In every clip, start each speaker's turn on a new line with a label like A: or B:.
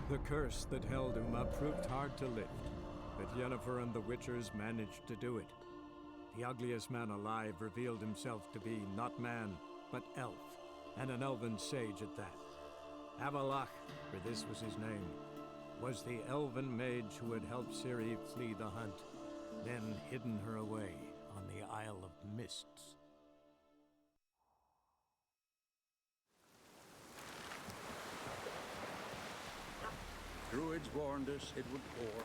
A: The curse that held Uma proved hard to lift, but Yennefer and the Witchers managed to do it. The ugliest man alive revealed himself to be not man, but elf, and an elven sage at that. Avalach, for this was his name, was the elven mage who had helped Ciri flee the hunt, then hidden her away on the Isle of Mists.
B: Druids warned us it would pour.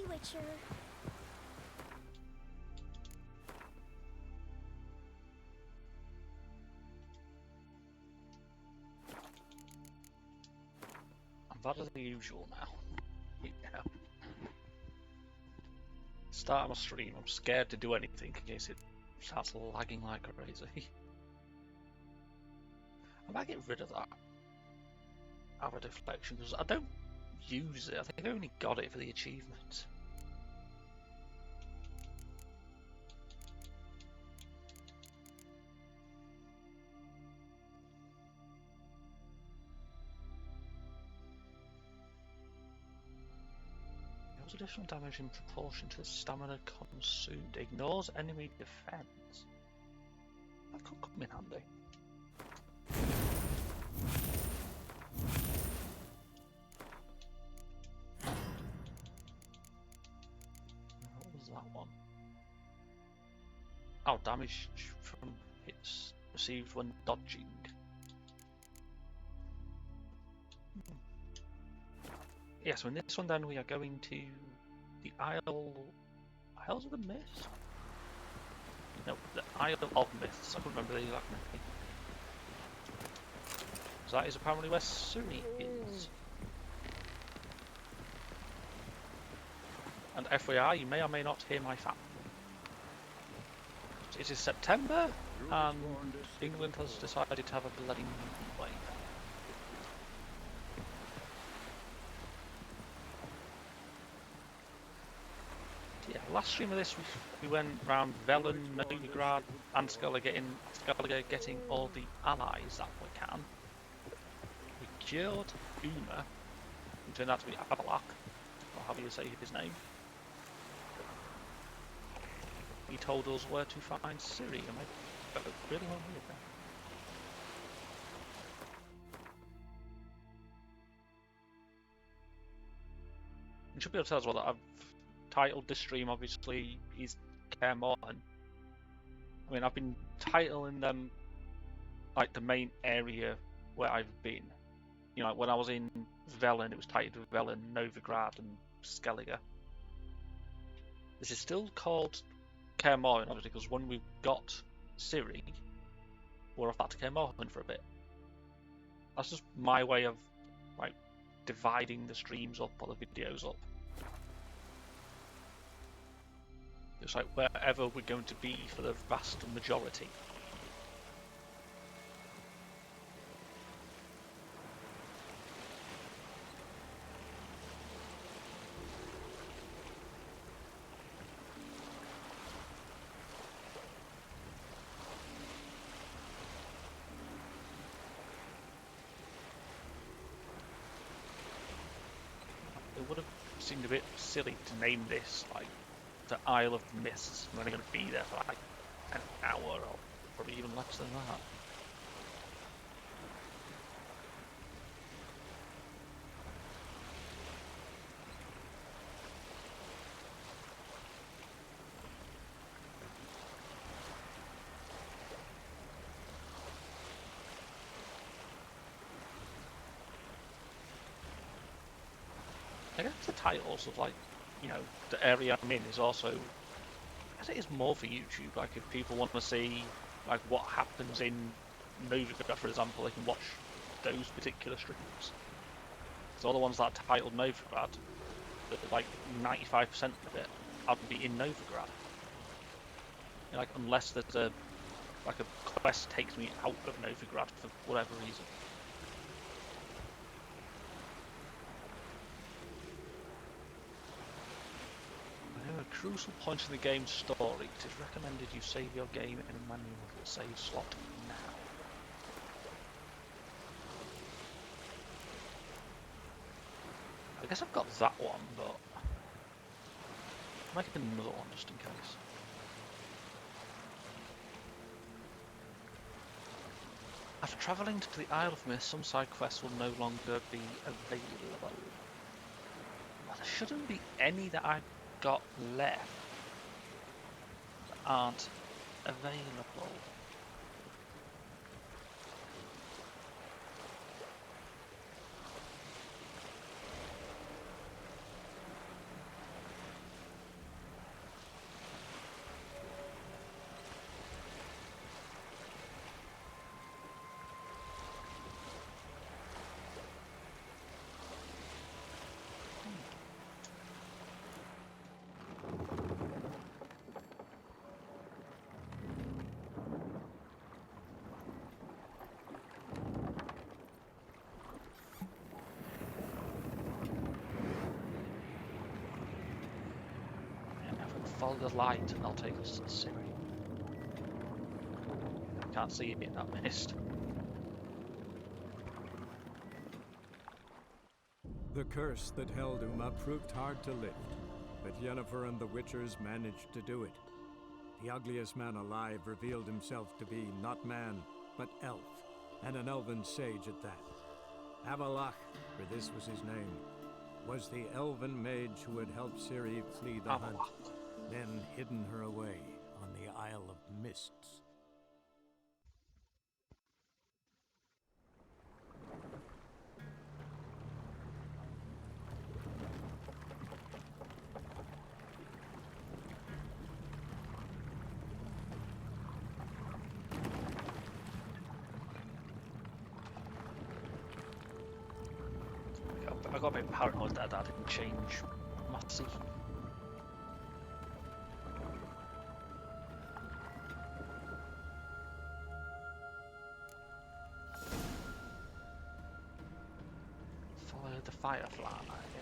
C: Witcher.
D: I'm bad as the usual now. Yeah. Start my stream, I'm scared to do anything in case it starts lagging like crazy. I might get rid of that arrow deflection because I don't use it. I think I only got it for the achievement. Deals additional damage in proportion to the stamina consumed. Ignores enemy defense. That could come in handy. What was that one? Oh, damage from hits received when dodging. Yes, so in this one then we are going to the Isles of the Mist? No, the Isle of Mists. I couldn't remember the exact name. So that is apparently where Ciri is. And FYI, you may or may not hear my fan. It is September, and England has decided to have a bloody heat wave. Yeah, last stream of this we went round Velen, Novigrad, and Skellige getting all the allies that we can. We killed Uma, who turned out to be Avalach, or however you say his name. He told us where to find Ciri, and I really want to hear that. You should be able to tell as well that I've titled this stream, obviously, is Kaer Morhen. I mean, I've been titling them like the main area where I've been. You know, like when I was in Velen, it was titled Velen, Novigrad, and Skellige. This is still called Kaer Morhen, obviously, because when we got Ciri, we're off back to Kaer Morhen for a bit. That's just my way of like dividing the streams up or the videos up. It's like wherever we're going to be for the vast majority. It would have seemed a bit silly to name this like the Isle of Mists. I'm only going to be there for like an hour or probably even less than that. I guess the titles of like, you know, the area I'm in is also, I guess it is more for YouTube. Like if people want to see like what happens in Novigrad, for example, they can watch those particular streams. So all the ones that are titled Novigrad, like 95% of it, I'd be in Novigrad. Like, unless there's a quest takes me out of Novigrad for whatever reason. At a crucial point in the game's story, it is recommended you save your game in a manual save slot now. I guess I've got that one, but I'll make another one just in case. After travelling to the Isle of Mist, some side quests will no longer be available. Well, there shouldn't be any that I've got left that aren't available. Follow the light and I'll take us to the city. Can't see it in that mist.
A: The curse that held Uma proved hard to lift, but Yennefer and the Witchers managed to do it. The ugliest man alive revealed himself to be not man, but elf, and an elven sage at that. Avalach, for this was his name, was the elven mage who had helped Ciri flee the hunt, then hidden her away on the Isle of Mists.
D: I got a bit paranoid that I didn't change Massey. Follow the firefly. Yeah.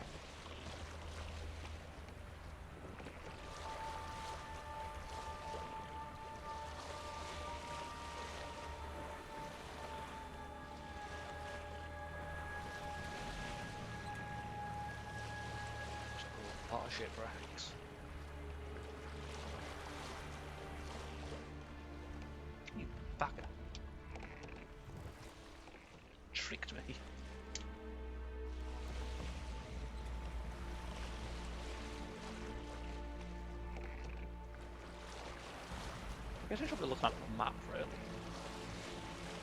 D: Lot of shipwrecks. You bugger. Tricked me. I guess I should be looking at the map, really.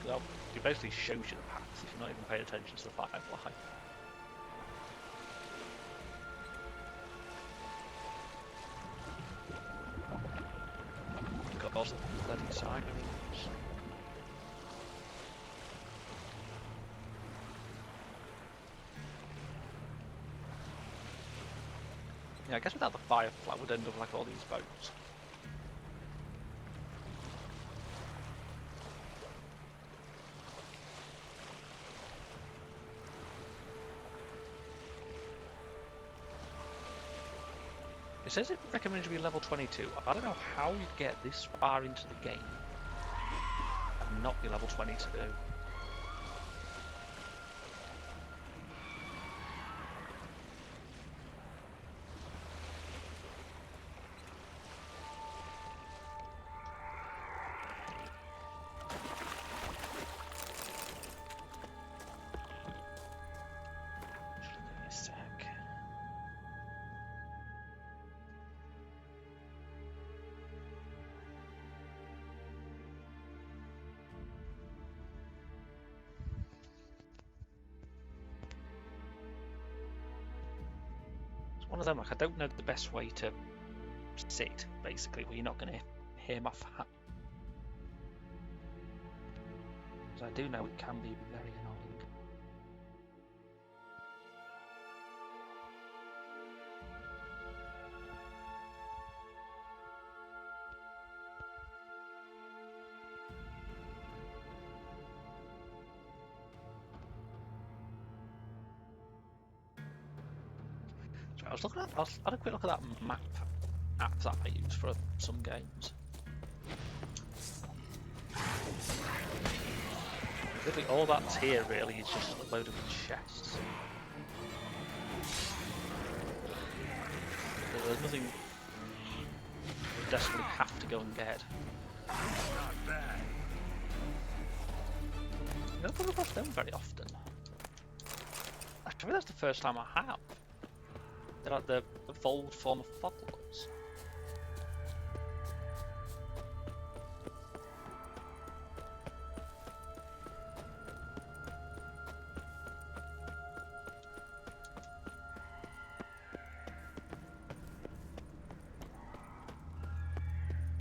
D: Because it basically shows you the paths if you're not even paying attention to the firefly. God, bloody sirens. Yeah, I guess without the firefly would end up like all these boats. It says it recommends you be level 22. I don't know how you get this far into the game and not be level 22. One of them, like, I don't know the best way to sit, basically, where you're not going to hear my fat. Because I do know it can be very annoying. I was looking at. I had a quick look at that map app that I use for some games. Literally, all that's here really is just a load of chests. There's nothing you desperately have to go and get. I don't come across them very often. Actually, that's the first time I have. They're like the evolved form of foglords.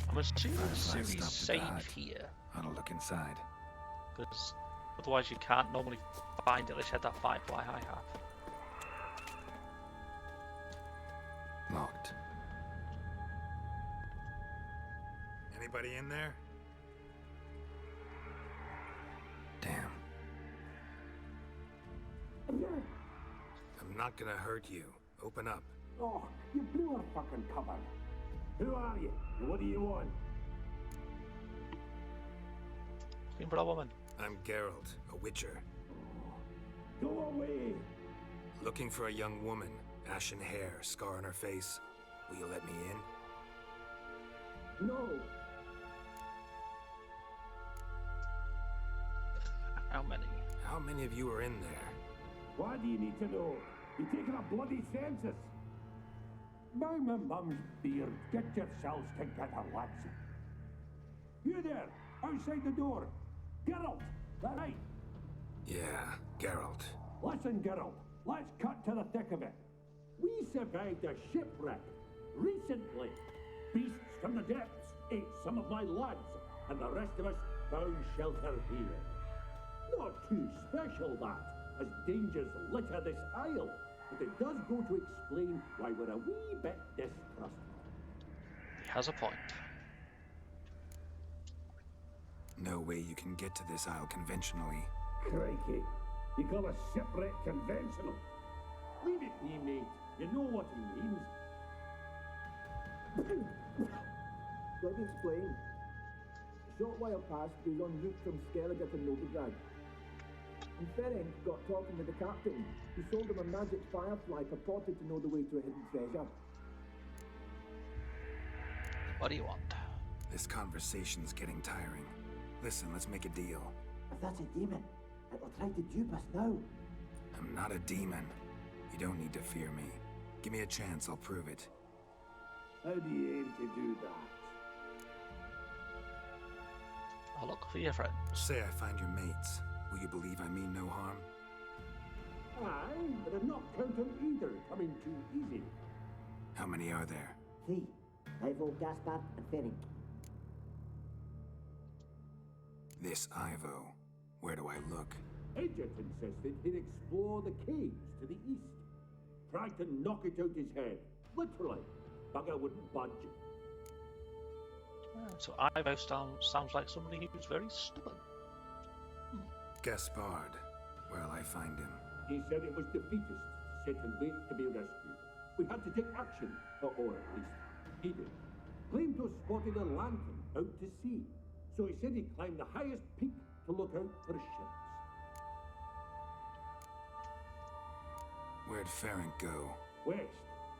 D: I'm assuming the series save here.
E: I'll look inside.
D: Because otherwise you can't normally find it unless you had that firefly I have.
E: Locked.
A: Anybody in there?
E: Damn.
A: I'm not gonna hurt you. Open up.
F: Oh, you blew our fucking cover. Who are you? And what do you want?
D: Looking for a woman.
A: I'm Geralt, a witcher.
F: Go away!
A: Looking for a young woman. Ashen hair, scar on her face. Will you let me in?
F: No!
D: How many?
A: How many of you are in there?
F: Why do you need to know? You're taking a bloody census! By my mum's beard, get yourselves together, lads. You there, outside the door. Geralt, that right?
A: Yeah, Geralt.
F: Listen, Geralt, let's cut to the thick of it. We survived a shipwreck recently. Beasts from the depths ate some of my lads, and the rest of us found shelter here. Not too special, that, as dangers litter this isle, but it does go to explain why we're a wee bit distrustful.
D: He has a point.
E: No way you can get to this isle conventionally.
F: Crikey, you call a shipwreck conventional? Leave it me, mate. You know what he means.
G: Let me explain. A short while past, we was en route from Skellige to Novigrad. And Ferenc got talking with the captain, who sold him a magic firefly purported to know the way to a hidden treasure.
D: What do you want?
E: This conversation's getting tiring. Listen, let's make a deal.
G: If that's a demon, it'll try to dupe us now.
E: I'm not a demon. You don't need to fear me. Give me a chance, I'll prove it.
F: How do you aim to do that?
D: I'll look for your friend.
E: Say I find your mates. Will you believe I mean no harm?
F: Aye, but I'm not counting either coming too easy.
E: How many are there?
G: 3. Ivo, Gaspard, and Ferenc.
E: This Ivo. Where do I look?
F: Edget insisted he'd explore the caves to the east. Tried to knock it out his head. Literally. Bugger wouldn't budge.
D: So Ivo sounds like somebody who's very stubborn.
E: Gaspard. Where'll I find him?
F: He said it was defeatist to sit and wait to be rescued. We had to take action, or at least he did. Claimed to have spotted a lantern out to sea. So he said he'd climb the highest peak to look out for ships.
E: Where'd Ferenc go?
F: West,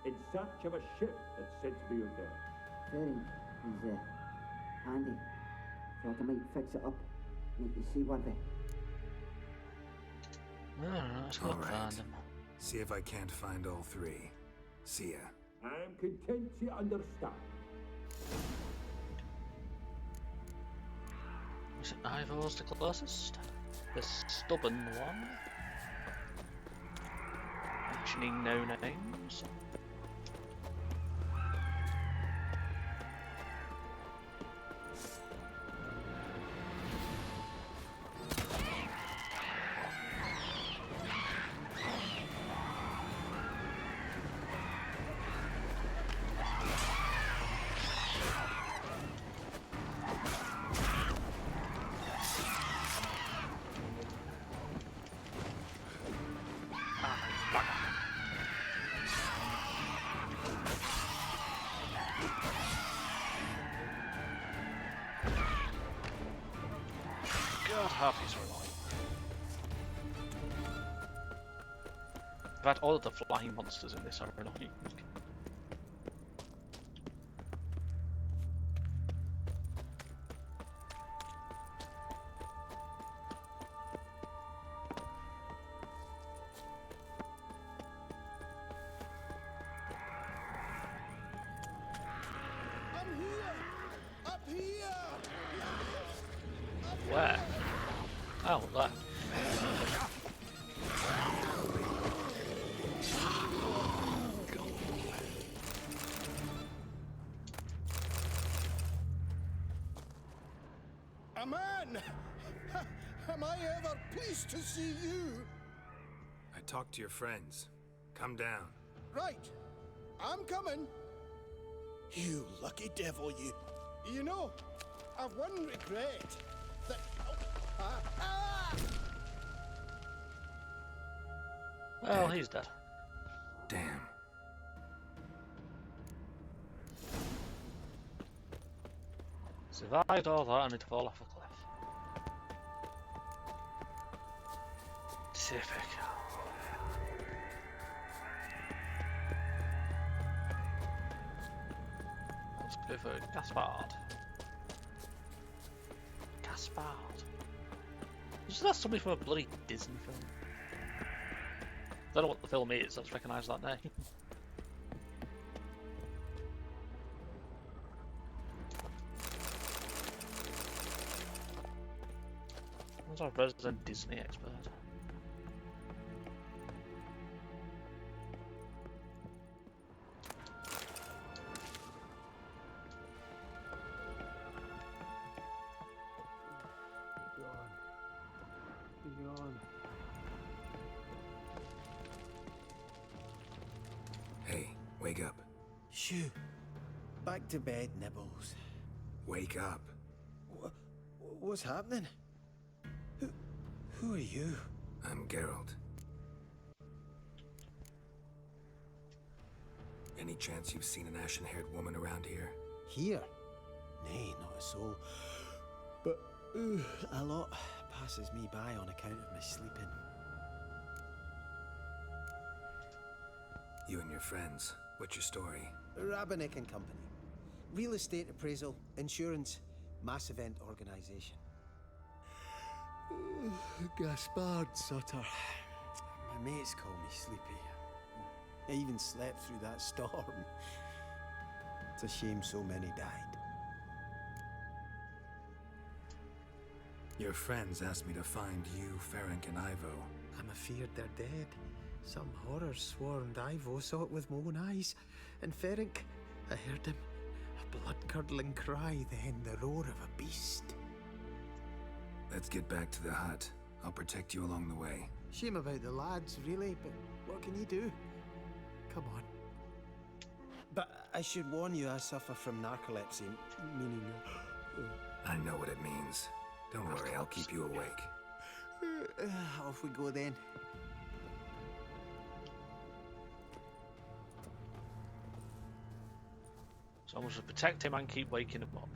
F: in search of a ship that's said to be out there.
G: Ferenc is handy. Thought I might fix it up. Make you seaworthy.
D: Let's go
E: All right.
D: find him.
E: See if I can't find all 3. See ya.
F: I'm content to understand.
D: Is it Ivor's the closest? The stubborn one? Mentioning no names. Harpies are annoying. In fact, all of the flying monsters in this are annoying.
H: I'm here! Up here!
D: Where? Oh, there.
H: A man! Am I ever pleased to see you?
E: I talked to your friends. Come down.
H: Right. I'm coming. You lucky devil, you. You know, I've one regret. That...
D: Well, he's dead.
E: Damn.
D: Survived all that only to fall off a cliff. Typical. Let's go for Gaspard. Gaspard. Is that somebody from a bloody Disney film? I don't know what the film is, I just recognise that name. Who's our resident Disney expert?
E: Hey, wake up.
H: Shoo. Back to bed, Nibbles.
E: Wake up.
H: What's happening? Who are you?
E: I'm Geralt. Any chance you've seen an ashen-haired woman around here?
H: Here? Nay, not a soul. But a lot passes me by on account of my sleeping.
E: You and your friends. What's your story?
H: Rabbinick and Company. Real estate appraisal, insurance, mass event organisation. Gaspard Sutter. My mates call me Sleepy. I even slept through that storm. It's a shame so many died.
E: Your friends asked me to find you, Ferenc, and Ivo.
H: I'm afeard they're dead. Some horrors swarmed Ivo, saw it with my own eyes. And Ferenc, I heard him. A blood-curdling cry, then the roar of a beast.
E: Let's get back to the hut. I'll protect you along the way.
H: Shame about the lads, really, but what can you do? Come on. But I should warn you, I suffer from narcolepsy, meaning...
E: I know what it means. Don't worry, I'll keep you awake.
H: Off we go then.
D: So I'm going to protect him and keep waking him up.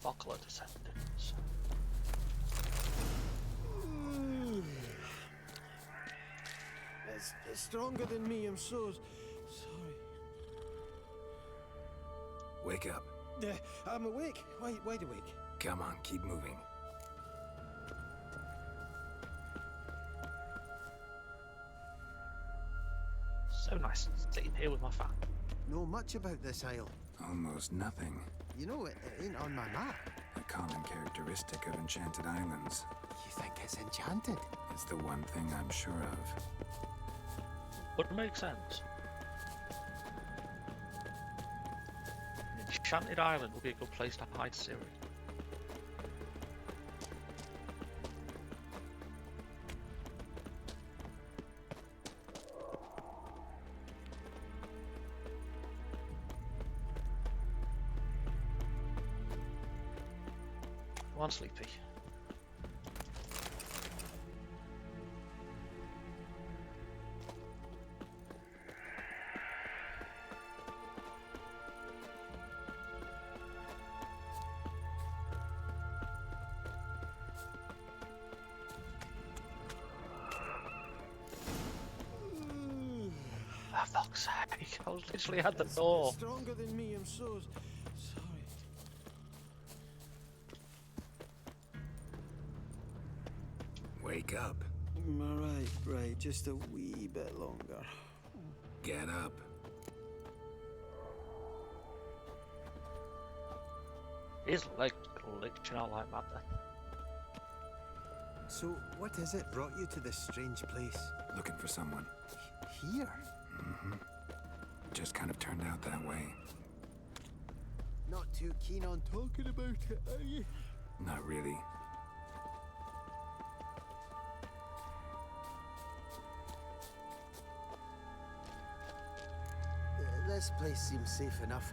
D: Buckler descendants.
H: It's stronger than me, I'm so sorry.
E: Wake up.
H: I'm awake, wide awake.
E: Come on, keep moving.
D: So nice sitting here with my fan.
H: Know much about this isle.
E: Almost nothing.
H: You know, it ain't on my map.
E: A common characteristic of enchanted islands.
H: You think it's enchanted?
E: It's the one thing I'm sure of.
D: Would make sense. An enchanted island would be a good place to hide Ciri. Come on, Sleepy. For fuck's sake, I was literally at the door.
H: Stronger than me, I'm so sorry.
E: Wake up.
H: Right, just a wee bit longer.
E: Get up.
D: His leg glitching out like that then.
H: So, what is it brought you to this strange place?
E: Looking for someone.
H: Here?
E: Just kind of turned out that way.
H: Not too keen on talking about it, are you?
E: Not really.
H: This place seems safe enough.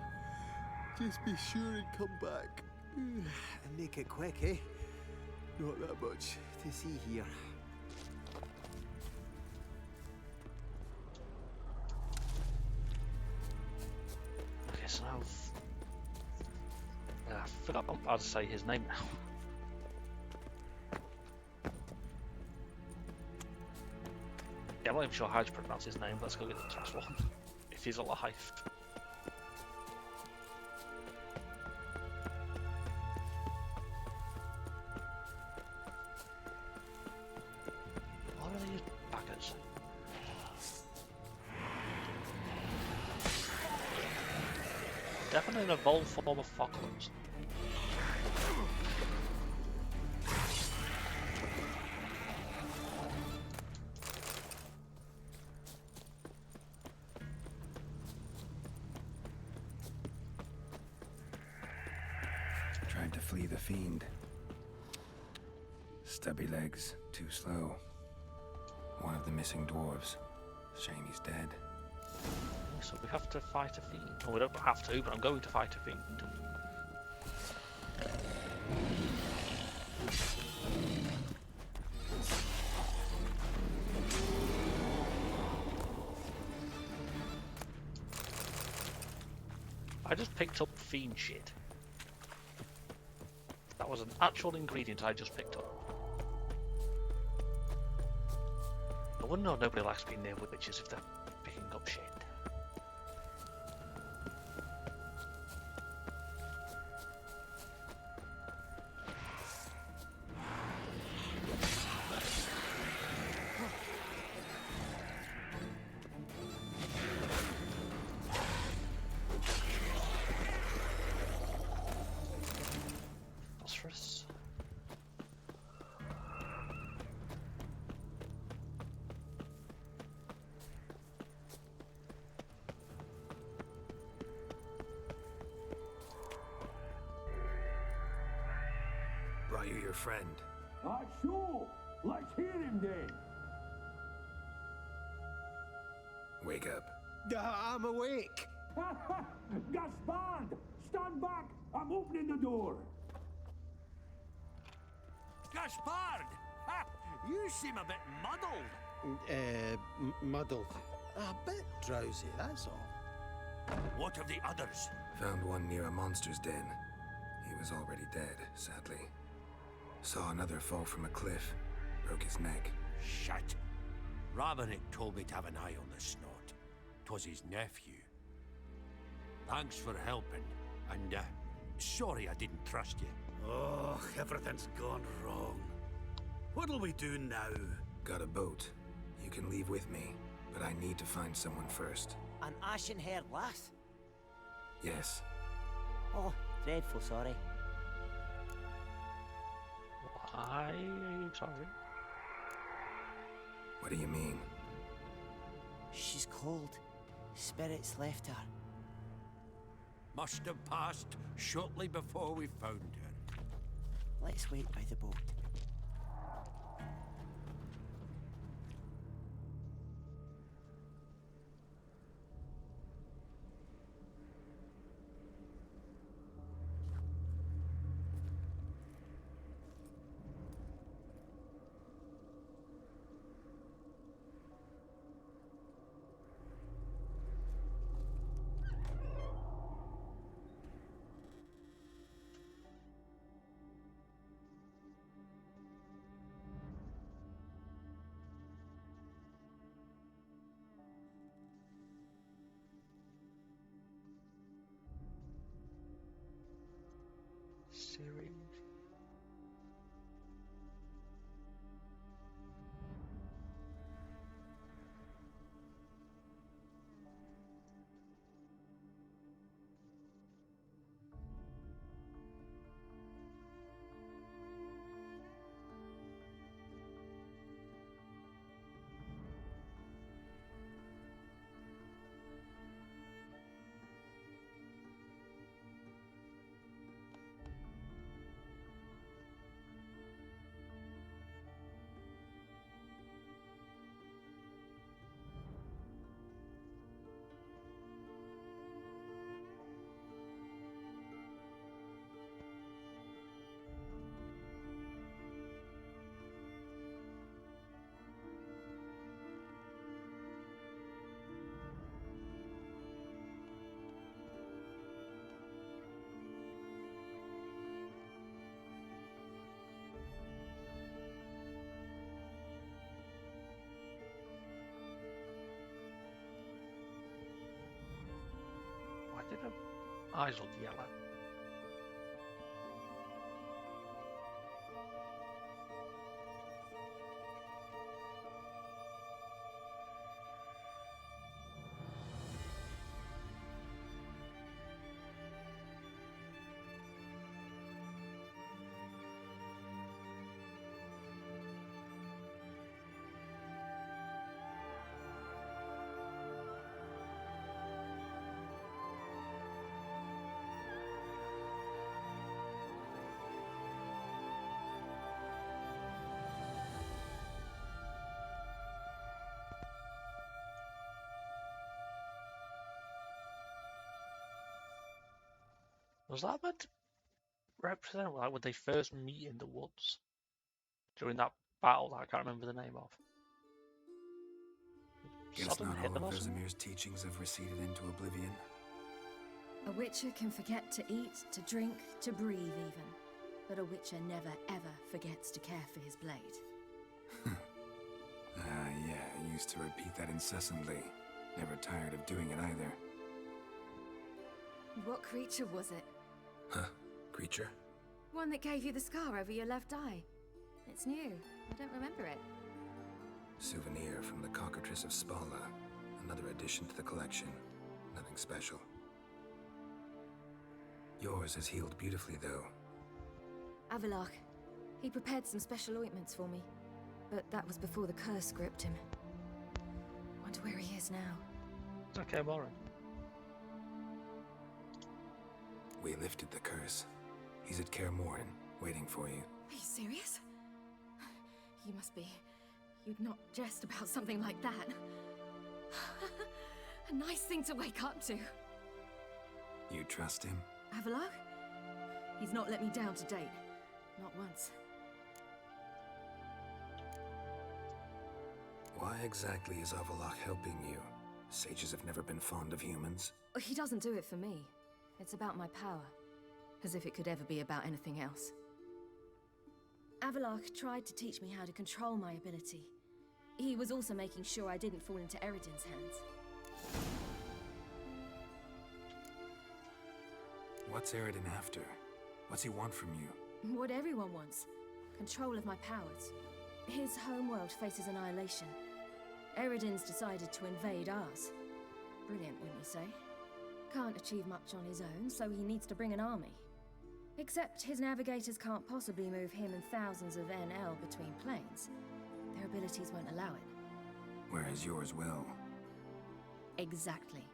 H: Just be sure and come back. And make it quick, eh? Not that much to see here.
D: Okay, so now... I forgot how to say his name now. Yeah, I'm not even sure how to pronounce his name. Let's go get the last one. If he's alive. What are these baggers? Definitely an evolved form of Falklands.
E: Tried to flee the fiend. Stubby legs, too slow. One of the missing dwarves. Shame he's dead.
D: So we have to fight a fiend. Well, we don't have to, but I'm going to fight a fiend. I just picked up fiend shit. That was an actual ingredient I just picked up. I wouldn't know nobody likes being near witches if they're picking up shit. Phosphorus.
E: Brought you your friend.
F: Sure. Let's hear him then.
E: Wake up.
H: I'm awake.
F: Gaspard! Stand back! I'm opening the door.
B: Gaspard! Ha! You seem a bit muddled.
H: Muddled. A bit drowsy, that's all.
B: What of the others?
E: Found one near a monster's den. He was already dead, sadly. Saw another fall from a cliff. Broke his neck.
B: Shit. Ravenick told me to have an eye on the snot. 'Twas his nephew. Thanks for helping, and sorry I didn't trust you.
I: Oh, everything's gone wrong. What'll we do now?
E: Got a boat. You can leave with me, but I need to find someone first.
J: An ashen-haired lass?
E: Yes.
J: Oh, dreadful sorry.
D: Why are you sorry?
E: What do you mean?
J: She's cold. Spirits left her.
B: Must have passed shortly before we found her.
J: Let's wait by the boat.
D: Eyes look yellow. Was that meant to represent like when they first meet in the woods during that battle that I can't remember the name of?
E: Guess
D: Sodden
E: not
D: hit
E: all
D: them
E: of
D: or something?
E: Vesemir's teachings have receded into oblivion.
K: A witcher can forget to eat, to drink, to breathe even. But a witcher never ever forgets to care for his blade.
E: Yeah, I used to repeat that incessantly. Never tired of doing it either.
K: What creature was it?
E: Huh? Creature?
K: One that gave you the scar over your left eye. It's new. I don't remember it.
E: Souvenir from the Cockatrice of Spala. Another addition to the collection. Nothing special. Yours has healed beautifully, though.
K: Avalach. He prepared some special ointments for me. But that was before the curse gripped him. Wonder where he is now.
D: Okay, Morhen.
E: We lifted the curse. He's at Kaer, waiting for you.
K: Are you serious? You must be. You'd not jest about something like that. A nice thing to wake up to.
E: You trust him?
K: Avalach? He's not let me down to date. Not once.
E: Why exactly is Avalach helping you? Sages have never been fond of humans.
K: He doesn't do it for me. It's about my power. As if it could ever be about anything else. Avalach tried to teach me how to control my ability. He was also making sure I didn't fall into Eredin's hands.
E: What's Eredin after? What's he want from you?
K: What everyone wants. Control of my powers. His homeworld faces annihilation. Eredin's decided to invade ours. Brilliant, wouldn't you say? Can't achieve much on his own, so he needs to bring an army. Except his navigators can't possibly move him and thousands of NL between planes. Their abilities won't allow it.
E: Whereas yours will.
K: Exactly.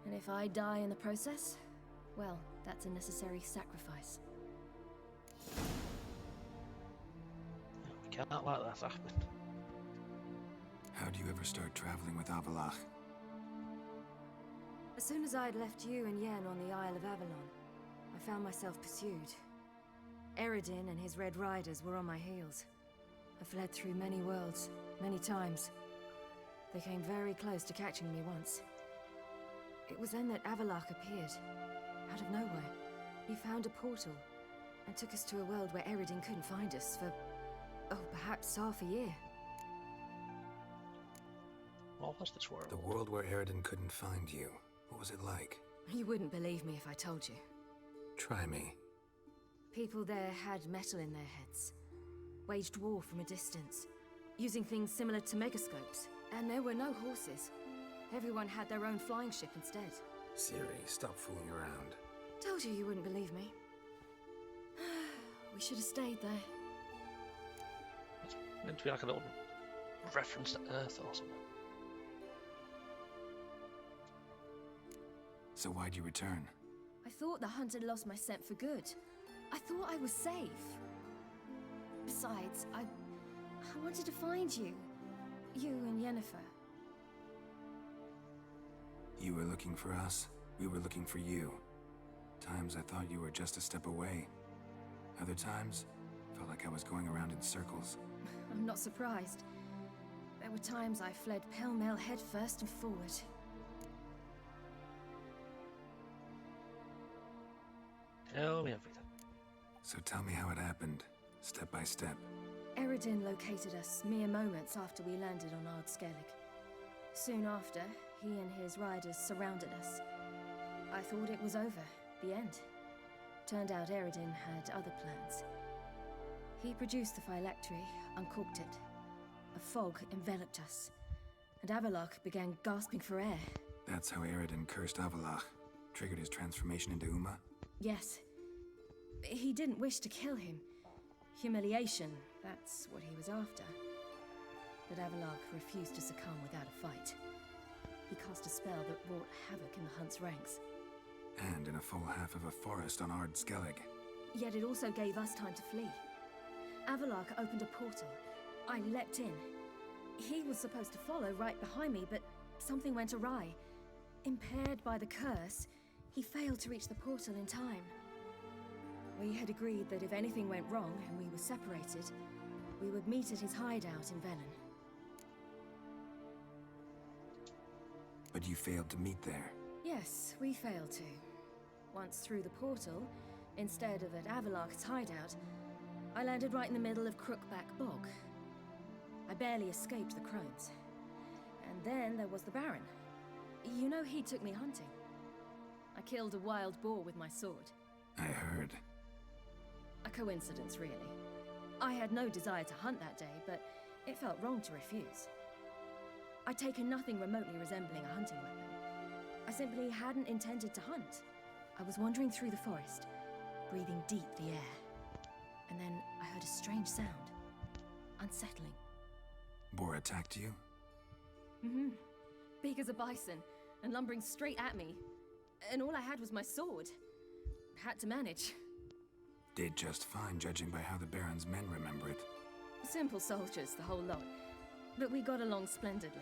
K: And if I die in the process, well, that's a necessary sacrifice.
D: We cannot let that happen.
E: How'd you ever start traveling with Avalach?
K: As soon as I'd left you and Yen on the Isle of Avalon, I found myself pursued. Eredin and his Red Riders were on my heels. I fled through many worlds, many times. They came very close to catching me once. It was then that Avalach appeared, out of nowhere. He found a portal, and took us to a world where Eredin couldn't find us for, perhaps half a year.
D: What was this world?
E: The world where Eredin couldn't find you. What was it like?
K: You wouldn't believe me if I told you.
E: Try me.
K: People there had metal in their heads. Waged war from a distance, using things similar to megascopes. And there were no horses. Everyone had their own flying ship instead.
E: Ciri, stop fooling around.
K: Told you wouldn't believe me. We should have stayed there.
D: It's meant to be like a little reference to Earth or something.
E: So why'd you return?
K: I thought the hunt had lost my scent for good. I thought I was safe. Besides, I wanted to find you. You and Yennefer.
E: You were looking for us. We were looking for you. Times I thought you were just a step away. Other times, felt like I was going around in circles.
K: I'm not surprised. There were times I fled pell-mell headfirst and forward.
D: Tell me everything.
E: So tell me how it happened, step by step.
K: Eredin located us mere moments after we landed on Ard Skellig. Soon after, he and his riders surrounded us. I thought it was over, the end. Turned out Eredin had other plans. He produced the phylactery, uncorked it. A fog enveloped us, and Avallac'h began gasping for air.
E: That's how Eredin cursed Avallac'h, triggered his transformation into Uma?
K: Yes. He didn't wish to kill him. Humiliation, that's what he was after. But Avallac'h refused to succumb without a fight. He cast a spell that wrought havoc in the Hunt's ranks.
E: And in a full half of a forest on Ard Skellig.
K: Yet it also gave us time to flee. Avallac'h opened a portal. I leapt in. He was supposed to follow right behind me, but something went awry. Impaired by the curse, he failed to reach the portal in time. We had agreed that if anything went wrong and we were separated, we would meet at his hideout in Velen.
E: But you failed to meet there.
K: Yes, we failed to. Once through the portal, instead of at Avallac'h's hideout, I landed right in the middle of Crookback Bog. I barely escaped the crones. And then there was the Baron. You know, he took me hunting. I killed a wild boar with my sword.
E: I heard.
K: A coincidence, really. I had no desire to hunt that day, but it felt wrong to refuse. I'd taken nothing remotely resembling a hunting weapon. I simply hadn't intended to hunt. I was wandering through the forest, breathing deep the air. And then I heard a strange sound. Unsettling.
E: Boar attacked you?
K: Mm-hmm. Big as a bison, and lumbering straight at me. And all I had was my sword. Had to manage.
E: Did just fine, judging by how the Baron's men remember it.
K: Simple soldiers, the whole lot. But we got along splendidly.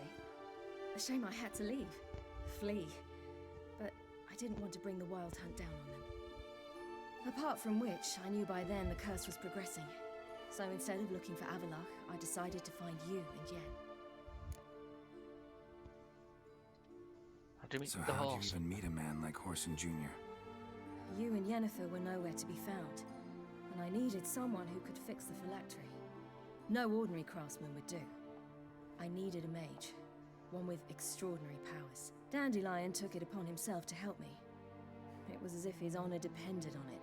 K: A shame I had to leave. Flee. But I didn't want to bring the Wild Hunt down on them. Apart from which, I knew by then the curse was progressing. So instead of looking for Avallac'h, I decided to find you and Yen.
E: So how did you even meet a man like Horson Jr.?
K: You and Yennefer were nowhere to be found, and I needed someone who could fix the phylactery. No ordinary craftsman would do. I needed a mage, one with extraordinary powers. Dandelion took it upon himself to help me. It was as if his honor depended on it.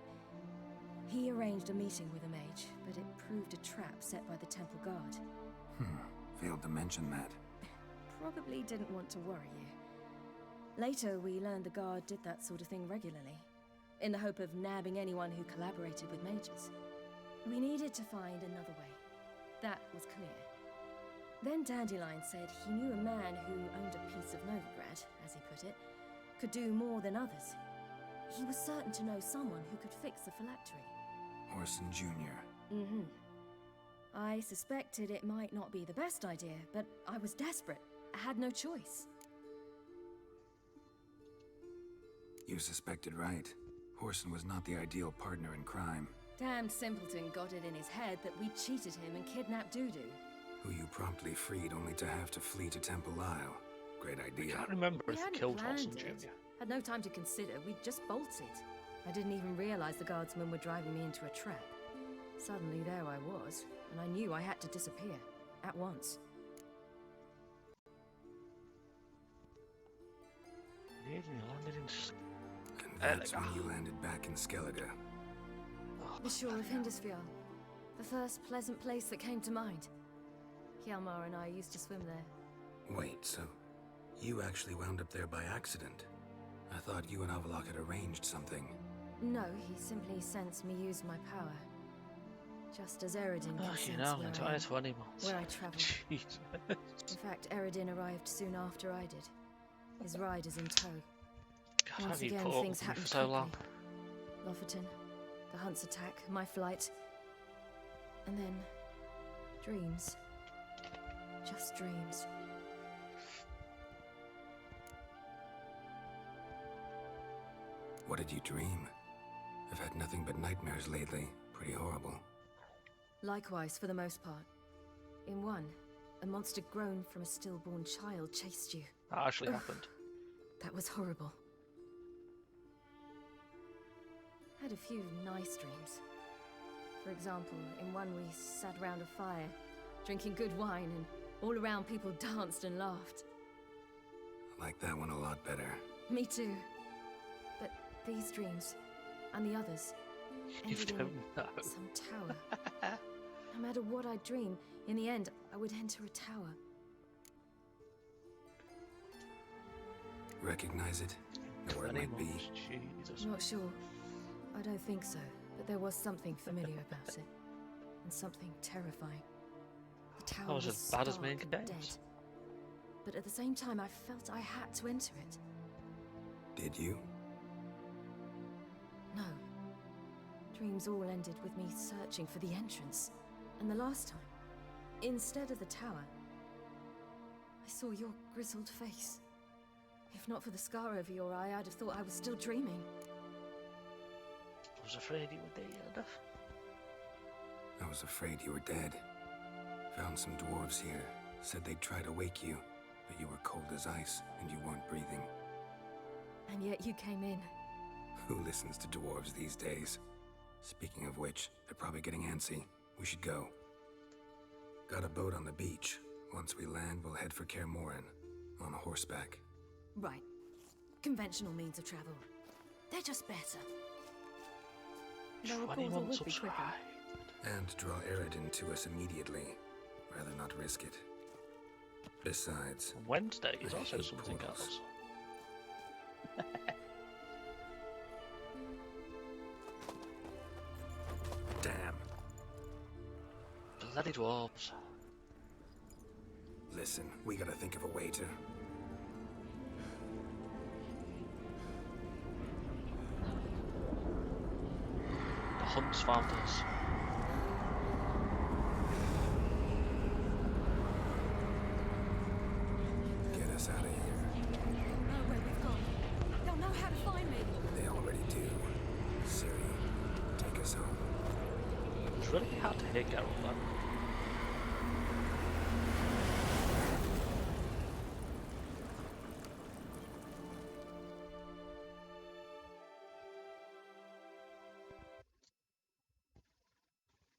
K: He arranged a meeting with a mage, but it proved a trap set by the Temple Guard.
E: Failed to mention that.
K: Probably didn't want to worry you. Later, we learned the Guard did that sort of thing regularly, in the hope of nabbing anyone who collaborated with mages. We needed to find another way. That was clear. Then Dandelion said he knew a man who owned a piece of Novigrad, as he put it, could do more than others. He was certain to know someone who could fix the phylactery.
E: Horson Jr.
K: Mm-hmm. I suspected it might not be the best idea, but I was desperate. I had no choice.
E: You suspected right. Horson was not the ideal partner in crime.
K: Damned simpleton got it in his head that we'd cheated him and kidnapped Dudu.
E: Who you promptly freed only to have to flee to Temple Isle. Great idea.
D: I can't remember
K: We
D: if we
K: hadn't
D: killed
K: planned
D: Horson
K: it.
D: Jr.
K: Had no time to consider, we just bolted. I didn't even realize the guardsmen were driving me into a trap. Suddenly there I was, and I knew I had to disappear. At once.
D: You landed in...
E: And that's when you landed back in Skellige.
K: The shore of Hindisfjall. The first pleasant place that came to mind. Hjalmar and I used to swim there.
E: Wait, so you actually wound up there by accident? I thought you and Avallac'h had arranged something.
K: No, he simply sensed me use my power. Just as Eredin could sense where I travelled. In fact, Eredin arrived soon after I did. His riders in tow.
D: God,
K: Once again, things happened
D: for so long.
K: Lofoten, the Hunt's attack, my flight. And then... dreams. Just dreams.
E: What did you dream? I've had nothing but nightmares lately. Pretty horrible.
K: Likewise, for the most part. In one, a monster grown from a stillborn child chased you.
D: That actually happened.
K: That was horrible. Had a few nice dreams. For example, in one we sat around a fire, drinking good wine, and all around people danced and laughed.
E: I like that one a lot better.
K: Me too. But these dreams, and the others,
D: You
K: ended in
D: don't know.
K: some tower. No matter what I dream, in the end, I would enter a tower.
E: Recognize it? Know where it might be?
D: Jesus.
K: Not sure. I don't think so, but there was something familiar about it, and something terrifying. The tower
D: That was as bad as main
K: stark and
D: games.
K: dead. But at the same time, I felt I had to enter it.
E: Did you?
K: No. Dreams all ended with me searching for the entrance. And the last time, instead of the tower, I saw your grizzled face. If not for the scar over your eye, I'd have thought I was still dreaming.
D: I was afraid you were dead.
E: I was afraid you were dead. Found some dwarves here. Said they'd try to wake you, but you were cold as ice and you weren't breathing.
K: And yet you came in.
E: Who listens to dwarves these days? Speaking of which, they're probably getting antsy. We should go. Got a boat on the beach. Once we land, we'll head for Kaer on horseback.
K: Right. Conventional means of travel. They're just better. Their approval
D: 21
K: would be quicker.
D: subscribed.
E: And draw Eredin to us immediately. Rather not risk it. Besides,
D: Wednesday is
E: I
D: also
E: hate
D: something
E: portals.
D: else.
E: damn.
D: Bloody dwarves.
E: Listen, we gotta think of a way to...
D: The hunt's found us.
E: get us out of here.
K: They'll know where we've gone. They'll know how to find me.
E: They already do. Ciri, take us home.
D: It's really hard to hear Geralt though.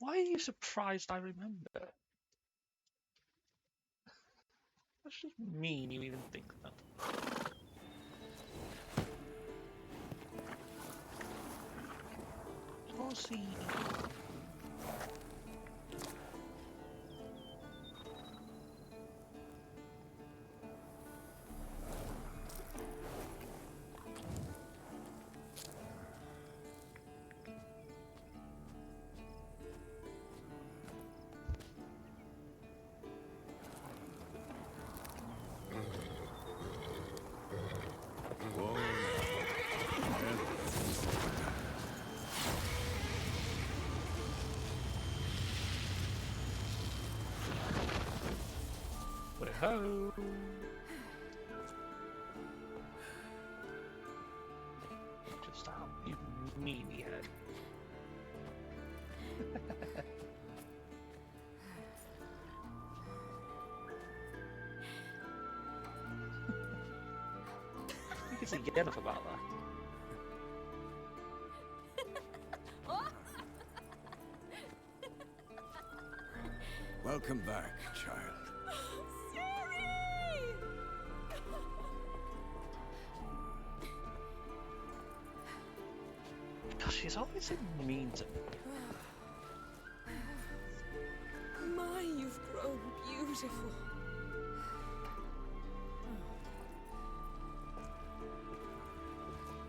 D: Why are you surprised I remember? That's just mean you even think that. Horsey. Ho! Just out, you meanie head. You can see enough about that.
I: Welcome back, child.
D: Gosh, she's always so mean to me.
K: My, you've grown beautiful.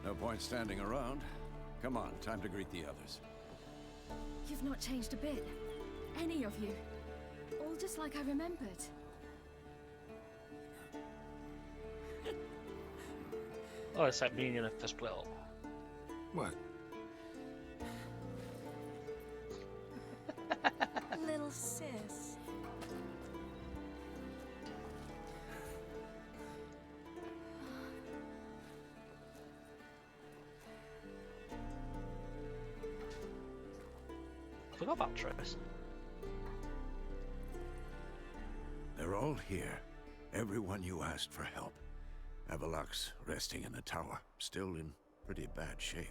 I: No point standing around. Come on, time to greet the others.
K: You've not changed a bit. Any of you. All just like I remembered.
D: Oh, it's like me and you have to split up.
E: What?
K: Little sis.
D: Forgot about Triss.
I: They're all here. Everyone you asked for help. Avalok's resting in the tower, still in pretty bad shape.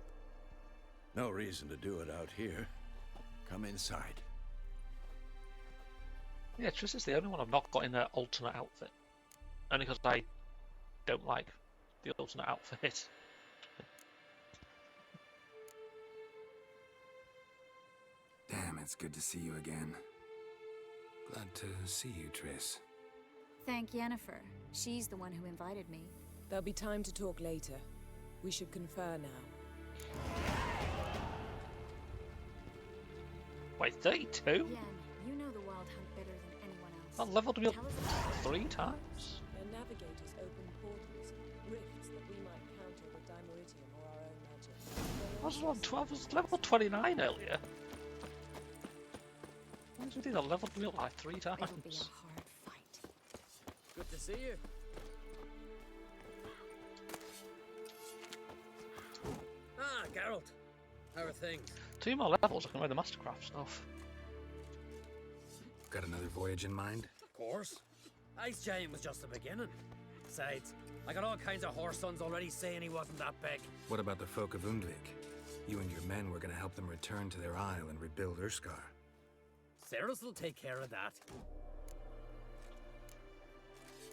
I: No reason to do it out here. Come inside.
D: Yeah, Triss is the only one I've not got in their alternate outfit. Only because I don't like the alternate outfit.
E: Damn, it's good to see you again. Glad to see you, Triss.
L: Thank Yennefer. She's the one who invited me.
M: There'll be time to talk later. We should confer now.
D: Wait, 32?
L: Yen, you know the Wild Hunt better than anyone else.
D: I leveled me up
L: Tell us about
D: 3 times.
M: Their navigators open portals, rifts that we might counter with Dimeritium or our own magic.
D: I was on 12, I was level 29 earlier. What did I do? I leveled me up like 3 times.
L: It'll be a hard fight.
N: Good to see you. Ah, Geralt. How are things?
D: 2 more levels, I can wear the Mastercraft stuff.
E: Got another voyage in mind?
N: Of course. Ice Giant was just the beginning. Besides, I got all kinds of horse sons already saying he wasn't that big.
E: What about the folk of Undvik? You and your men were gonna help them return to their isle and rebuild Urskar.
N: Cerys will take care of that.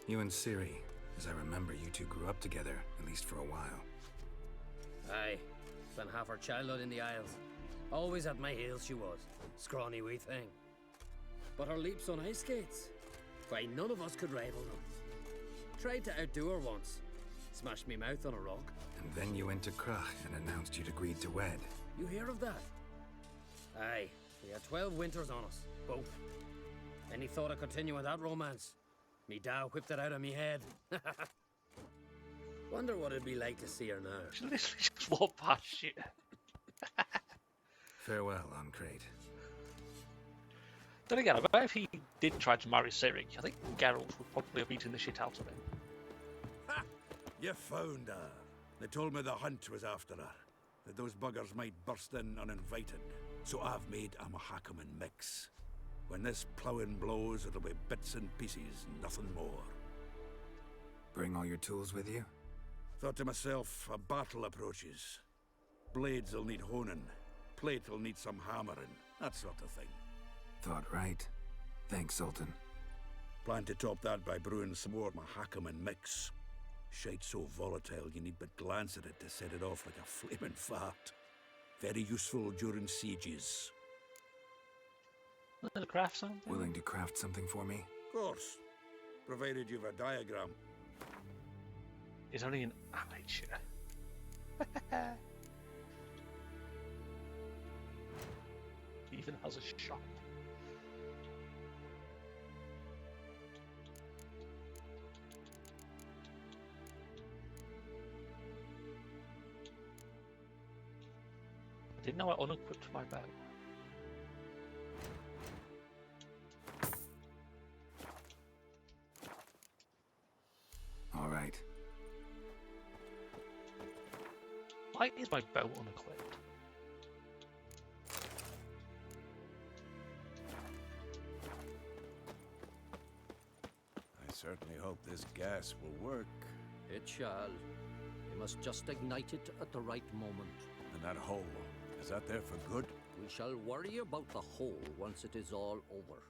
E: You and Ciri, as I remember, you two grew up together, at least for a while.
N: Aye. Spent half her childhood in the Isles. Always at my heels she was. Scrawny wee thing. But her leaps on ice skates, why, none of us could rival them. Tried to outdo her once. Smashed me mouth on a rock.
E: And then you went to Krach and announced you'd agreed to wed.
N: You hear of that? Aye. We had 12 winters on us, both. Any thought of continuing that romance? Me da whipped it out of me head. Wonder what it'd be like to see her now.
D: She literally just walked past you.
E: Farewell, Ancrate.
D: Then again, I bet if he did try to marry Ciri, I think Geralt would probably have beaten the shit out of him.
I: Ha! You found her. They told me the hunt was after her. That those buggers might burst in uninvited. So I've made a Mahakaman mix. When this ploughing blows, it'll be bits and pieces, nothing more.
E: Bring all your tools with you?
I: Thought to myself, a battle approaches. Blades will need honing. Plate will need some hammering. That sort of thing.
E: Thought right. Thanks, Sultan.
I: Plan to top that by brewing some more Mahakaman mix. Shite so volatile you need but glance at it to set it off like a flaming fart. Very useful during sieges.
D: Little craft something?
E: Willing to craft something for me?
I: Of course. Provided you've a diagram.
D: He's only an amateur. He even has a shop. I didn't know I unequipped my bow.
E: All right.
D: Why is my bow unequipped?
I: I certainly hope this gas will work.
N: It shall. We must just ignite it at the right moment.
I: And that hole, is that there for good?
N: We shall worry about the hole once it is all over.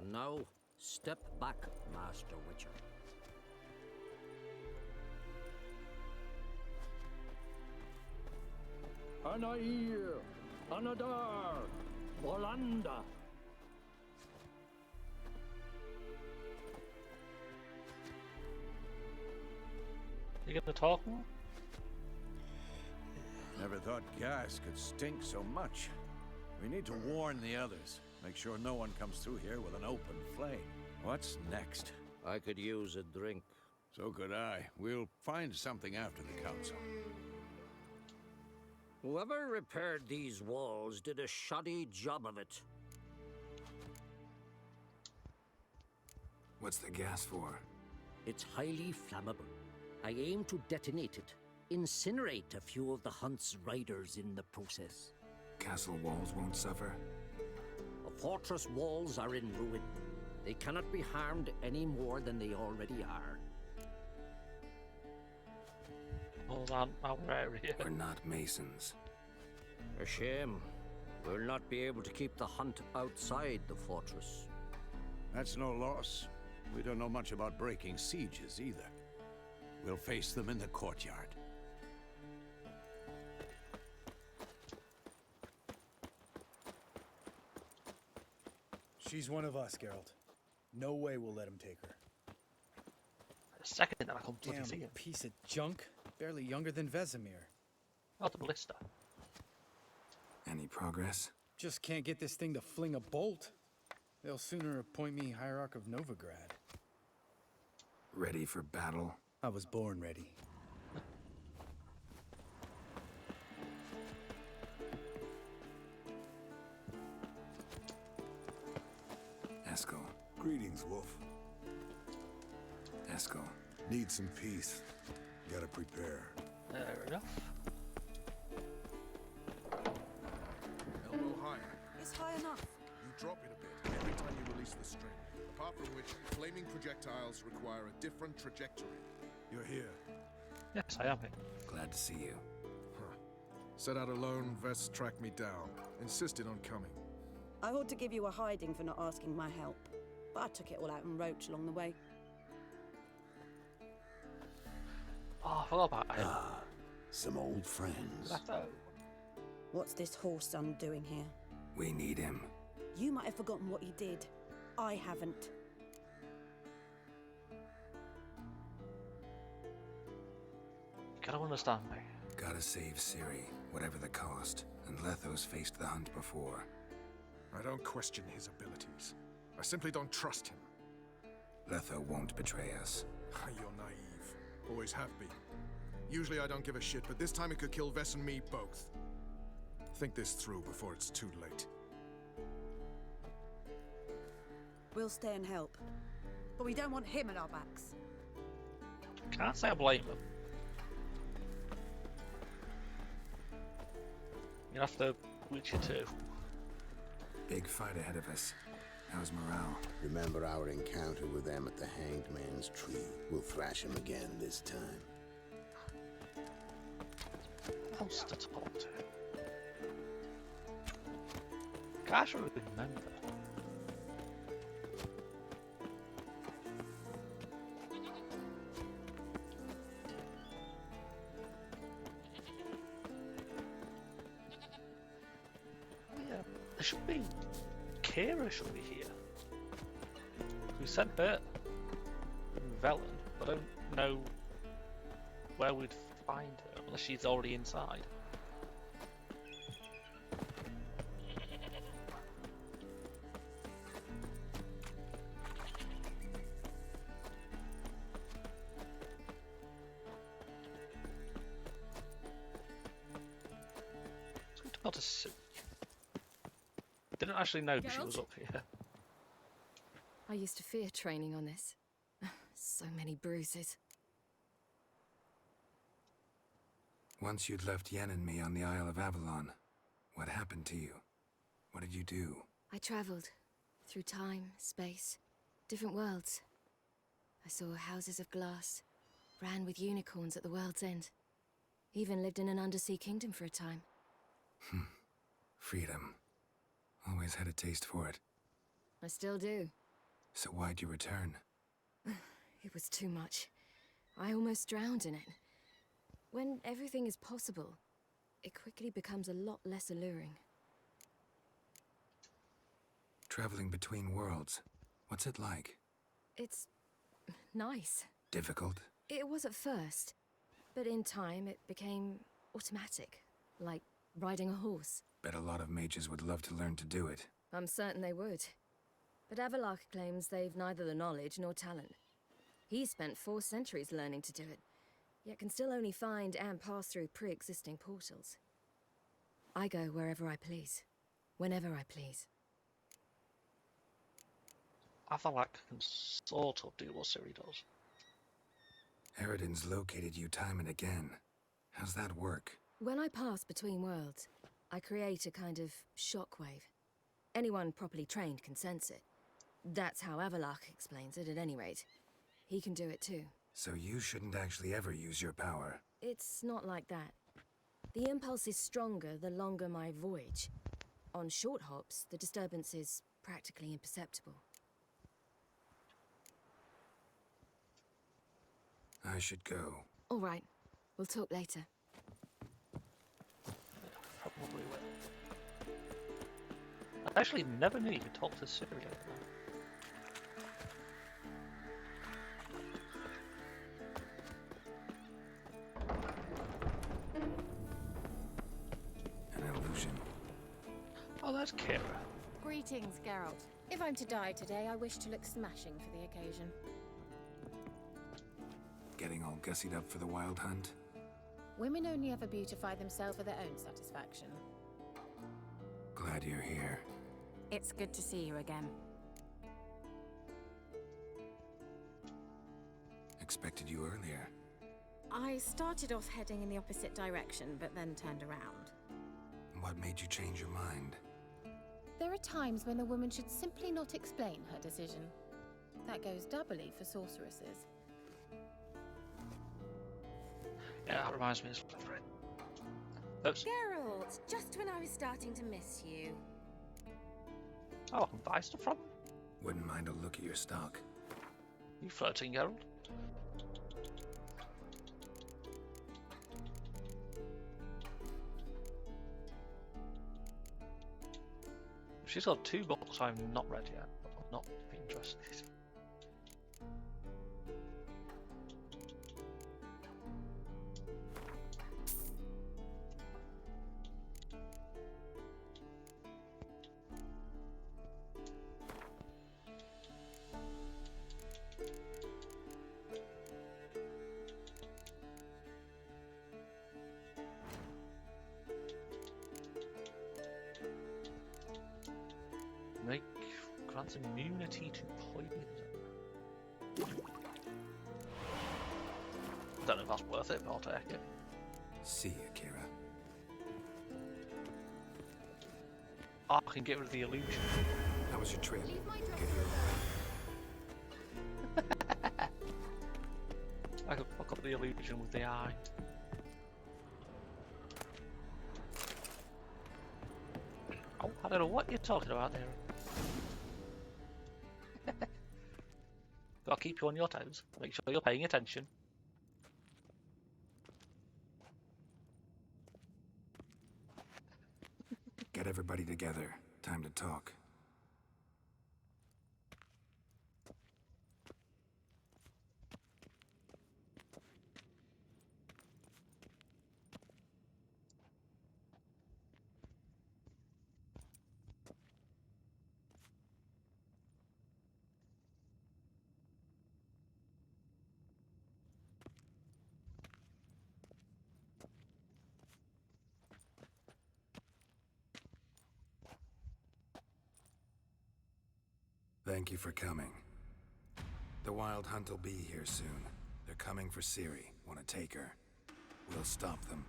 N: And now, step back, Master Witcher.
F: Anair, Anadar, Bolanda.
D: You get the talk more?
I: Never thought gas could stink so much. We need to warn the others. Make sure no one comes through here with an open flame. What's next?
N: I could use a drink.
I: So could I. We'll find something after the council.
N: Whoever repaired these walls did a shoddy job of it.
E: What's the gas for?
N: It's highly flammable. I aim to detonate it. Incinerate a few of the hunt's riders in the process.
E: Castle walls won't suffer?
N: The fortress walls are in ruin. They cannot be harmed any more than they already are.
D: Walls aren't our area.
E: We're not masons.
N: A shame. We'll not be able to keep the hunt outside the fortress.
I: That's no loss. We don't know much about breaking sieges either. We'll face them in the courtyard.
O: She's one of us, Geralt. No way we'll let him take her.
D: A second and I come bloody
O: Damn
D: see him.
O: piece of junk. Barely younger than Vesemir.
D: Oh, the ballista.
E: Any progress?
O: Just can't get this thing to fling a bolt. They'll sooner appoint me Hierarch of Novigrad.
E: Ready for battle?
O: I was born ready.
E: Eskel.
P: Greetings, Wolf.
E: Eskel.
P: Need some peace. Gotta prepare.
D: Fair enough.
Q: Elbow higher.
M: It's high enough.
Q: You drop it a bit every time you release the string. Apart from which, flaming projectiles require a different trajectory.
P: You're here.
D: Yes, I am here.
E: Glad to see you.
Q: Huh. Set out alone, Vess tracked me down. Insisted on coming.
M: I ought to give you a hiding for not asking my help, but I took it all out in Roach along the way.
D: Oh, I forgot about him.
I: Ah, some old friends.
M: What's this horse son doing here?
E: We need him.
M: You might have forgotten what he did. I haven't.
D: You gotta understand me.
E: Gotta save Ciri, whatever the cost. And Letho's faced the hunt before.
Q: I don't question his abilities. I simply don't trust him.
E: Letho won't betray us.
Q: You're naive. Always have been. Usually I don't give a shit, but this time it could kill Vess and me both. Think this through before it's too late.
M: We'll stay and help, but we don't want him at our backs.
D: Can't say I blame him. You have to Witcher 2.
E: Big fight ahead of us. How's morale?
I: Remember our encounter with them at the Hanged Man's Tree. We'll thrash him again this time.
D: What else to talk to? Gosh, I really remember. Yeah, there should be. Kaer should be here. We sent her in Velen, but I don't know where we'd find her unless she's already inside. Not a suit. Didn't actually know she was up here.
K: I used to fear training on this. So many bruises.
E: Once you'd left Yen and me on the Isle of Avalon, what happened to you? What did you do?
K: I traveled through time, space, different worlds. I saw houses of glass, ran with unicorns at the world's end. Even lived in an undersea kingdom for a time.
E: Freedom. Always had a taste for it.
K: I still do.
E: So why'd you return?
K: It was too much. I almost drowned in it. When everything is possible, it quickly becomes a lot less alluring.
E: Traveling between worlds. What's it like?
K: It's nice.
E: Difficult?
K: It was at first, but in time it became automatic, like riding a horse.
E: Bet a lot of mages would love to learn to do it.
K: I'm certain they would. But Avalok claims they've neither the knowledge nor talent. He spent 4 centuries learning to do it, yet can still only find and pass through pre-existing portals. I go wherever I please, whenever I please.
D: Avalok can sort of do what Ciri does.
E: Eridan's located you time and again. How's that work?
K: When I pass between worlds, I create a kind of shockwave. Anyone properly trained can sense it. That's how Avalok explains it, at any rate. He can do it too.
E: So you shouldn't actually ever use your power.
K: It's not like that. The impulse is stronger the longer my voyage. On short hops, the disturbance is practically imperceptible.
E: I should go.
K: All right. We'll talk later.
D: Probably will. I actually never knew you could talk to Siri.
E: An illusion.
D: Oh, that's Kaer.
L: Greetings, Geralt. If I'm to die today, I wish to look smashing for the occasion.
E: Getting all gussied up for the wild hunt?
L: Women only ever beautify themselves for their own satisfaction.
E: Glad you're here.
L: It's good to see you again.
E: Expected you earlier.
L: I started off heading in the opposite direction, but then turned around.
E: What made you change your mind?
L: There are times when a woman should simply not explain her decision. That goes doubly for sorceresses.
D: Yeah, that reminds me of my friend. Oops.
K: Geralt, just when I was starting to miss you.
D: Oh, I can buy stuff from him.
E: Wouldn't mind a look at your stock.
D: You flirting, Geralt? She's got 2 books I've not read yet. I'm not interested. Make grants immunity to poison. Don't know if that's worth it, but I'll take it.
E: See you, Kira.
D: Oh, I can get rid of the illusion.
E: How was your trip? Get
D: I can fuck up the illusion with the eye. Oh, I don't know what you're talking about there. Gotta keep you on your toes. Make sure you're paying attention.
E: Get everybody together. Time to talk. Thank you for coming. The Wild Hunt will be here soon. They're coming for Ciri. Want to take her? We'll stop them.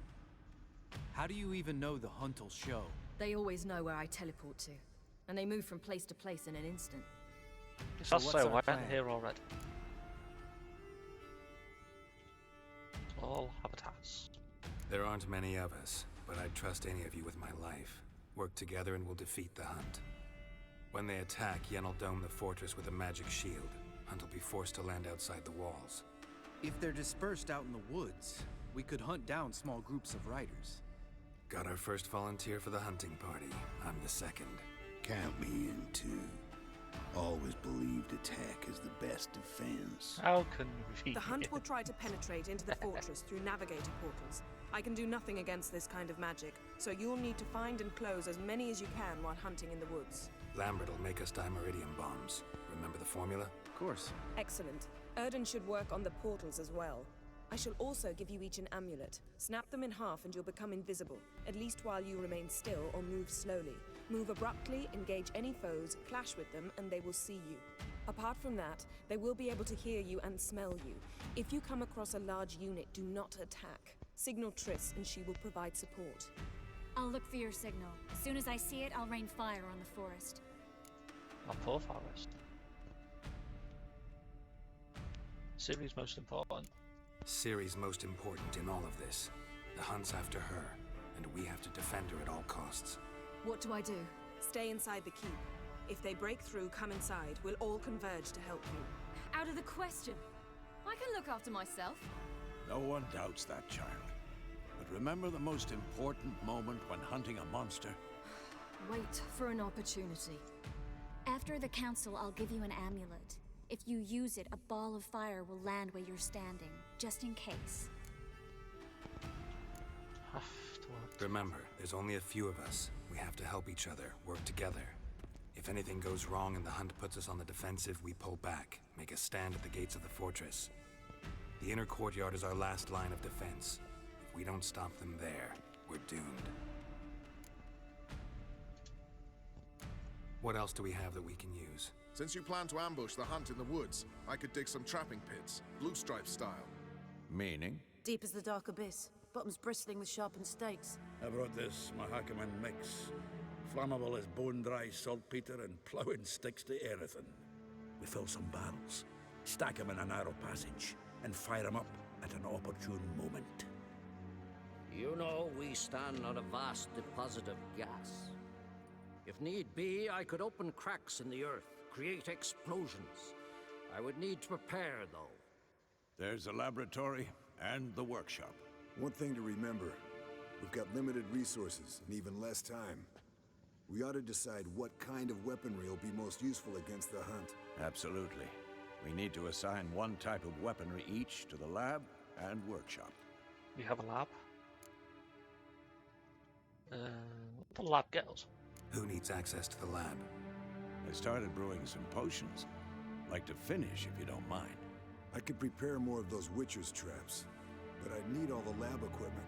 R: How do you even know the hunt'll show?
K: They always know where I teleport to, and they move from place to place in an instant.
D: So why aren't they here already? All habitats.
E: There aren't many of us, but I'd trust any of you with my life. Work together and we'll defeat the Hunt. When they attack, Yen'll dome the fortress with a magic shield. Hunt will be forced to land outside the walls.
R: If they're dispersed out in the woods, we could hunt down small groups of riders.
E: Got our first volunteer for the hunting party. I'm the second.
P: Count me in too. Always believed attack is the best defense.
D: How can we?
M: The Hunt will try to penetrate into the fortress through navigator portals. I can do nothing against this kind of magic, so you'll need to find and close as many as you can while hunting in the woods.
E: Lambert will make us dimeridium bombs. Remember the formula?
R: Of course.
M: Excellent. Erden should work on the portals as well. I shall also give you each an amulet. Snap them in half and you'll become invisible, at least while you remain still or move slowly. Move abruptly, engage any foes, clash with them, and they will see you. Apart from that, they will be able to hear you and smell you. If you come across a large unit, do not attack. Signal Triss and she will provide support.
L: I'll look for your signal. As soon as I see it, I'll rain fire on the forest.
D: Our poor forest. Ciri's most important.
E: Ciri's most important in all of this. The Hunt's after her, and we have to defend her at all costs.
K: What do I do?
M: Stay inside the keep. If they break through, come inside. We'll all converge to help you.
K: Out of the question. I can look after myself.
I: No one doubts that, child. But remember the most important moment when hunting a monster?
K: Wait for an opportunity.
C: After the council, I'll give you an amulet. If you use it, a ball of fire will land where you're standing, just in case.
E: Remember, there's only a few of us. We have to help each other, work together. If anything goes wrong and the hunt puts us on the defensive, we pull back, make a stand at the gates of the fortress. The inner courtyard is our last line of defense. If we don't stop them there, we're doomed. What else do we have that we can use?
Q: Since you plan to ambush the hunt in the woods, I could dig some trapping pits, blue stripe style.
I: Meaning?
S: Deep as the dark abyss, bottoms bristling with sharpened stakes.
T: I brought this Mahakaman mix. Flammable as bone-dry saltpeter and ploughing sticks to anything. We fill some barrels, stack them in a narrow passage, and fire them up at an opportune moment.
N: You know, we stand on a vast deposit of gas. If need be, I could open cracks in the earth, create explosions. I would need to prepare, though.
I: There's the laboratory and the workshop.
P: One thing to remember, we've got limited resources and even less time. We ought to decide what kind of weaponry will be most useful against the hunt.
I: Absolutely. We need to assign one type of weaponry each to the lab and workshop.
D: We have a lab. What the lab get us?
E: Who needs access to the lab?
I: I started brewing some potions. Like to finish, if you don't mind.
P: I could prepare more of those Witcher's traps, but I'd need all the lab equipment.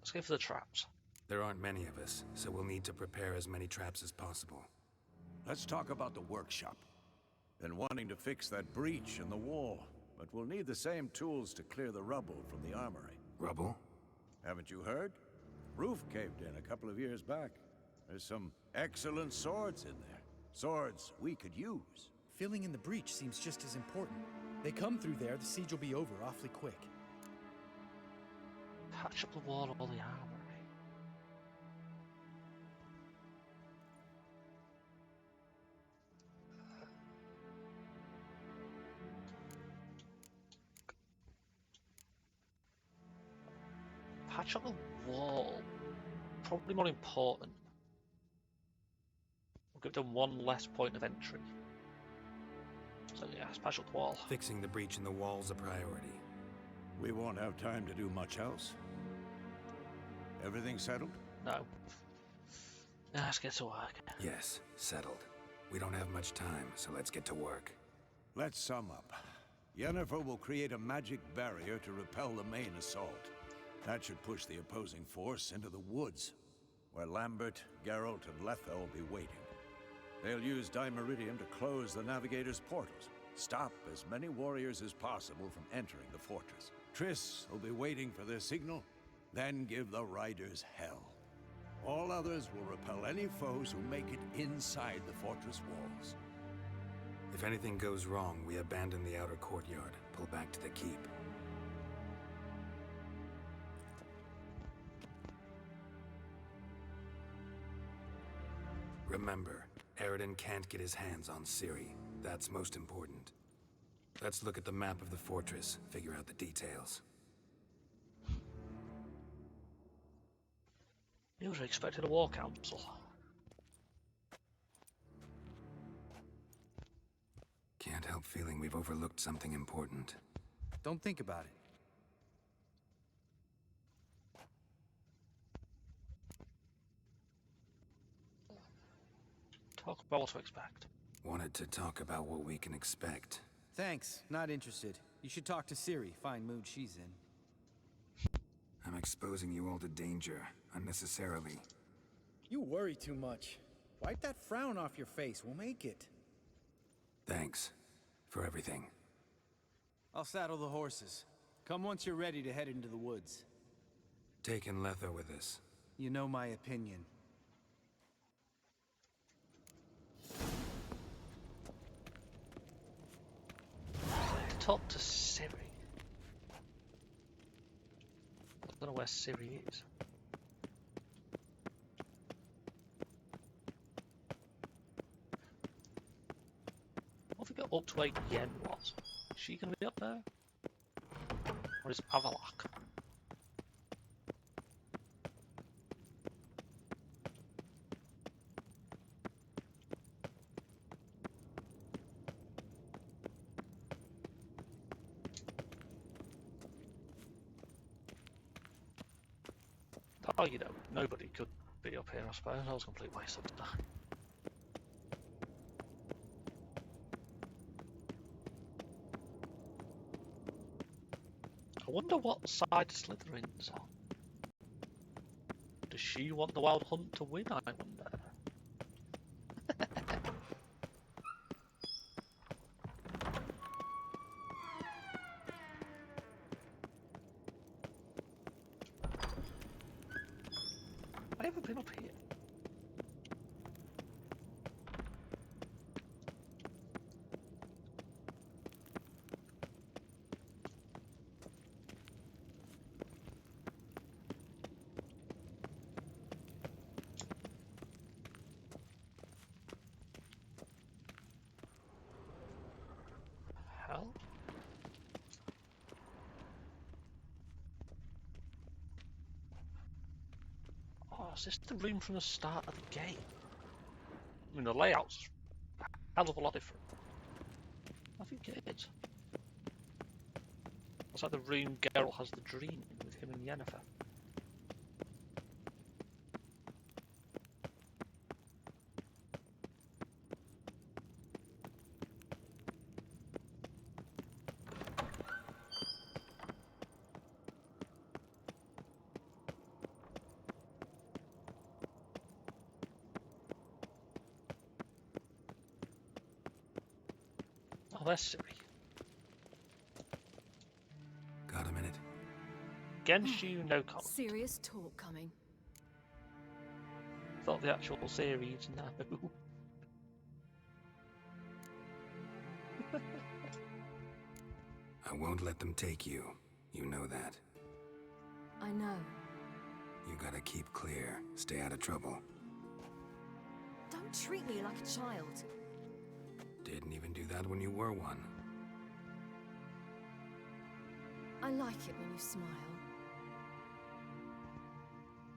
D: Let's go for the traps.
E: There aren't many of us, so we'll need to prepare as many traps as possible.
I: Let's talk about the workshop. Been wanting to fix that breach in the wall, but we'll need the same tools to clear the rubble from the armory.
E: Rubble?
I: Haven't you heard? Roof caved in a couple of years back. There's some excellent swords in there. Swords we could use.
O: Filling in the breach seems just as important. They come through there, the siege will be over awfully quick.
D: Patch up the wall of all the armory. Patch up the wall. Probably more important. We'll give them one less point of entry. So yeah, let's patch up the wall.
E: Fixing the breach in the wall's a priority.
I: We won't have time to do much else. Everything settled?
D: No. Let's get to work.
E: Yes, settled. We don't have much time, so let's get to work.
I: Let's sum up. Yennefer will create a magic barrier to repel the main assault. That should push the opposing force into the woods, where Lambert, Geralt, and Letha will be waiting. They'll use Dimeridium to close the Navigator's portals, stop as many warriors as possible from entering the fortress. Triss will be waiting for their signal, then give the riders hell. All others will repel any foes who make it inside the fortress walls.
E: If anything goes wrong, we abandon the outer courtyard, pull back to the keep. Remember, Eredin can't get his hands on Ciri. That's most important. Let's look at the map of the fortress, figure out the details.
D: You was expected a war council.
E: Can't help feeling we've overlooked something important.
R: Don't think about it.
D: Talk about what to expect.
E: Wanted to talk about what we can expect.
R: Thanks, not interested. You should talk to Ciri, fine mood she's in.
E: I'm exposing you all to danger, unnecessarily.
O: You worry too much. Wipe that frown off your face, we'll make it.
E: Thanks for everything.
R: I'll saddle the horses. Come once you're ready to head into the woods.
E: Taking Letha with us.
R: You know my opinion.
D: Talk to Ciri. I don't know where Ciri is. What if we got up to where Yen was? Is she gonna be up there? Or is Avalok? Oh, you know, nobody could be up here, I suppose. That was a complete waste of time. I wonder what side Slytherin's on. Does she want the Wild Hunt to win, I wonder? Have I ever been up here? Hell? Oh, is this the room from the start of the game? I mean, the layout's a hell of a lot different. I think it is. It's like the room Geralt has the dream in with him and Yennefer. Oh, there's Ciri.
E: Got a minute?
D: Genshu no comment.
K: Serious talk coming.
D: Thought the actual series, no.
E: I won't let them take you. You know that.
K: I know.
E: You gotta keep clear. Stay out of trouble.
K: Don't treat me like a child.
E: Didn't even do that when you were one.
K: I like it when you smile.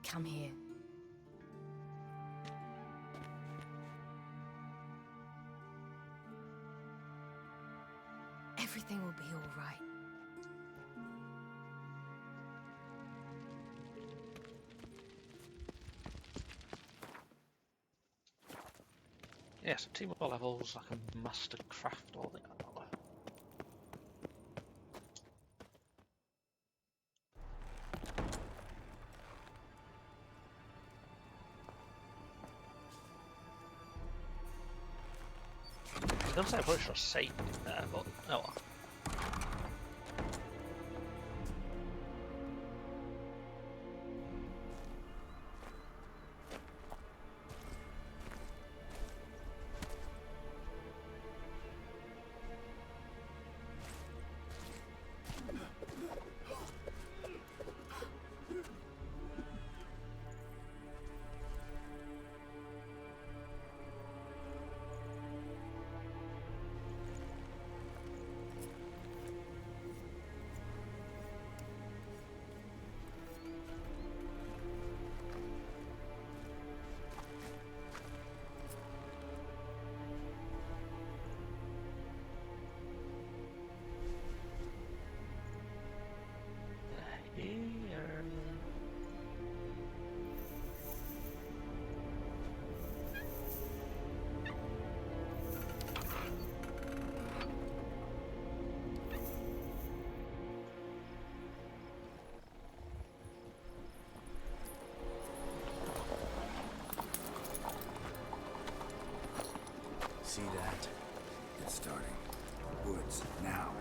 K: Come here. Everything will be all right.
D: Yes, a team of levels, I can master craft all the other. I was going to say I probably should have saved it there, but oh well.
E: See that? It's starting. Woods, now.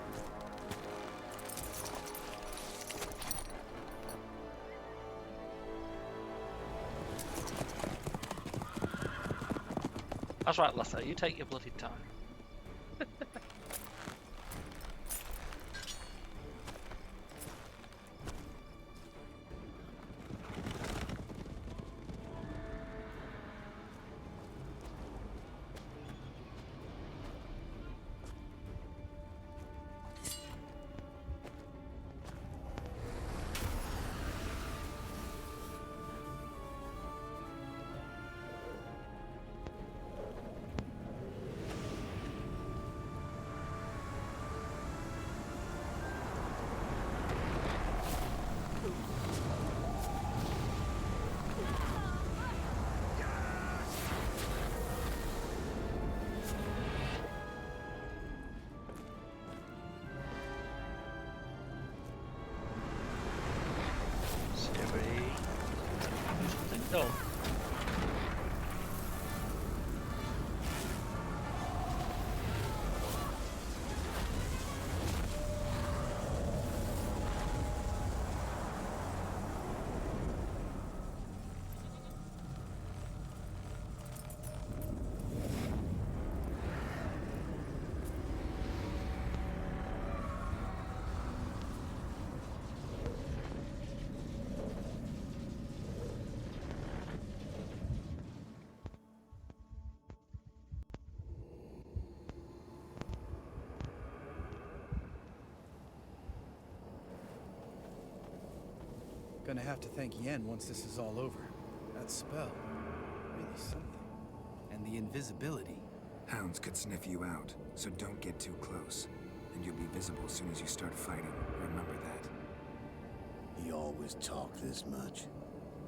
D: That's right, Luther, you take your bloody time. go.
O: Gonna have to thank Yen once this is all over. That spell, really something. And the invisibility.
E: Hounds could sniff you out, so don't get too close. And you'll be visible as soon as you start fighting. Remember that.
I: He always talk this much?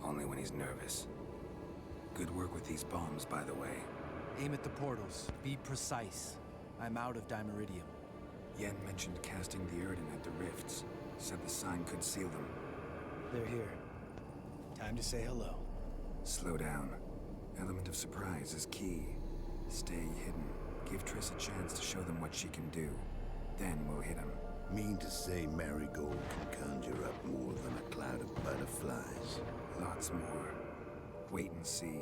E: Only when he's nervous. Good work with these bombs, by the way.
R: Aim at the portals. Be precise. I'm out of Dimeridium.
E: Yen mentioned casting the Erden at the rifts. Said the sign could seal them.
O: They're here. Time to say hello.
E: Slow down. Element of surprise is key. Stay hidden. Give Triss a chance to show them what she can do. Then we'll hit him.
I: Mean to say Marigold can conjure up more than a cloud of butterflies?
E: Lots more. Wait and see.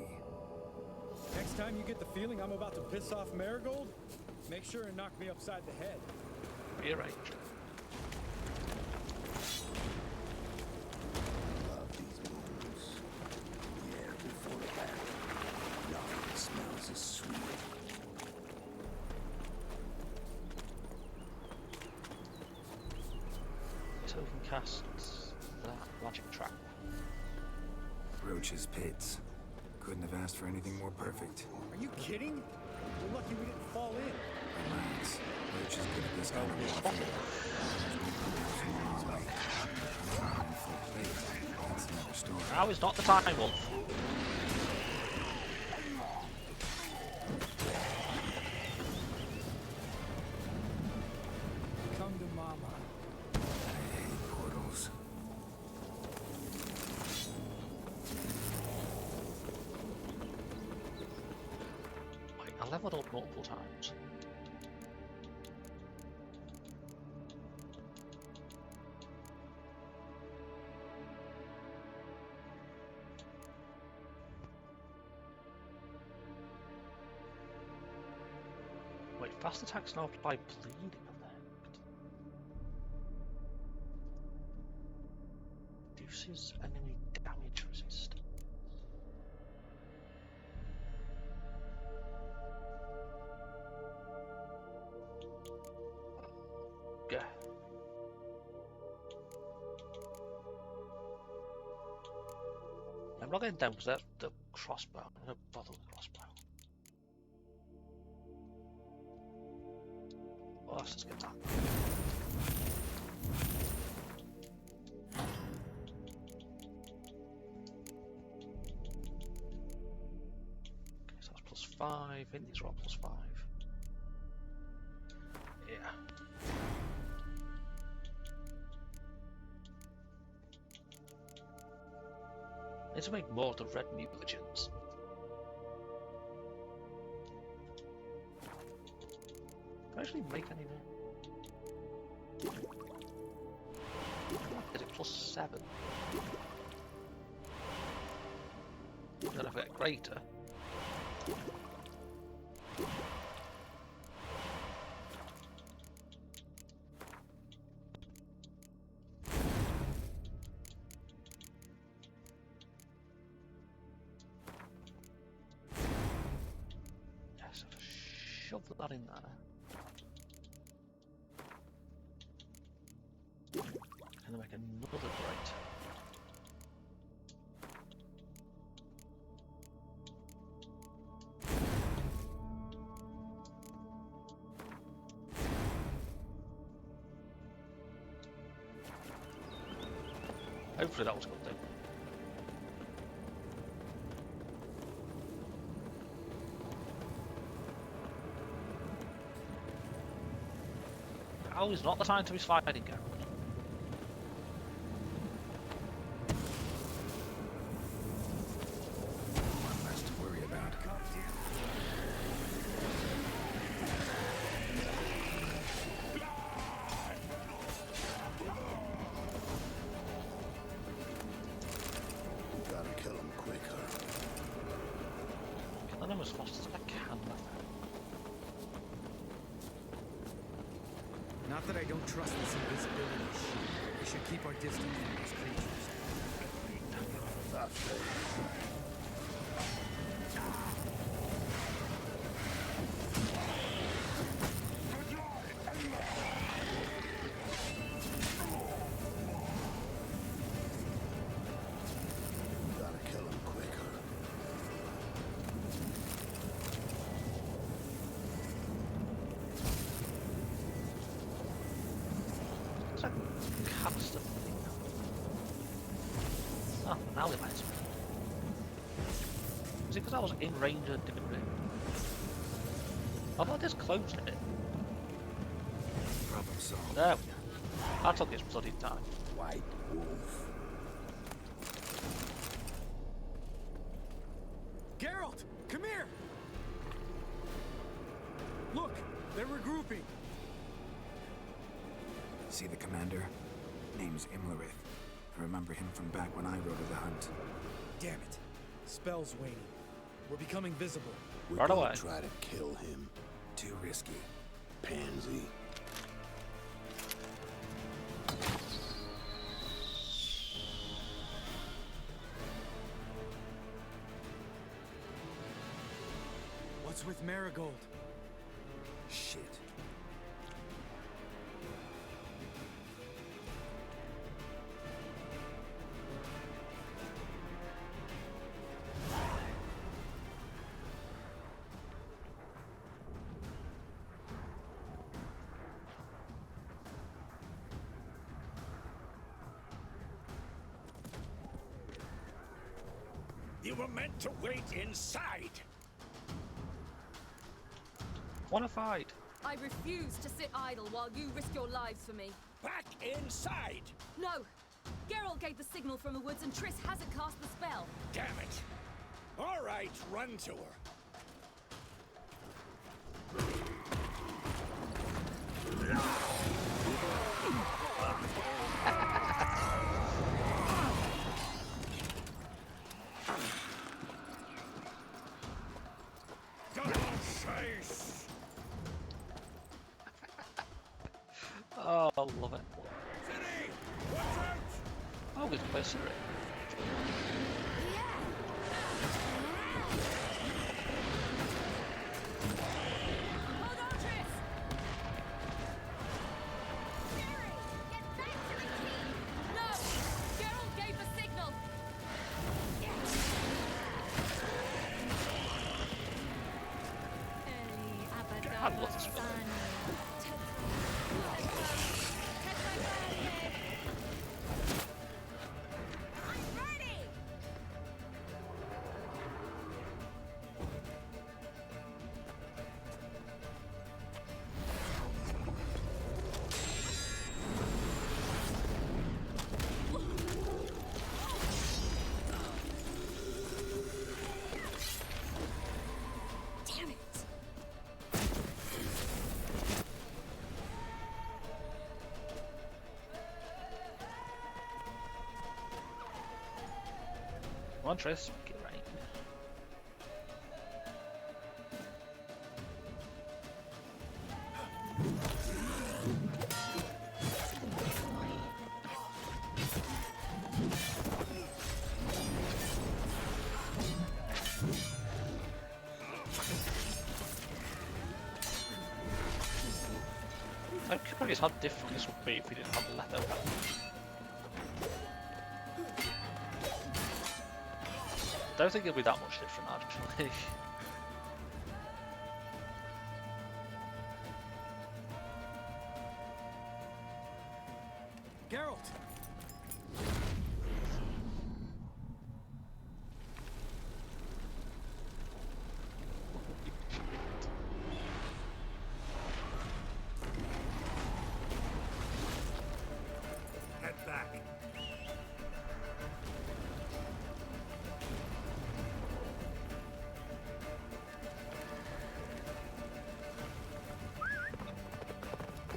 O: Next time you get the feeling I'm about to piss off Marigold, make sure and knock me upside the head.
D: You're right.
I: Love these moments. The air before the battle. Nothing smells as sweet.
D: Token casts that magic trap.
E: Roach's pits. Couldn't have asked for anything more perfect.
O: Are you kidding? We're lucky we didn't fall in.
E: Relax. Roach is good at this kind of warfare. That's another story.
D: Now is not the time, Wolf.
O: Come to mama.
E: I hate portals.
D: Wait, I leveled up multiple times. Wait, fast attacks now apply bleeding effect. Reduces enemy damage resistance. Yeah. I'm not getting down because the crossbow. I'm gonna bother with the crossbow. Well, let's just get that. Okay, so that's +5. I think these are all +5. Yeah. Need to make more of the red mutagens. Can I actually make any now? Is it +7? Then if I get greater. Yes, I've shoved that in there. And then make another great. Hopefully that was a good thing. Now is not the time to be sliding, Kaer.
R: Not that I don't trust this invisibility shit. We should keep our distance from these creatures.
I: Gotta kill him quicker.
D: It's like custom thing. Oh, now it lights me. Is it because I was in range of doing it? I thought this closed it.
E: Problem solved.
D: There we go. That took its bloody time.
I: White wolf.
R: Geralt, come here! Look, they're regrouping.
E: See the commander? Name's Imlerith. I remember him from back when I rode the hunt.
R: Damn it. Spell's waning. We're becoming visible.
I: We're
D: Right
I: gonna
D: away.
I: try to kill him.
E: Too risky.
I: Pansy.
R: What's with Marigold?
E: Shit.
T: You were meant to wait inside.
D: Wanna fight?
K: I refuse to sit idle while you risk your lives for me.
T: Back inside!
K: No! Geralt gave the signal from the woods and Triss hasn't cast the spell.
T: Damn it! All right, run to her.
D: Oh, I love it. Oh, we can play Siri.
K: Hold on, Triss! No! Geralt gave the signal!
D: I love this one.
C: Damn it!
D: Come on, Triss. Get right. I'm curious how difficult this would be if we didn't have a leather. I don't think it'll be that much different actually.
R: Geralt!
T: Head back.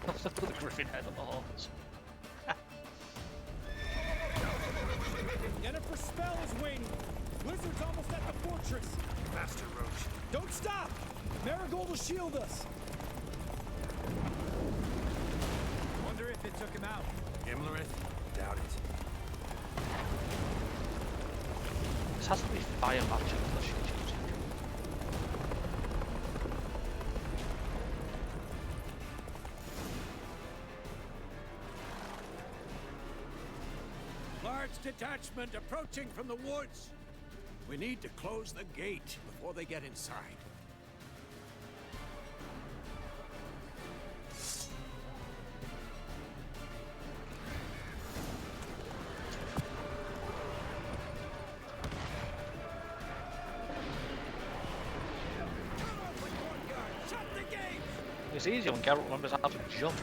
D: Look at the griffin head on the horse.
R: Yennefer's spell is waning. Blizzard's almost at the fortress.
T: Master Roach.
R: Don't stop! Marigold will shield us.
B: Imlerith? Doubt it.
D: This has to be fire magic that she's using.
I: Large detachment approaching from the woods. We need to close the gate before they get inside.
D: It's easier when Geralt remembers how to jump.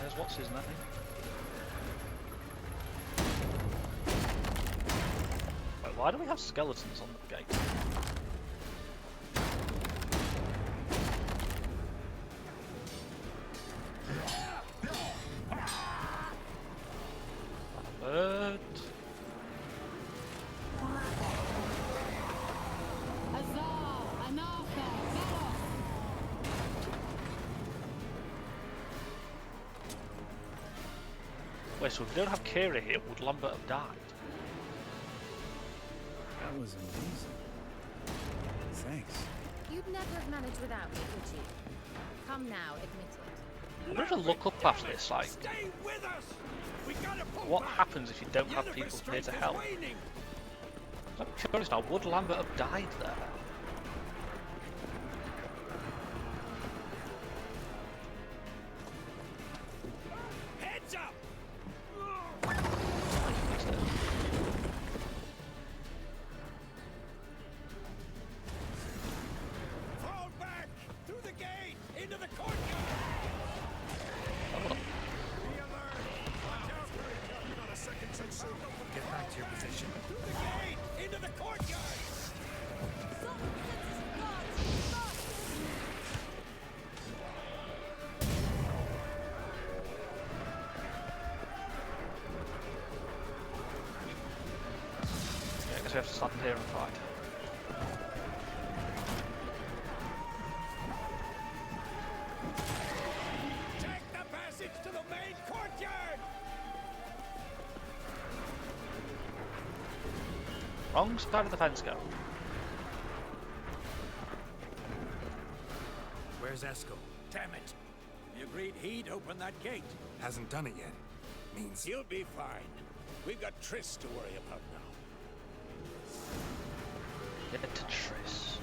D: There's what's his name. Wait, why do we have skeletons on the gate? Wait, so if we don't have Kaer here, would Lambert have died?
O: That was amazing. Thanks.
L: You'd never have managed without me, would you? Come now, admit it.
D: I'm going to look up after this, like, what happens if you don't have people here to help? I'm curious now, would Lambert have died there?
B: Heads up! Fall back! Through the gate! Into the courtyard! Be alert! Watch out for it! Not a second too soon.
O: Get back to your position.
B: Through the gate! Into the courtyard!
D: Yeah, I guess we have to stand here and fight.
B: Take the passage to the main courtyard!
D: Wrong side of the fence go.
I: Where's Eskel? Damn it! He agreed he'd open that gate.
E: Hasn't done it yet. Means
I: He'll be fine. We've got Triss to worry about now.
D: Get to Triss.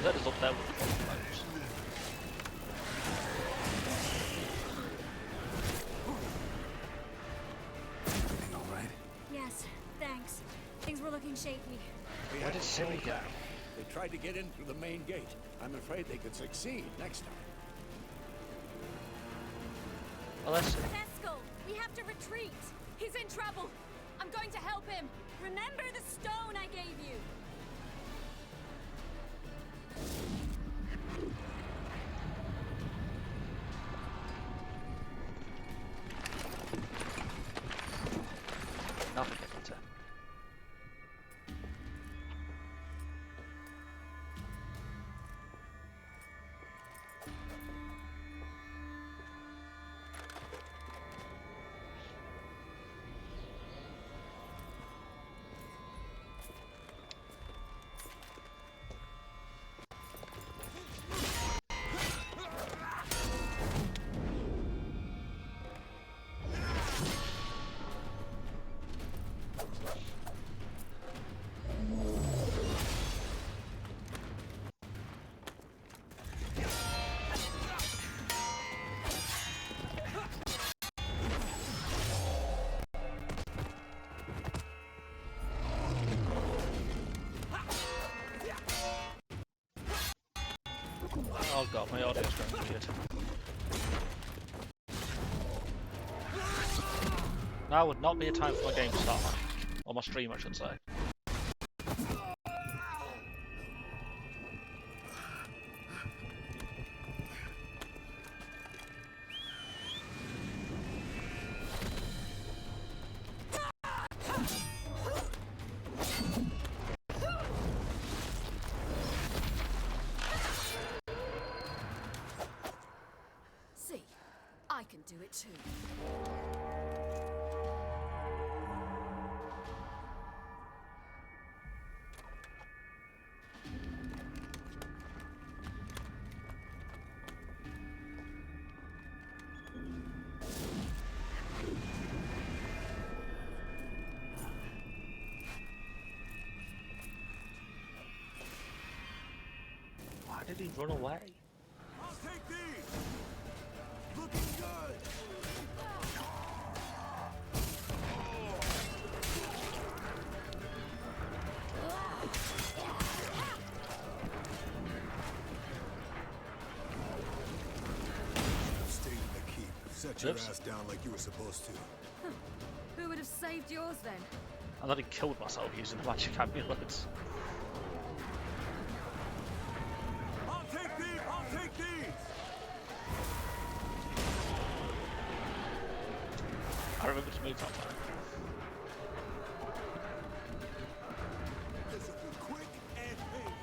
D: Let us look there with the crossbows.
E: everything all right?
C: Yes, thanks. Things were looking shaky.
I: We
D: Where
I: had
D: did
I: to
D: Ciri
I: hold
D: go?
I: back. They tried to get in through the main gate. I'm afraid they could succeed next time.
D: Well, let's see.
C: Eskel, we have to retreat. He's in trouble. I'm going to help him. Remember the stone I gave you.
D: Navigator. Oh god, my audio's going weird. Now would not be a time for my game to start. Or my stream, I should say.
K: See, I can do it too.
D: Why did he run away?
F: I'll take these! Looking good!
P: Stayed in the keep. Set your ass down like you were supposed to.
K: Who would have saved yours then?
D: I thought he killed myself using the magic amulets.
F: I'll take these! I'll take these!
D: I remember to move that way.
F: This will be quick and painful.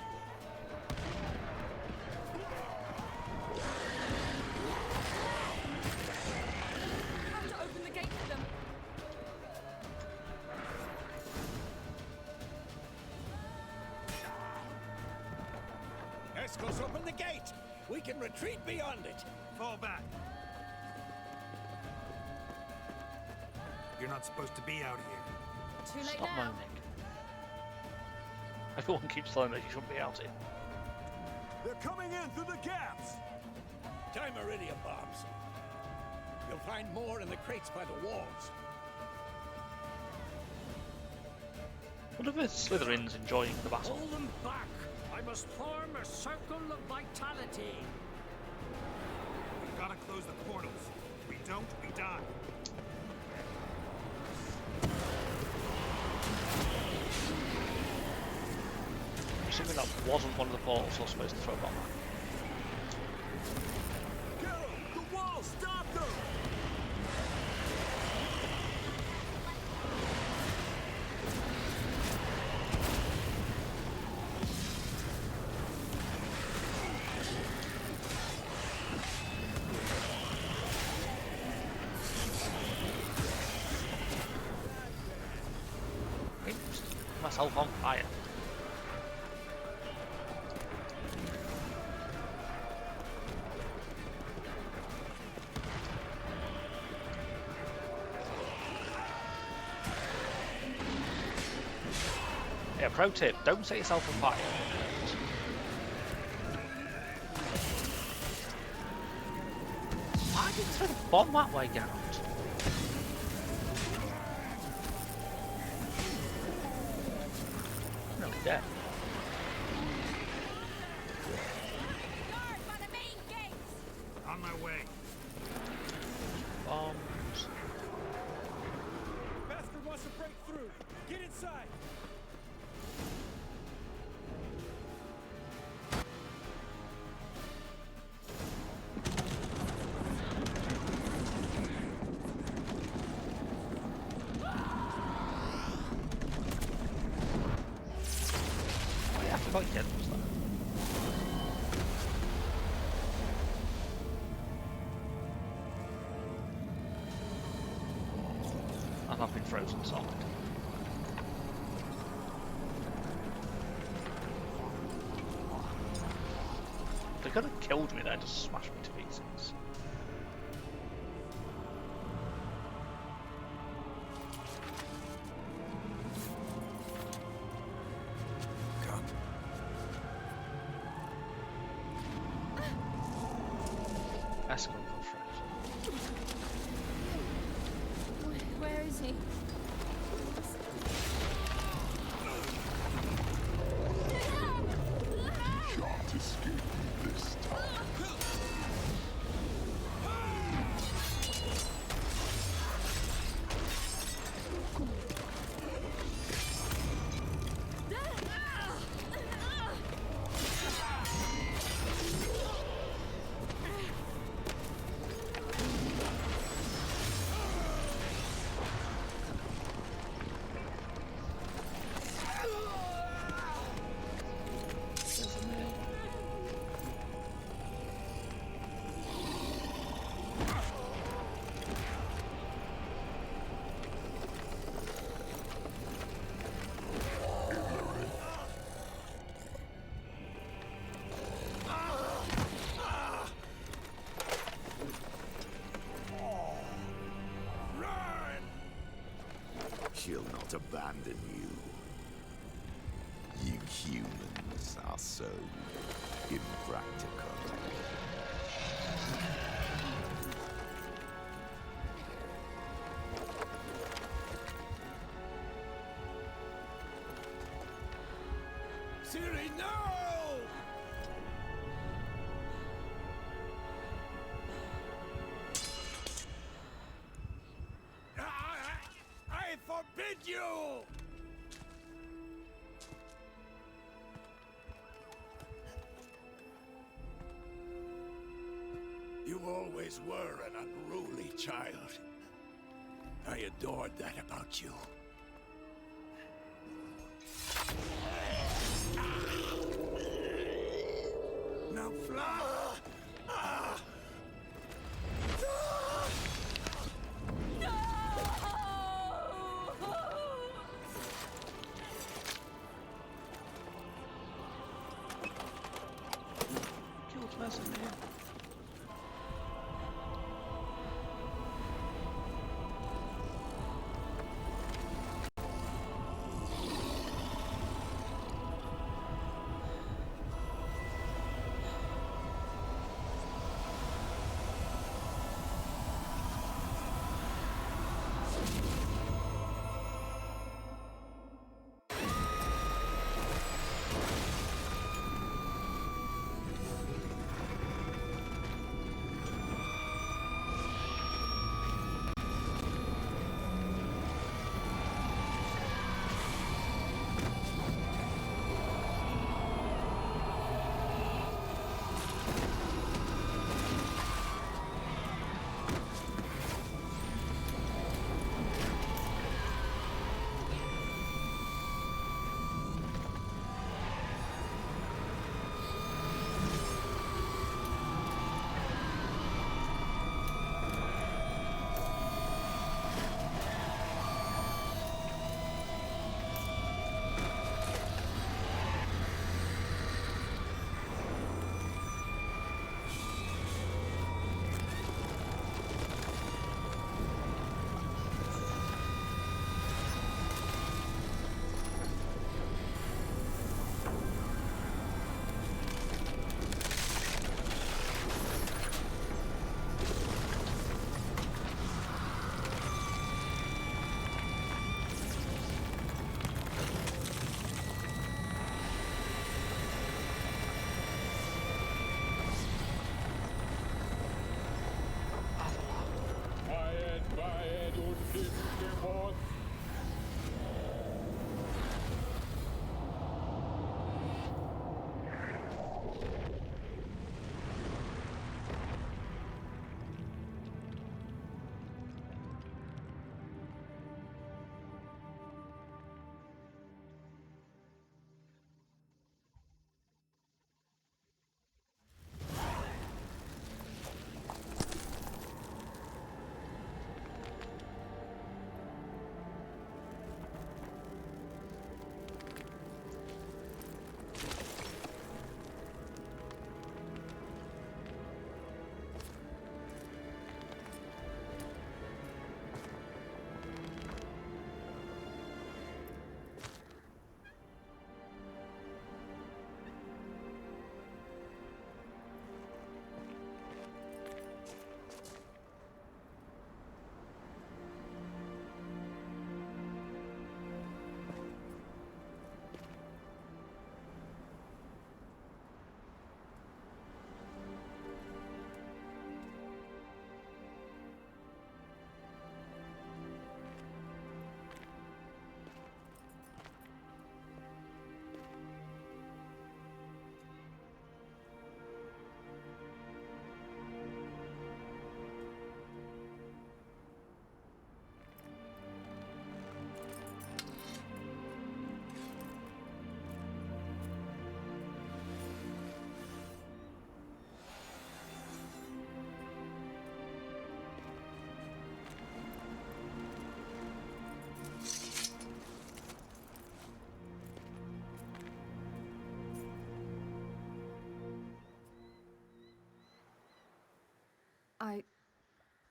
K: Have to open the gate for them.
T: Escorts, open the gate! We can retreat beyond it!
F: Fall back.
T: You're not supposed to be out here.
K: Too late
D: Stop
K: now.
D: moaning. Everyone keeps telling me you shouldn't be out here.
F: They're coming in through the gaps!
T: Time iridium bombs. You'll find more in the crates by the walls.
D: What are the Slytherins enjoying the battle?
N: Hold them back! I must form a circle of vitality.
F: We've got to close the portals. If we don't, we die.
D: I'm assuming that wasn't one of the portals I was supposed to throw a bomb at.
F: Kill them! The wall! Stop them!
D: Myself on fire. Yeah, pro tip, don't set yourself on fire. Why did you throw the bomb that way, Garrett? No, dead.
F: On my way.
D: Bombs.
F: Bastard wants to break through. Get inside.
D: Oh yeah, I forgot you had was that. And I've been frozen solid. They could have killed me there, just smashed me to pieces.
E: Come.
D: Escort got frozen.
K: Where is he?
U: Can't escape this time. not abandon you. You humans are so impractical.
T: Siri, no! I forbid you! You always were an unruly child. I adored that about you. Now fly!
D: Killed Vesemir.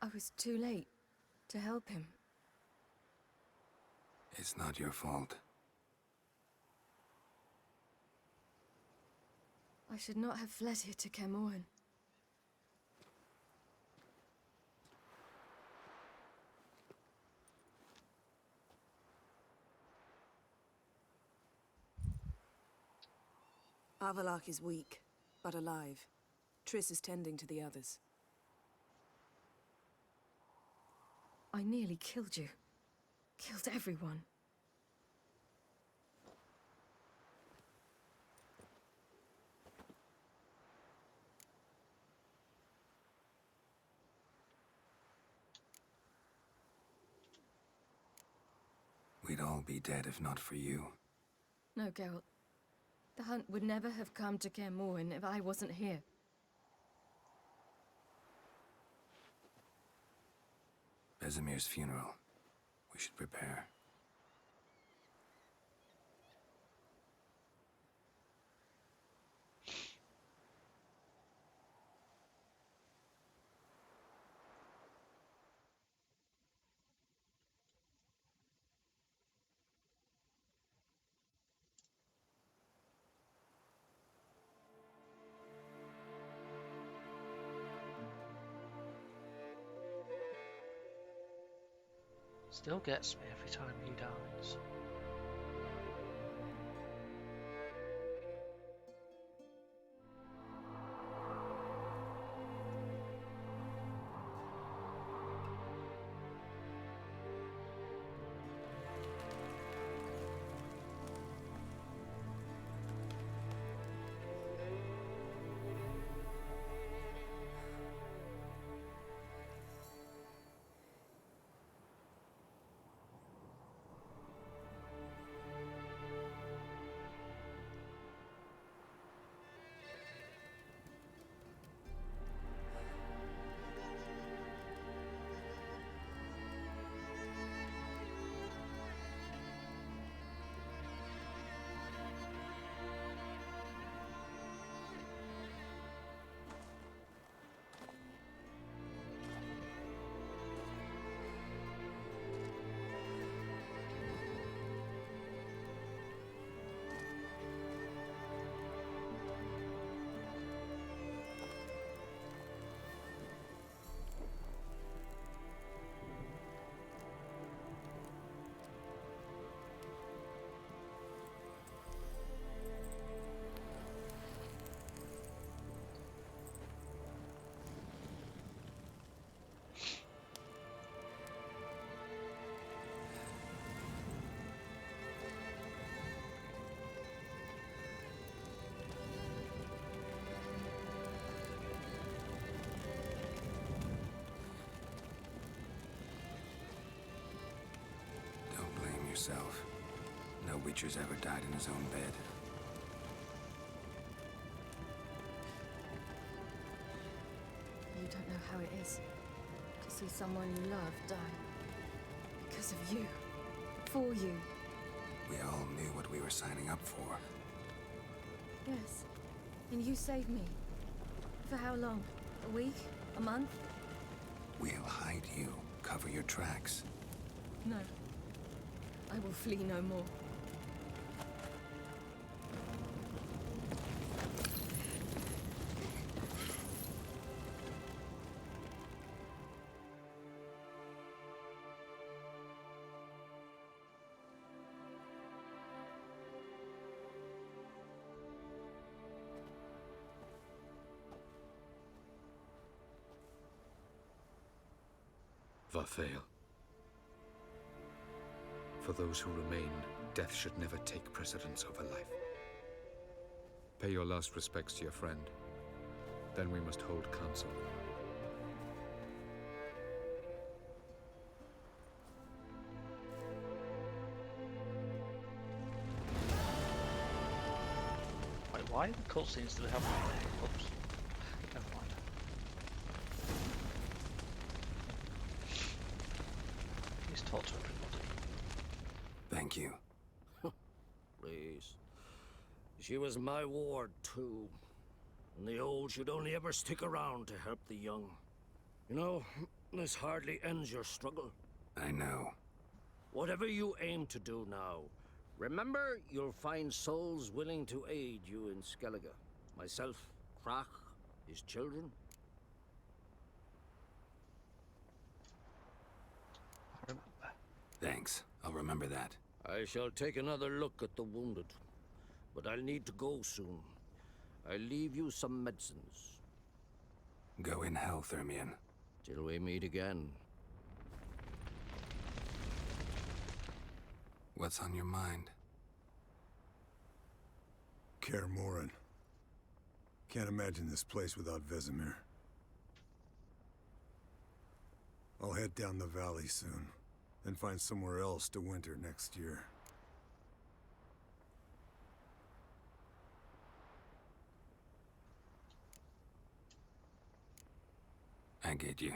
K: I was too late to help him.
E: It's not your fault.
K: I should not have fled here to Kaer Morhen.
M: Avallac'h is weak, but alive. Triss is tending to the others.
K: I nearly killed you. Killed everyone.
E: We'd all be dead if not for you.
K: No, Geralt. The hunt would never have come to Kaer Morhen if I wasn't here.
E: Vesemir's funeral. We should prepare.
D: Still gets me every time he dies.
E: Yourself. No Witcher's ever died in his own bed.
K: You don't know how it is to see someone you love die. Because of you. For you.
E: We all knew what we were signing up for.
K: Yes. And you saved me. For how long? A week? A month?
E: We'll hide you. Cover your tracks.
K: No. I will flee no more.
A: Varthael. For those who remain, death should never take precedence over life. Pay your last respects to your friend. Then we must hold council.
D: Wait, why the cutscenes still have hiccups? Never mind. Please talk to everybody.
E: Thank you.
N: Please. She was my ward, too. And the old should only ever stick around to help the young. You know, this hardly ends your struggle.
E: I know.
G: Whatever you aim to do now, remember you'll find souls willing to aid you in Skellige. Myself, Krach, his children.
E: Thanks. I'll remember that.
G: I shall take another look at the wounded, but I'll need to go soon. I'll leave you some medicines.
E: Go in hell, Thermion.
G: Till we meet again.
E: What's on your mind?
P: Kaer Morhen. Can't imagine this place without Vesemir. I'll head down the valley soon, then find somewhere else to winter next year.
E: I get you.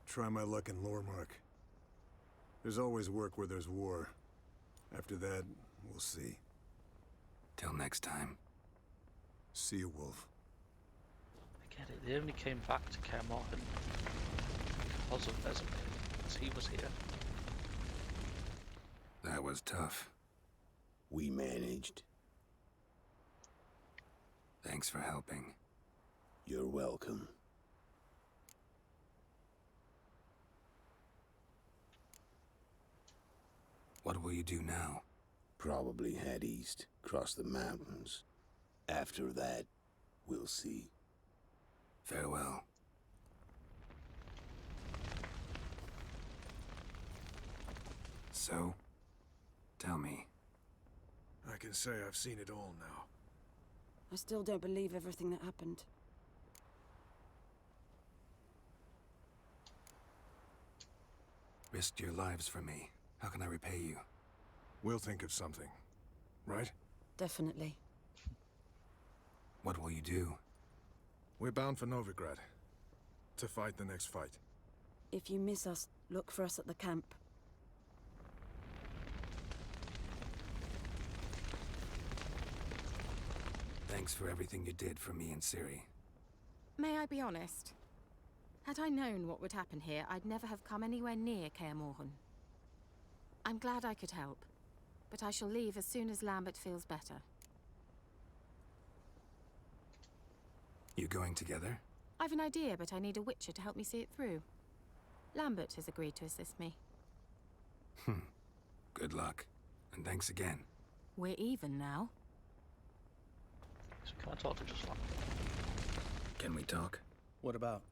P: Try my luck in Lormark. There's always work where there's war. After that, we'll see.
E: Till next time.
P: See you, Wolf.
D: I get it. They only came back to Kaer Morhen because of Vesemir, because he was here.
E: That was tough.
I: We managed.
E: Thanks for helping.
I: You're welcome.
E: What will you do now?
I: Probably head east, cross the mountains. After that, we'll see.
E: Farewell. So, tell me.
Q: I can say I've seen it all now.
S: I still don't believe everything that happened.
E: Risked your lives for me. How can I repay you?
Q: We'll think of something, right?
S: Definitely.
E: What will you do?
Q: We're bound for Novigrad. To fight the next fight.
S: If you miss us, look for us at the camp.
E: Thanks for everything you did for me and Ciri.
L: May I be honest? Had I known what would happen here, I'd never have come anywhere near Kaer Morhen. I'm glad I could help, but I shall leave as soon as Lambert feels better.
E: You going together?
L: I've an idea, but I need a witcher to help me see it through. Lambert has agreed to assist me.
E: Good luck. And thanks again.
L: We're even now.
D: So can I talk to just one?
E: Can we talk?
O: What about?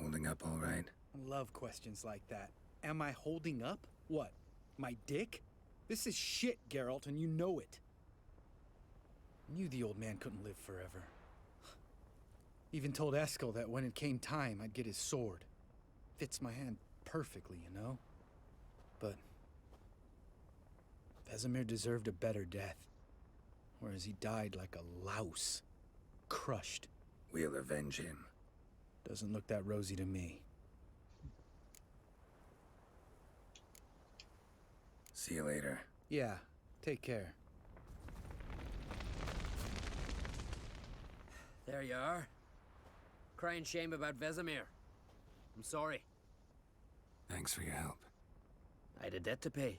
E: Holding up all right?
O: I love questions like that. Am I holding up? What? My dick? This is shit, Geralt, and you know it. Knew the old man couldn't live forever. Even told Eskel that when it came time, I'd get his sword. Fits my hand perfectly, you know? But Vesemir deserved a better death. Whereas he died like a louse. Crushed.
E: We'll avenge him.
O: Doesn't look that rosy to me.
E: See you later.
O: Yeah, take care.
N: There you are. Crying shame about Vesemir. I'm sorry.
E: Thanks for your help.
N: I had a debt to pay.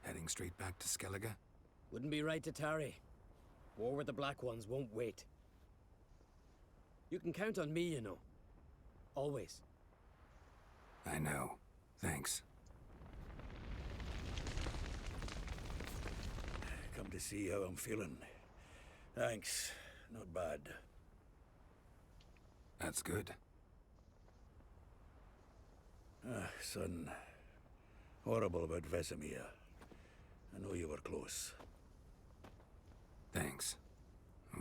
E: Heading straight back to Skellige?
N: Wouldn't be right to tarry. War with the Black Ones won't wait. You can count on me, you know. Always.
E: I know. Thanks.
T: Come to see how I'm feeling. Thanks. Not bad.
E: That's good.
T: Son. Horrible about Vesemir. I know you were close.
E: Thanks.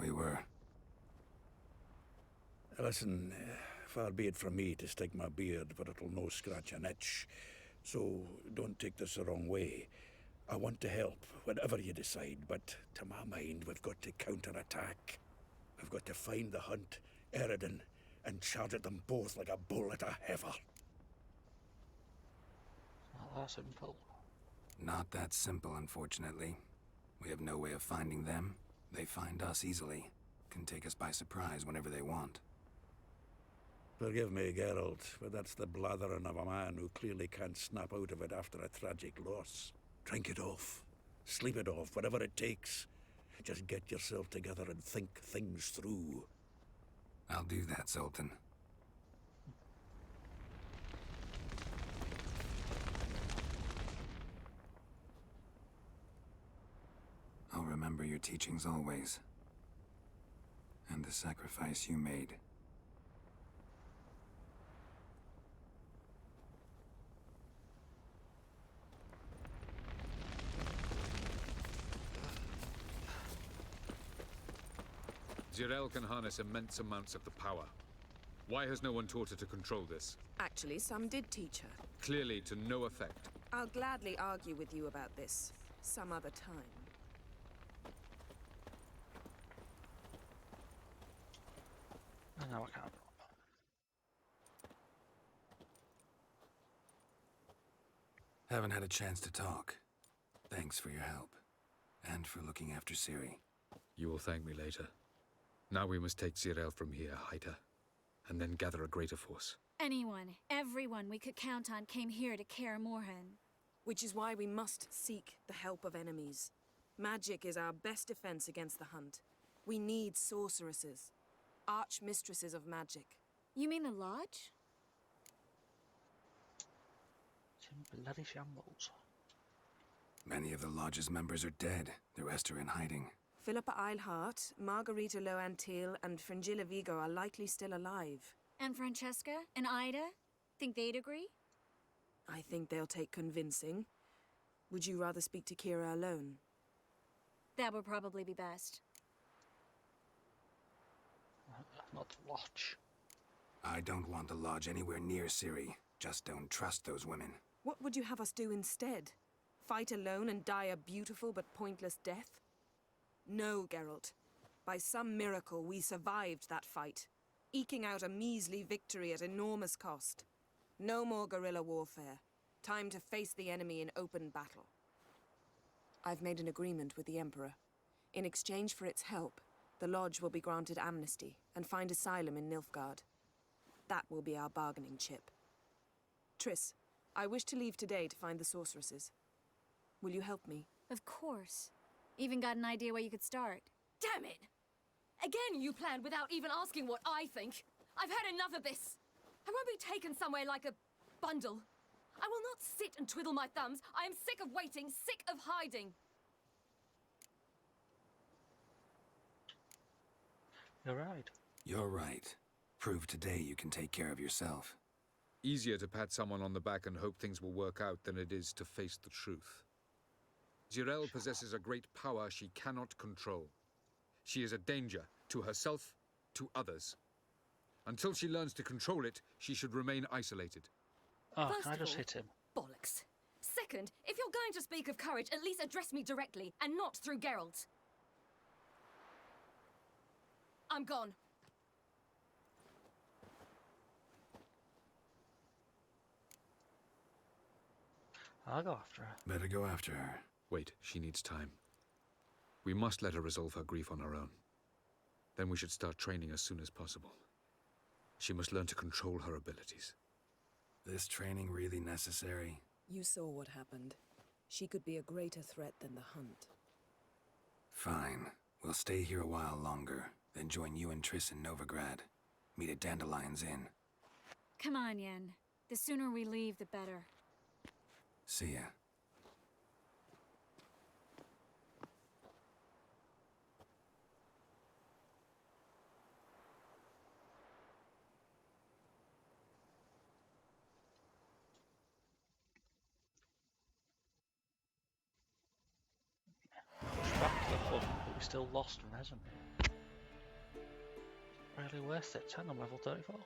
E: We were.
T: Listen, far be it from me to stick my beard, but it'll no scratch an itch. So don't take this the wrong way. I want to help, whatever you decide, but to my mind, we've got to counterattack. We've got to find the hunt, Eredin, and charge at them both like a bull at a heifer.
D: Not that simple.
E: Not that simple, unfortunately. We have no way of finding them. They find us easily. Can take us by surprise whenever they want.
T: Forgive me, Geralt, but that's the blathering of a man who clearly can't snap out of it after a tragic loss. Drink it off. Sleep it off, whatever it takes. Just get yourself together and think things through.
E: I'll do that, Sultan. I'll remember your teachings always. And the sacrifice you made.
A: Zirael can harness immense amounts of the power. Why has no one taught her to control this?
M: Actually, some did teach her.
A: Clearly to no effect.
M: I'll gladly argue with you about this some other time.
D: No, I can't.
E: Haven't had a chance to talk. Thanks for your help. And for looking after Ciri.
A: You will thank me later. Now we must take Zirael from here, hide her, and then gather a greater force.
C: Anyone, everyone we could count on came here to Kaer Morhen.
M: Which is why we must seek the help of enemies. Magic is our best defense against the hunt. We need sorceresses. Archmistresses of magic.
C: You mean the Lodge?
D: It's in bloody shambles.
E: Many of the Lodge's members are dead. The rest are in hiding.
M: Philippa Eilhart, Margarita Loantil, and Fringilla Vigo are likely still alive.
C: And Francesca and Ida? Think they'd agree?
M: I think they'll take convincing. Would you rather speak to Kira alone?
C: That would probably be best.
D: Not the Lodge.
E: I don't want the Lodge anywhere near Ciri. Just don't trust those women.
M: What would you have us do instead? Fight alone and die a beautiful but pointless death? No, Geralt. By some miracle, we survived that fight, eking out a measly victory at enormous cost. No more guerrilla warfare. Time to face the enemy in open battle. I've made an agreement with the Emperor. In exchange for its help, the Lodge will be granted amnesty and find asylum in Nilfgaard. That will be our bargaining chip. Triss, I wish to leave today to find the sorceresses. Will you help me?
C: Of course. Even got an idea where you could start.
K: Damn it! Again you planned without even asking what I think. I've had enough of this. I won't be taken somewhere like a bundle. I will not sit and twiddle my thumbs. I am sick of waiting, sick of hiding.
D: You're right.
E: You're right. Prove today you can take care of yourself.
A: Easier to pat someone on the back and hope things will work out than it is to face the truth. Zirael possesses a great power she cannot control. She is a danger to herself, to others. Until she learns to control it, she should remain isolated.
D: Oh,
K: First
D: can I
K: of
D: just
K: all,
D: hit him?
K: Bollocks. Second, if you're going to speak of courage, at least address me directly, and not through Geralt. I'm gone.
D: I'll go after her.
E: Better go after her.
A: Wait, she needs time. We must let her resolve her grief on her own. Then we should start training as soon as possible. She must learn to control her abilities.
E: This training really necessary?
M: You saw what happened. She could be a greater threat than the hunt.
E: Fine. We'll stay here a while longer, then join you and Triss in Novigrad. Meet at Dandelion's Inn.
C: Come on, Yen. The sooner we leave, the better.
E: See ya.
D: Back to the hub, but we still lost and hasn't. Really worth it. 10 on level 34.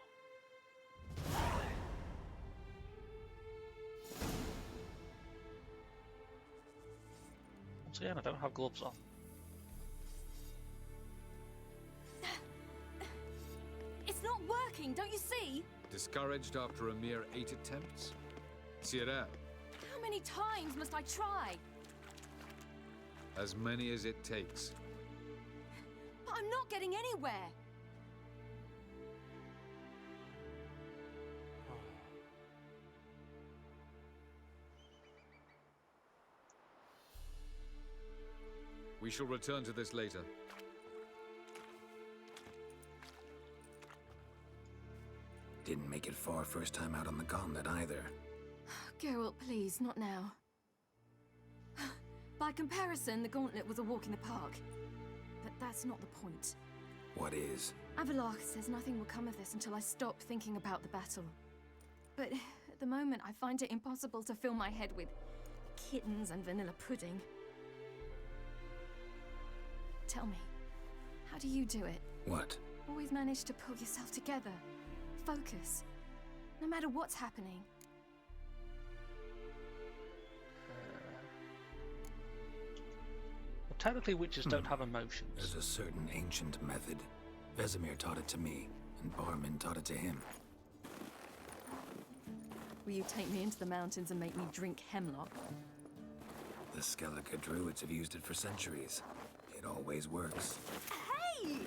D: Once again, I don't have gloves on.
K: It's not working, don't you see?
A: Discouraged after a mere 8 attempts? Zirael.
K: How many times must I try?
A: As many as it takes.
K: But I'm not getting anywhere.
A: We shall return to this later.
E: Didn't make it far first time out on the gauntlet either.
K: Geralt, please, not now. By comparison, the gauntlet was a walk in the park. But that's not the point.
E: What is?
K: Avallac'h says nothing will come of this until I stop thinking about the battle. But at the moment, I find it impossible to fill my head with kittens and vanilla pudding. Tell me, how do you do it?
E: What?
K: Always manage to pull yourself together. Focus. No matter what's happening.
D: Well, technically witches don't have emotions.
E: There's a certain ancient method. Vesemir taught it to me, and Barman taught it to him.
K: Will you take me into the mountains and make me drink hemlock?
E: The Skellige druids have used it for centuries. It always works.
K: Hey!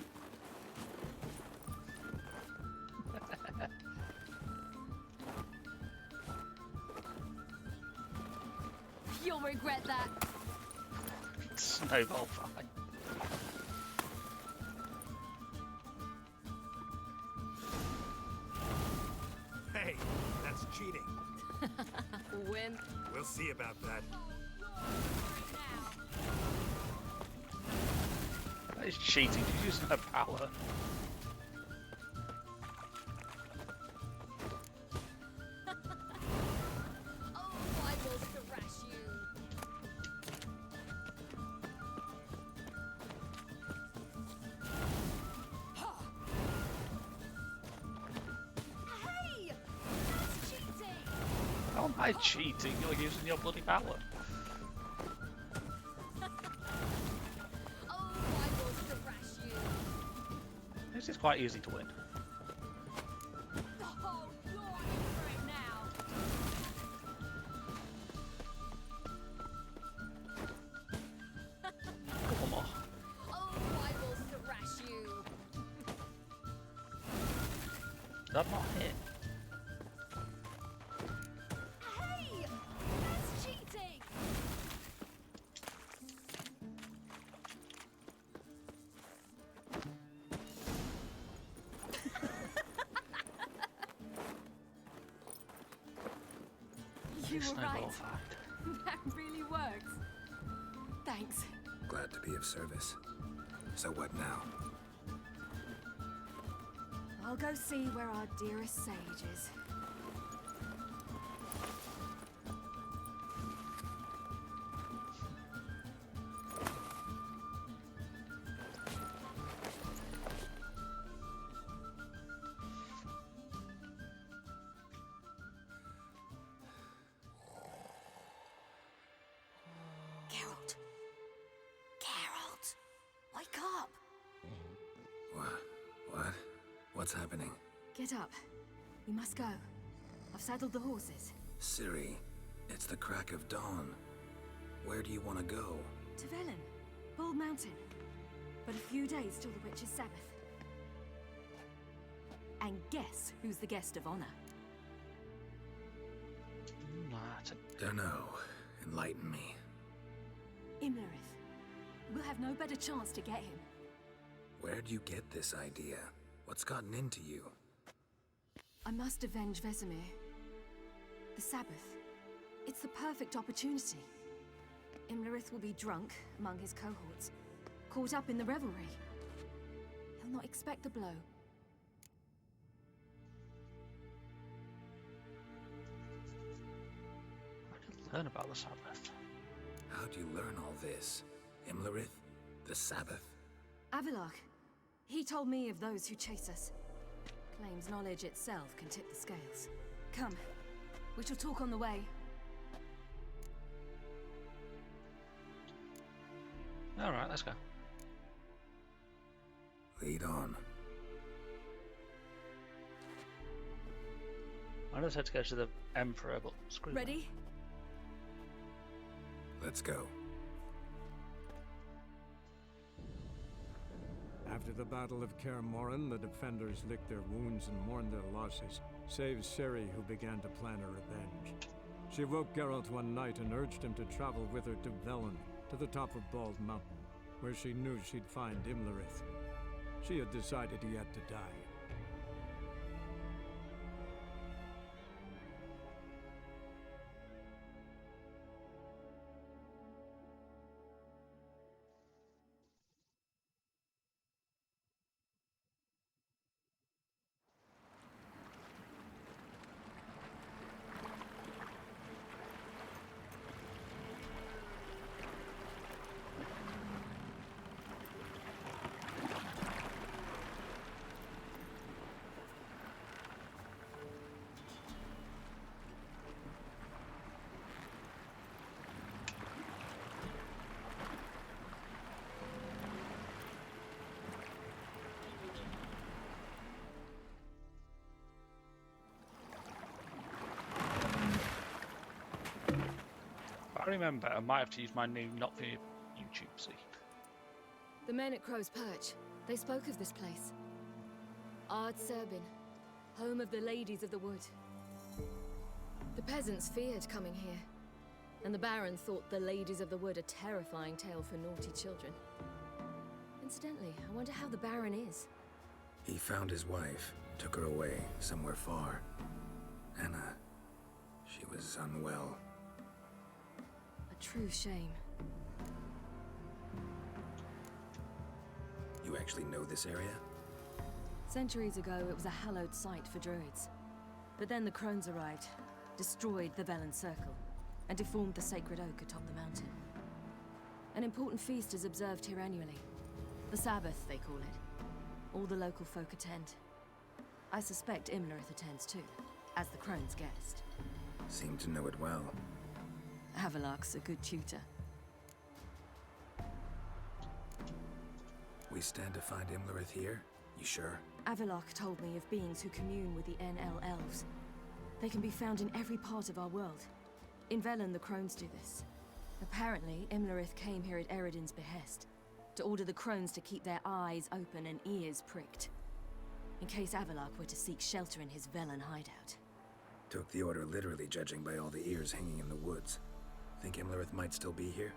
K: You'll regret that.
D: Snowball fight.
H: Hey, that's cheating.
K: Win.
H: We'll see about that.
D: That is cheating. She's using her power. How am I cheating? You're using your bloody power. This is quite easy to win. Come on. That not hit.
K: You were
D: Snowball
K: right.
D: fight.
K: That really works. Thanks.
E: Glad to be of service. So what now?
K: I'll go see where our dearest sage is. Geralt. Geralt! Wake up!
E: What? What's happening?
K: Get up. We must go. I've saddled the horses.
E: Ciri, it's the crack of dawn. Where do you want to go?
K: To Velen. Bald Mountain. But a few days till the Witch's Sabbath. And guess who's the guest of honor?
E: Dunno. Enlighten me.
K: Imlerith. We'll have no better chance to get him.
E: Where'd you get this idea? What's gotten into you?
K: I must avenge Vesemir. The Sabbath. It's the perfect opportunity. Imlerith will be drunk among his cohorts, caught up in the revelry. He'll not expect the blow.
D: Learn about the Sabbath.
E: How'd you learn all this? Imlerith? The Sabbath?
K: Avallac'h. He told me of those who chase us. Claims knowledge itself can tip the scales. Come. We shall talk on the way.
D: Alright, let's go.
E: Lead on.
D: I just had to go to the Emperor, but screw that.
K: Ready?
E: Let's go.
J: After the Battle of Kaer Morhen, the defenders licked their wounds and mourned their losses, save Ciri, who began to plan a revenge. She woke Geralt one night and urged him to travel with her to Velen, to the top of Bald Mountain, where she knew she'd find Imlerith. She had decided he had to die.
D: I remember I might have to use my new not for YouTube see.
K: The men at Crow's Perch, they spoke of this place. Ard Serbin, home of the Ladies of the Wood. The peasants feared coming here, and the Baron thought the Ladies of the Wood a terrifying tale for naughty children. Incidentally, I wonder how the Baron is.
E: He found his wife, took her away, somewhere far. Anna, she was unwell.
K: A true shame.
E: You actually know this area?
K: Centuries ago, it was a hallowed site for druids. But then the crones arrived, destroyed the Velen Circle, and deformed the sacred oak atop the mountain. An important feast is observed here annually. The Sabbath, they call it. All the local folk attend. I suspect Imlerith attends too, as the crone's guest.
E: Seem to know it well.
K: Havelok's a good tutor.
E: We stand to find Imlerith here? You sure?
K: Avalok told me of beings who commune with the NL elves. They can be found in every part of our world. In Velen, the crones do this. Apparently, Imlerith came here at Eredin's behest, to order the crones to keep their eyes open and ears pricked, in case Avalok were to seek shelter in his Velen hideout.
E: Took the order literally, judging by all the ears hanging in the woods. Think Imlerith might still be here?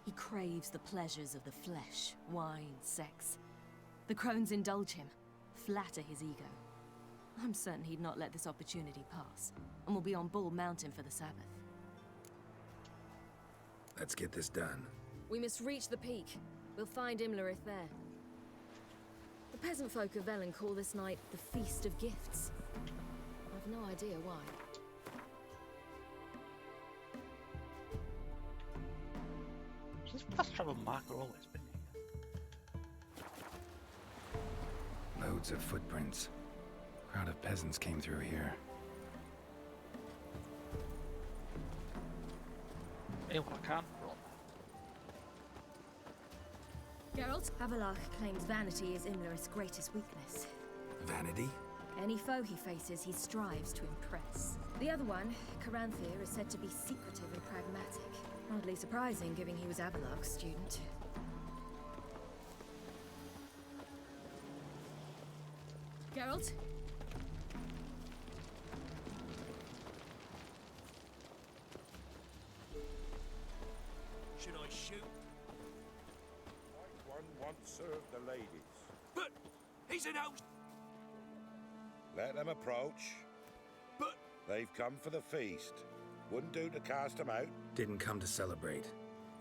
K: He craves the pleasures of the flesh, wine, sex. The crones indulge him, flatter his ego. I'm certain he'd not let this opportunity pass, and will be on Bull Mountain for the Sabbath.
E: Let's get this done.
K: We must reach the peak. We'll find Imlerith there. The peasant folk of Velen call this night the Feast of Gifts. I've no idea why.
D: This fast travel marker always been here?
E: Loads of footprints. Crowd of peasants came through here.
D: Hey, what I can't run.
K: Geralt, Avalok claims vanity is Imlerith's greatest weakness.
E: Vanity?
K: Any foe he faces, he strives to impress. The other one, Caranthir, is said to be secretive and pragmatic. Hardly surprising, given he was Avalok's student. Geralt?
B: Should I shoot?
V: One won't serve the ladies.
B: But he's an house.
V: Let them approach.
B: But
V: they've come for the feast. Wouldn't do to cast them out.
E: Didn't come to celebrate.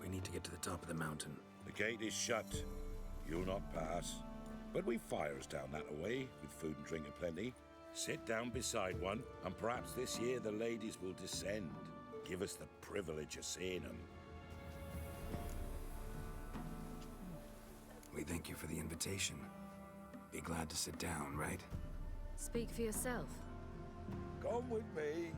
E: We need to get to the top of the mountain.
V: The gate is shut. You'll not pass. But we've fires down that away, with food and drink aplenty. Sit down beside one, and perhaps this year the ladies will descend. Give us the privilege of seeing them.
E: We thank you for the invitation. Be glad to sit down, right?
K: Speak for yourself.
V: Come with me.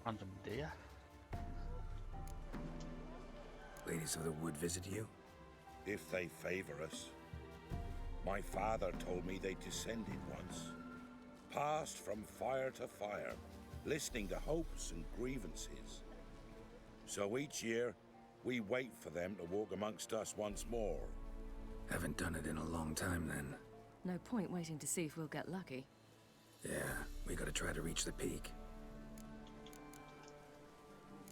D: Random deer.
E: Ladies of the wood visit you?
V: If they favor us. My father told me they descended once, passed from fire to fire, listening to hopes and grievances. So each year, we wait for them to walk amongst us once more.
E: Haven't done it in a long time, then.
K: No point waiting to see if we'll get lucky.
E: Yeah, we gotta try to reach the peak.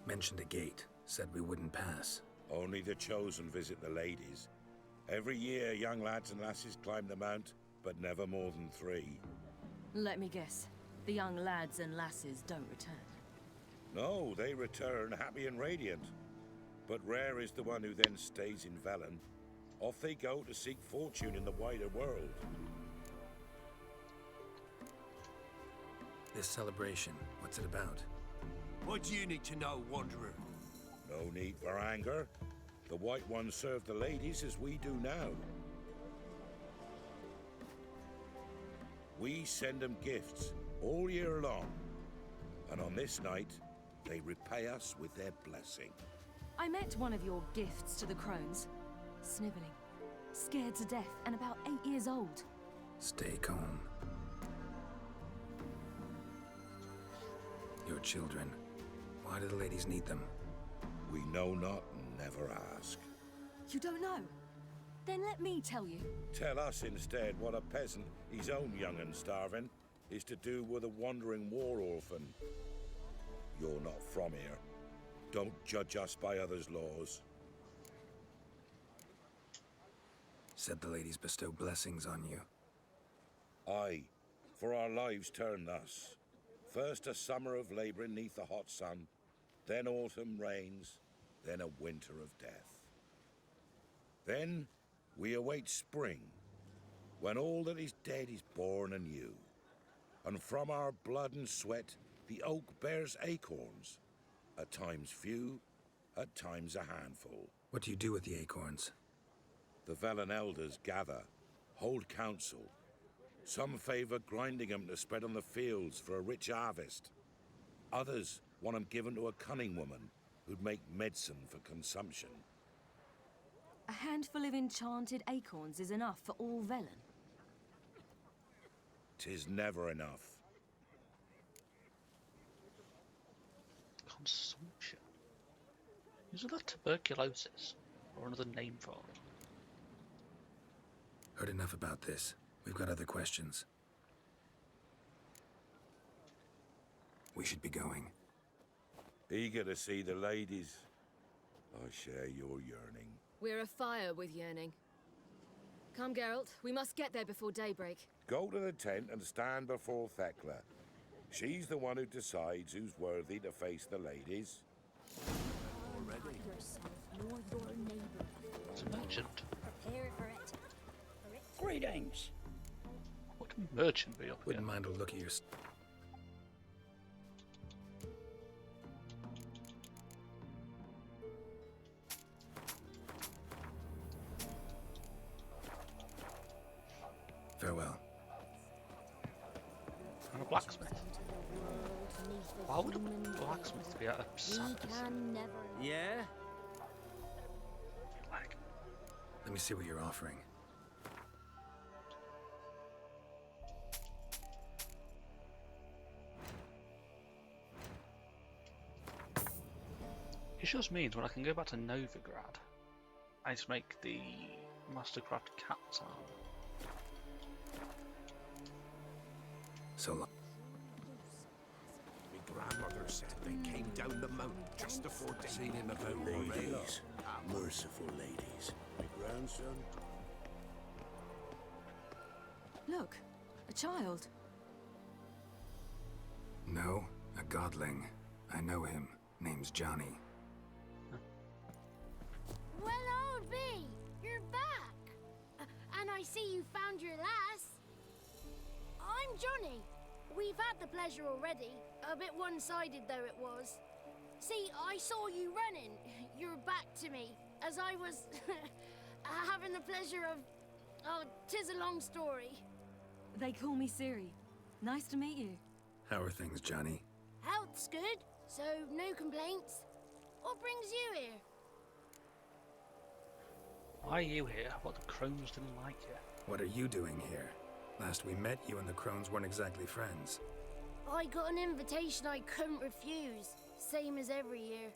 E: Mentioned a gate, said we wouldn't pass.
V: Only the chosen visit the ladies. Every year, young lads and lasses climb the mount, but never more than 3.
K: Let me guess. The young lads and lasses don't return.
V: No, they return happy and radiant. But rare is the one who then stays in Velen. Off they go to seek fortune in the wider world.
E: This celebration, what's it about?
B: What do you need to know, Wanderer?
V: No need for anger. The White Ones serve the ladies as we do now. We send them gifts all year long. And on this night, they repay us with their blessing.
K: I met one of your gifts to the crones. Sniveling, scared to death, and about 8 years old.
E: Stay calm. Your children. Why do the ladies need them?
V: We know not and never ask.
K: You don't know? Then let me tell you.
V: Tell us instead what a peasant, his own young and starving, is to do with a wandering war orphan. You're not from here. Don't judge us by others' laws.
E: Said the ladies bestow blessings on you.
V: Aye, for our lives turn thus. First a summer of labouring neath the hot sun, then autumn rains, then a winter of death. Then we await spring, when all that is dead is born anew. And from our blood and sweat, the oak bears acorns. At times few, at times a handful.
E: What do you do with the acorns?
V: The Velen elders gather, hold council. Some favour grinding them to spread on the fields for a rich harvest. Others want them given to a cunning woman who'd make medicine for consumption.
K: A handful of enchanted acorns is enough for all Velen.
V: 'Tis never enough.
D: Consumption. Isn't that tuberculosis? Or another name for it?
E: Heard enough about this. We've got other questions. We should be going.
V: Eager to see the ladies. I share your yearning.
K: We're afire with yearning. Come, Geralt. We must get there before daybreak.
V: Go to the tent and stand before Thekla. She's the one who decides who's worthy to face the ladies.
C: Already. Nor your neighbor.
D: It's a merchant.
C: Prepare for it.
F: Greetings.
D: What can merchant be up
E: Wouldn't
D: here?
E: mind a look at your... Farewell.
D: And a blacksmith. Why would a blacksmith be at a circus?
G: Yeah?
E: Let me see what you're offering.
D: It just means when I can go back to Novigrad, I just make the Mastercraft cat's arm.
E: So long.
B: My grandmother said they came down the mountain just before day.
I: Seen him about ladies. Merciful ladies. My grandson.
K: Look, a child.
E: No, a godling. I know him. Name's Johnny.
R: Well, old B, you're back. And I see you found your lass. I'm Johnny. We've had the pleasure already. A bit one-sided though it was. See, I saw you running. Your back to me, as I was having the pleasure of... Oh, 'tis a long story.
K: They call me Ciri. Nice to meet you.
E: How are things, Johnny?
R: Health's good. So, no complaints? What brings you here?
D: Why are you here? What, the crones didn't like you?
E: What are you doing here? Last we met, you and the crones weren't exactly friends.
R: I got an invitation I couldn't refuse, same as every year.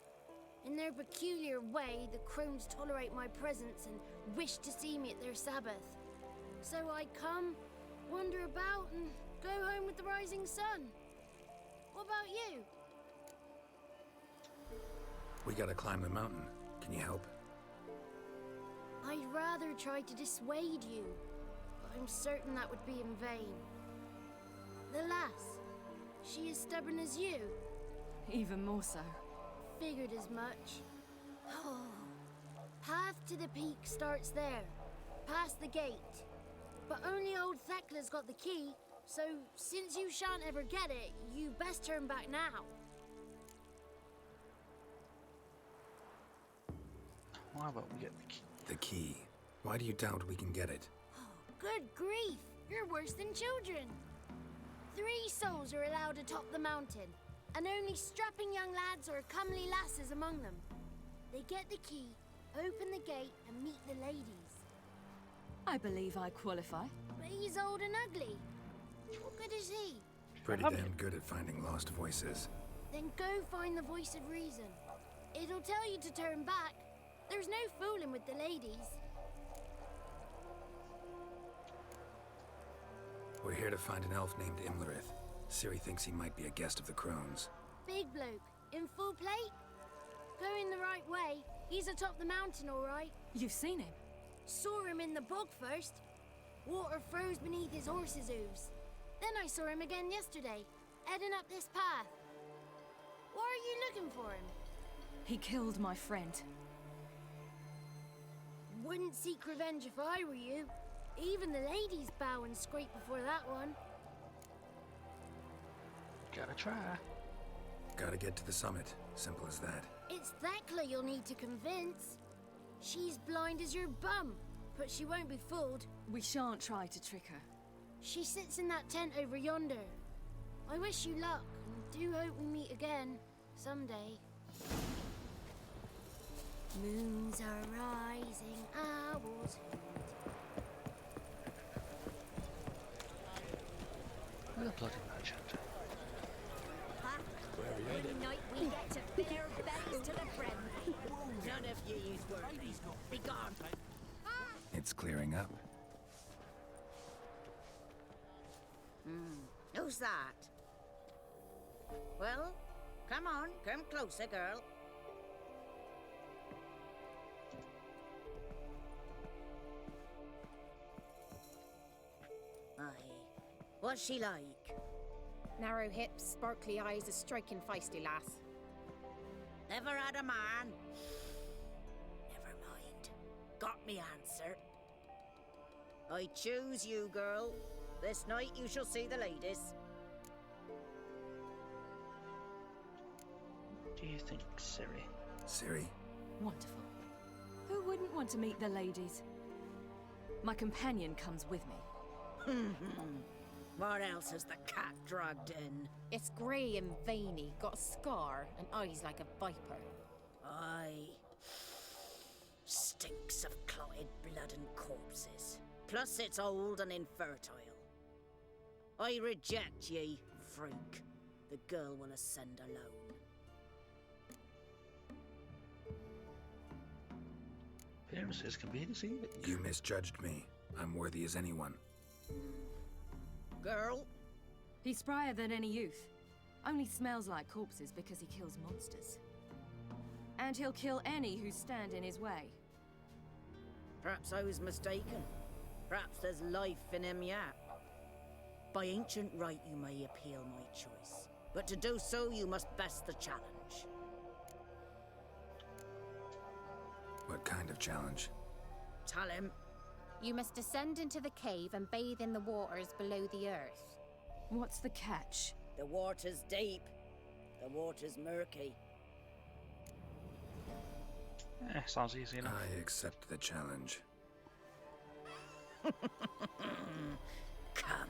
R: In their peculiar way, the crones tolerate my presence and wish to see me at their Sabbath. So I come, wander about, and go home with the rising sun. What about you?
E: We gotta climb the mountain. Can you help?
R: I'd rather try to dissuade you, but I'm certain that would be in vain. The lass, she as stubborn as you?
K: Even more so.
R: Figured as much. Oh. Path to the peak starts there, past the gate. But only old Thekla's got the key, so since you shan't ever get it, you best turn back now.
D: Why won't we get the key?
E: The key. Why do you doubt we can get it?
R: Good grief, you're worse than children. 3 souls are allowed atop the mountain, and only strapping young lads or comely lasses among them. They get the key, open the gate, and meet the ladies.
K: I believe I qualify.
R: But he's old and ugly. What good is he?
E: Pretty damn good at finding lost voices.
R: Then go find the voice of reason. It'll tell you to turn back. There's no fooling with the ladies.
E: We're here to find an elf named Imlerith. Ciri thinks he might be a guest of the crones.
R: Big bloke, in full plate? Going the right way. He's atop the mountain, all right.
K: You've seen him?
R: Saw him in the bog first. Water froze beneath his horse's hooves. Then I saw him again yesterday, heading up this path. Why are you looking for him?
K: He killed my friend.
R: Wouldn't seek revenge if I were you. Even the ladies bow and scrape before that one.
D: Gotta try.
E: Gotta get to the summit. Simple as that.
R: It's Thekla you'll need to convince. She's blind as your bum, but she won't be fooled.
K: We shan't try to trick her.
R: She sits in that tent over yonder. I wish you luck, and do hope we meet again, someday. Moons are rising, owls hoot.
D: Where the bloody merchant?
P: Every night we get to bare bellies to the friendly. None of ye is worthy. Be gone.
E: It's clearing up.
P: Who's that? Well, come on, come closer, girl. Aye. What's she like?
L: Narrow hips, sparkly eyes, a striking feisty lass.
P: Never had a man. Never mind. Got me answer. I choose you, girl. This night you shall see the ladies.
D: Do you think, Ciri?
E: Ciri?
K: Wonderful. Who wouldn't want to meet the ladies? My companion comes with me.
P: What else has the cat dragged in?
L: It's grey and veiny, got a scar, and eyes like a viper.
P: Aye. Stinks of clotted blood and corpses. Plus it's old and infertile. I reject ye, freak. The girl will ascend alone.
D: Appearances can be deceiving.
E: You misjudged me. I'm worthy as anyone.
P: Girl?
K: He's sprier than any youth. Only smells like corpses because he kills monsters. And he'll kill any who stand in his way.
P: Perhaps I was mistaken. Perhaps there's life in him yet. By ancient right you may appeal my choice. But to do so you must best the challenge.
E: What kind of challenge?
P: Tell him.
L: You must descend into the cave and bathe in the waters below the earth.
K: What's the catch?
P: The water's deep. The water's murky.
D: Sounds easy enough.
E: I accept the challenge.
P: Come.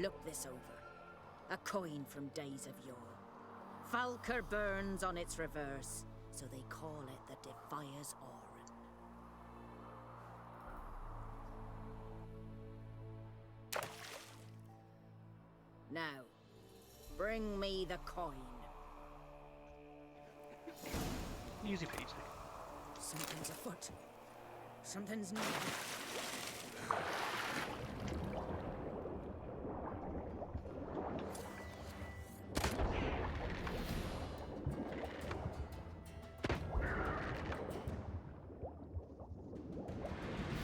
P: Look this over. A coin from days of yore. Falker burns on its reverse, so they call it the Defier's Oran. Now, bring me the coin.
D: Easy peasy.
P: Something's afoot. Something's new.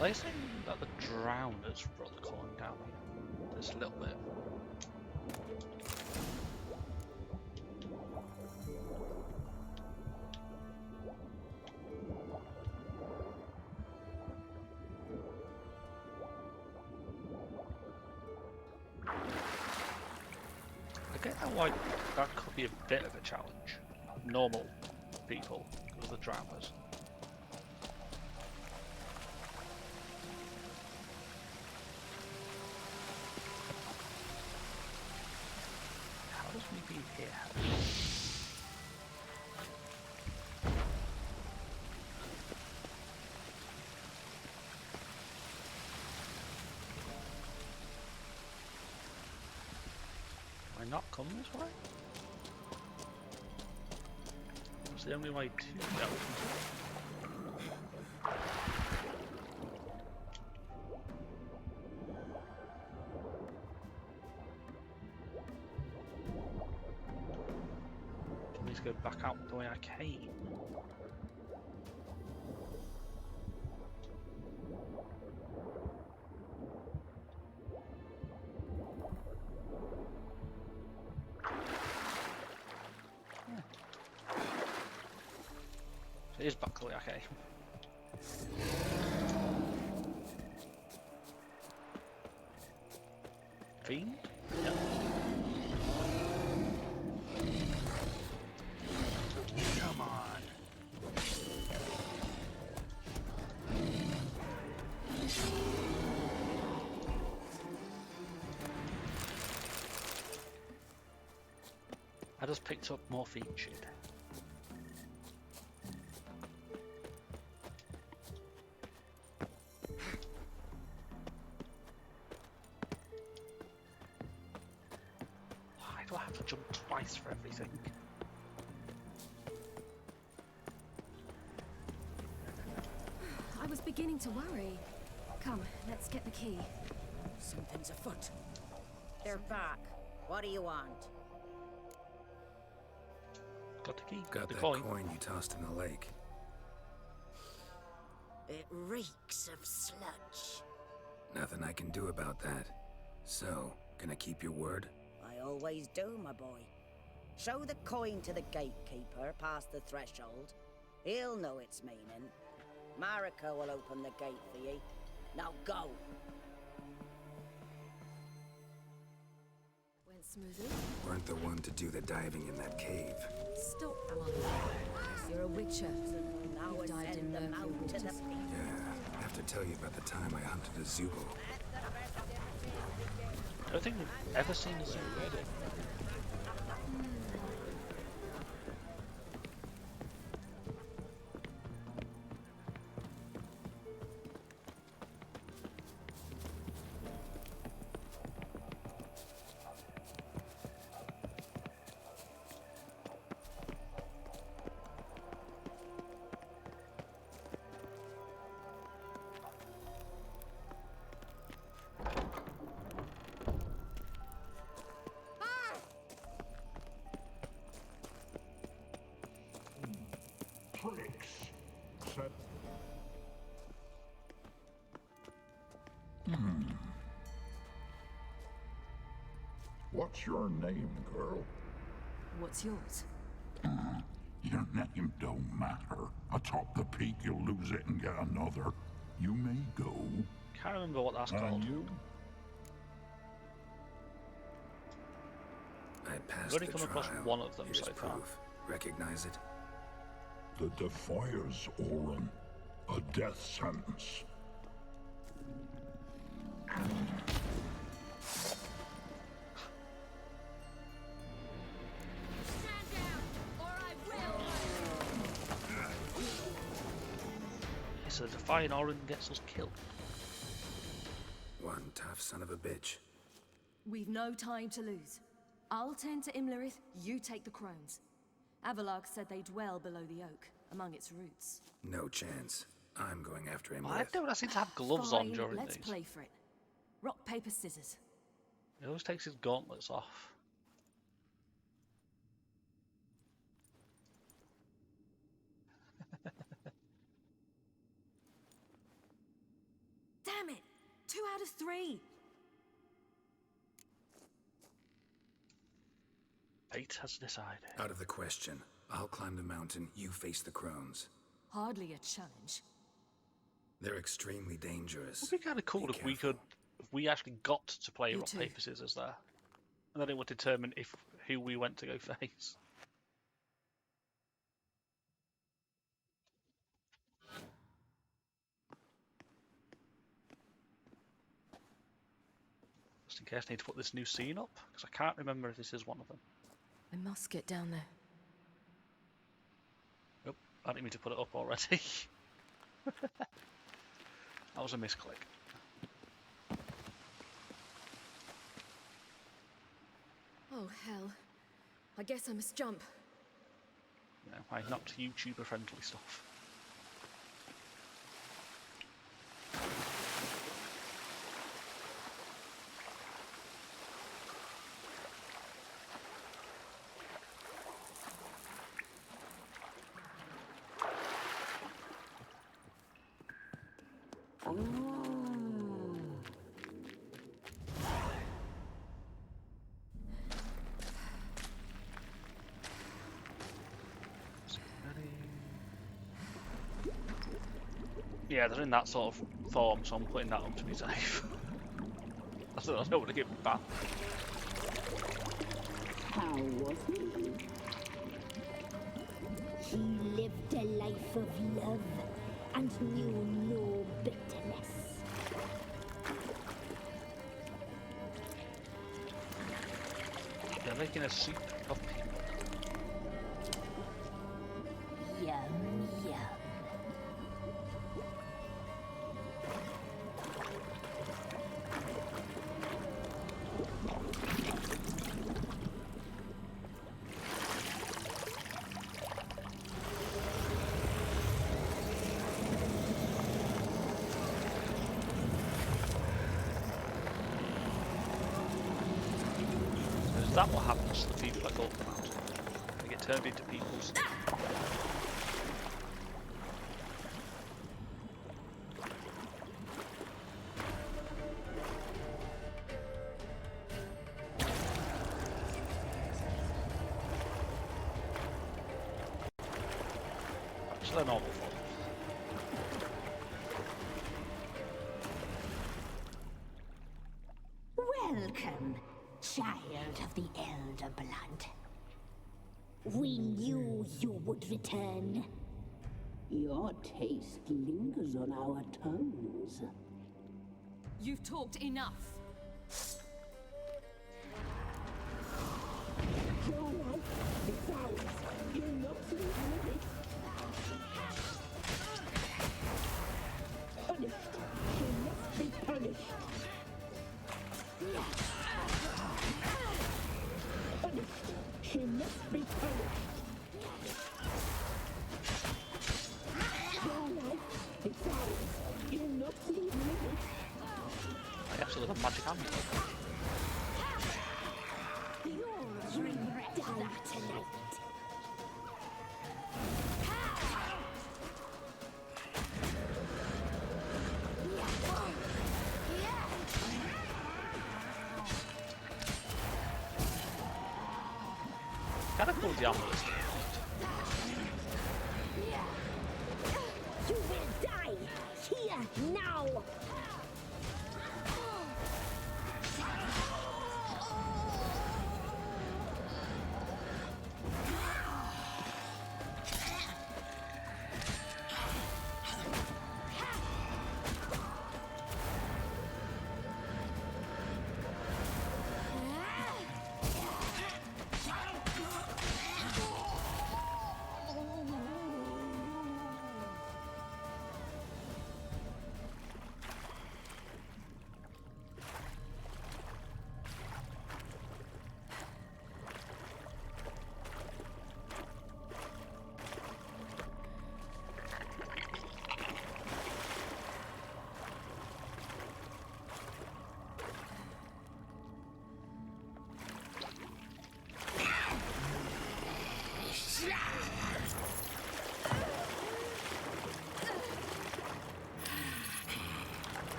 D: Are they saying that the drowners brought the coin down here? Just a little bit. I get that why that could be a bit of a challenge. Normal people, because of the drowners. How does we be here? Am I not come this way? It's the only way to go. Please go back out the way I came. It is back the way I came. Fiend? Yeah.
I: Come on.
D: I just picked up more featured. Why do I have to jump twice for everything?
K: I was beginning to worry. Come, let's get the key.
P: Something's afoot. They're back. What do you want?
D: Got the key.
E: Got
D: the
E: that
D: coin.
E: coin you tossed in the lake.
P: It reeks of sludge.
E: Nothing I can do about that. So, gonna keep your word?
P: I always do, my boy. Show the coin to the gatekeeper past the threshold. He'll know its meaning. Marika will open the gate for ye. Now go.
K: Went smoothly.
E: Weren't the one to do the diving in that cave.
K: Stop, one. You're a witcher.
P: Now
K: You've dived in
P: them
K: murky
P: out to the
K: waters.
E: Yeah, I have to tell you about the time I hunted a Zoogle.
D: I don't think we've ever seen a zoo.
Q: What's your name, girl?
K: What's yours?
Q: Your name don't matter. Atop the peak, you'll lose it and get another. You may go.
D: Can't remember what that's
Q: And
D: called.
Q: you?
E: I passed
D: I've only
E: the
D: come across
E: trial.
D: one of them
E: Here's
D: so far.
E: proof. Recognize it?
Q: The Defier's Oran. A death sentence.
D: so defying Orin gets us killed.
E: One tough son of a bitch.
K: We've no time to lose. I'll tend to Imlerith, you take the crones. Avalok said they dwell below the oak, among its roots.
E: No chance. I'm going after him.
D: I don't seem to have gloves on
K: Fine,
D: during
K: let's
D: these.
K: play for it. Rock, paper, scissors.
D: He always takes his gauntlets off.
K: Damn it! 2 out of 3!
D: Fate has decided.
E: Out of the question. I'll climb the mountain, you face the crones.
K: Hardly a challenge.
E: They're extremely dangerous.
D: It would be kind of cool if we actually got to play
K: You
D: rock,
K: too.
D: paper, scissors there. And then it would determine who we went to go face. Just in case I need to put this new scene up, because I can't remember if this is one of them.
K: I must get down there.
D: Nope, I didn't mean to put it up already. That was a misclick.
K: Oh, hell. I guess I must jump.
D: You know, my not YouTuber friendly stuff. Yeah, they're in that sort of form, so I'm putting that up to be safe. I don't want to get back.
S: How was he? He lived a life of love and knew no bitterness.
D: They're making a soup of people.
S: Yum, yum.
D: Is that what happens to the people I talked about? They get turned into people's... Back to their normal form.
S: Welcome, child of the Elder Blood. We knew you would return. Your taste lingers on our tongues.
K: You've talked enough.
S: Your life decides you're not living. Punished. You must be punished. Punished. She must be punished. Your life decides you're not living.
D: I actually have a magic amulet.
S: You'll regret that tonight.
D: Kind of cool the amulet.
S: You will die here now.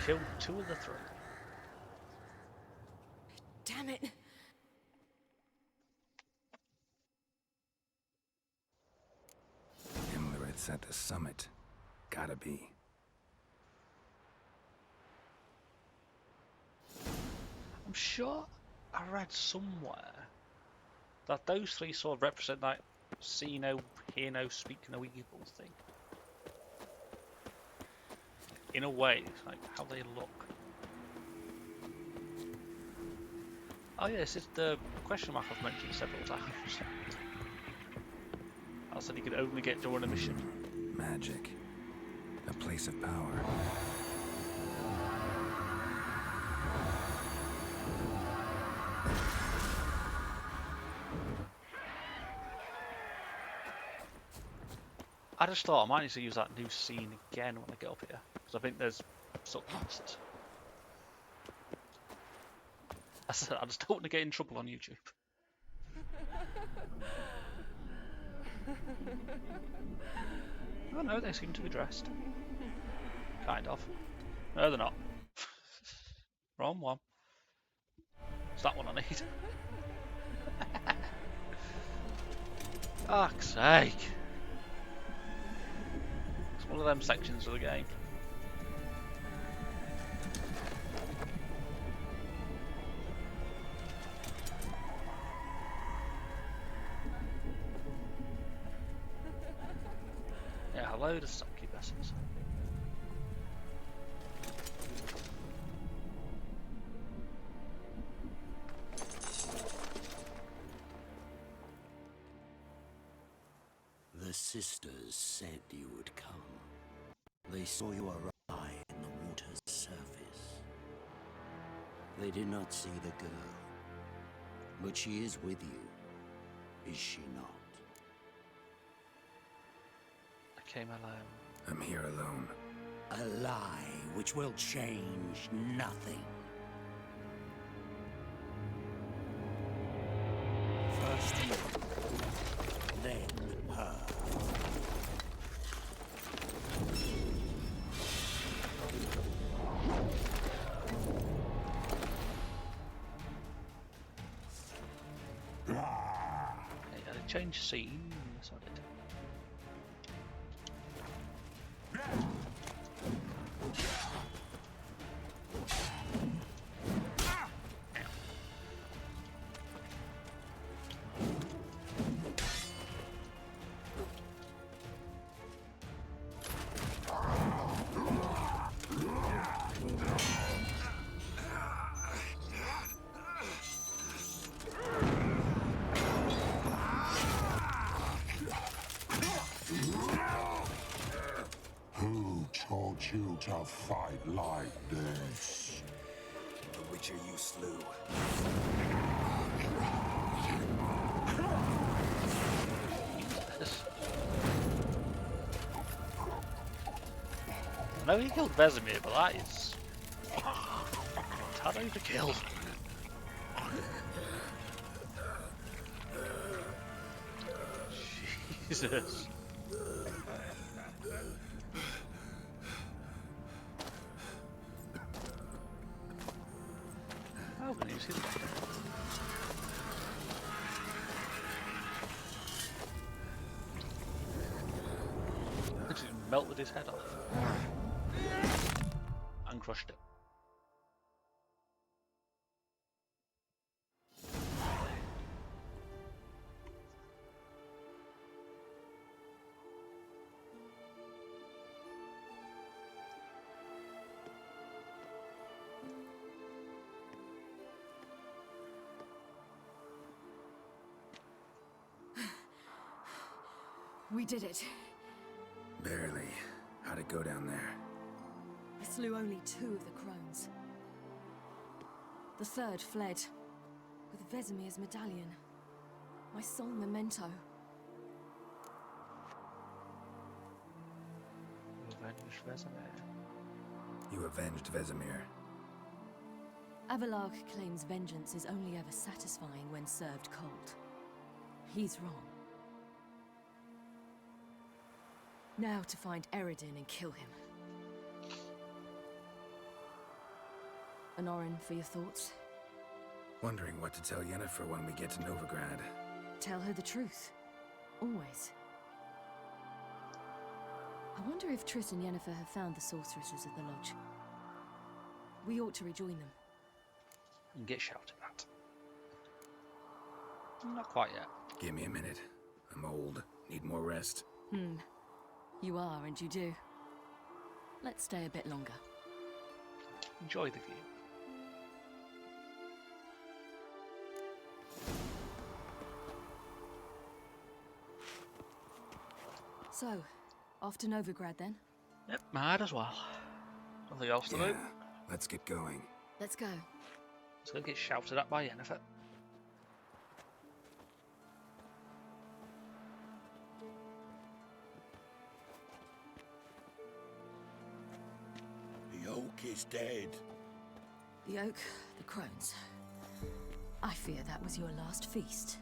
D: killed 2 of the 3.
K: Damn it.
E: Himmler's at the summit. Gotta be.
D: I'm sure I read somewhere that those 3 sort of represent that see no, hear no, speak no evil thing. In a way, it's like how they look. Oh yeah, this is the question mark I've mentioned several times. I said you could only get during a mission.
E: Magic. A place of power.
D: I just thought I might need to use that new scene again when I get up here, because I think there's something missed. I said I just don't want to get in trouble on YouTube. Oh no, they seem to be dressed. Kind of. No, they're not. Wrong one. It's that one I need. Fuck's sake. It's one of them sections of the game. Yeah, hello to succubusses.
B: The sisters said you would come. They saw you arrive in the water's surface. They did not see the girl. But she is with you, is she not?
D: I came alone.
E: I'm here alone.
B: A lie which will change nothing. First you, then her.
D: Hey, I changed scene, so I did.
Q: Who taught you to fight like this?
E: The Witcher you slew.
D: I know he killed Vesemir, but that is hard to kill. Jesus. How can you see that? I just melted his head off and crushed it.
K: We did it.
E: Barely. How'd it go down there?
K: I slew only 2 of the crones. The 3rd fled, with Vesemir's medallion. My sole memento.
D: Avenged Vesemir.
E: You avenged Vesemir.
K: Avalark claims vengeance is only ever satisfying when served cold. He's wrong. Now to find Eredin and kill him. Anorin, for your thoughts.
E: Wondering what to tell Yennefer when we get to Novigrad.
K: Tell her the truth. Always. I wonder if Triss and Yennefer have found the sorceresses at the lodge. We ought to rejoin them.
D: And get shouted at. Not quite yet.
E: Give me a minute. I'm old. Need more rest.
K: You are, and you do. Let's stay a bit longer.
D: Enjoy the view.
K: So, off to Novigrad then?
D: Yep, might as well. Nothing else to do.
E: Let's get going.
K: Let's go.
D: Let's go get shouted at by Yennefer.
V: The oak is dead.
K: The oak, the crones. I fear that was your last feast.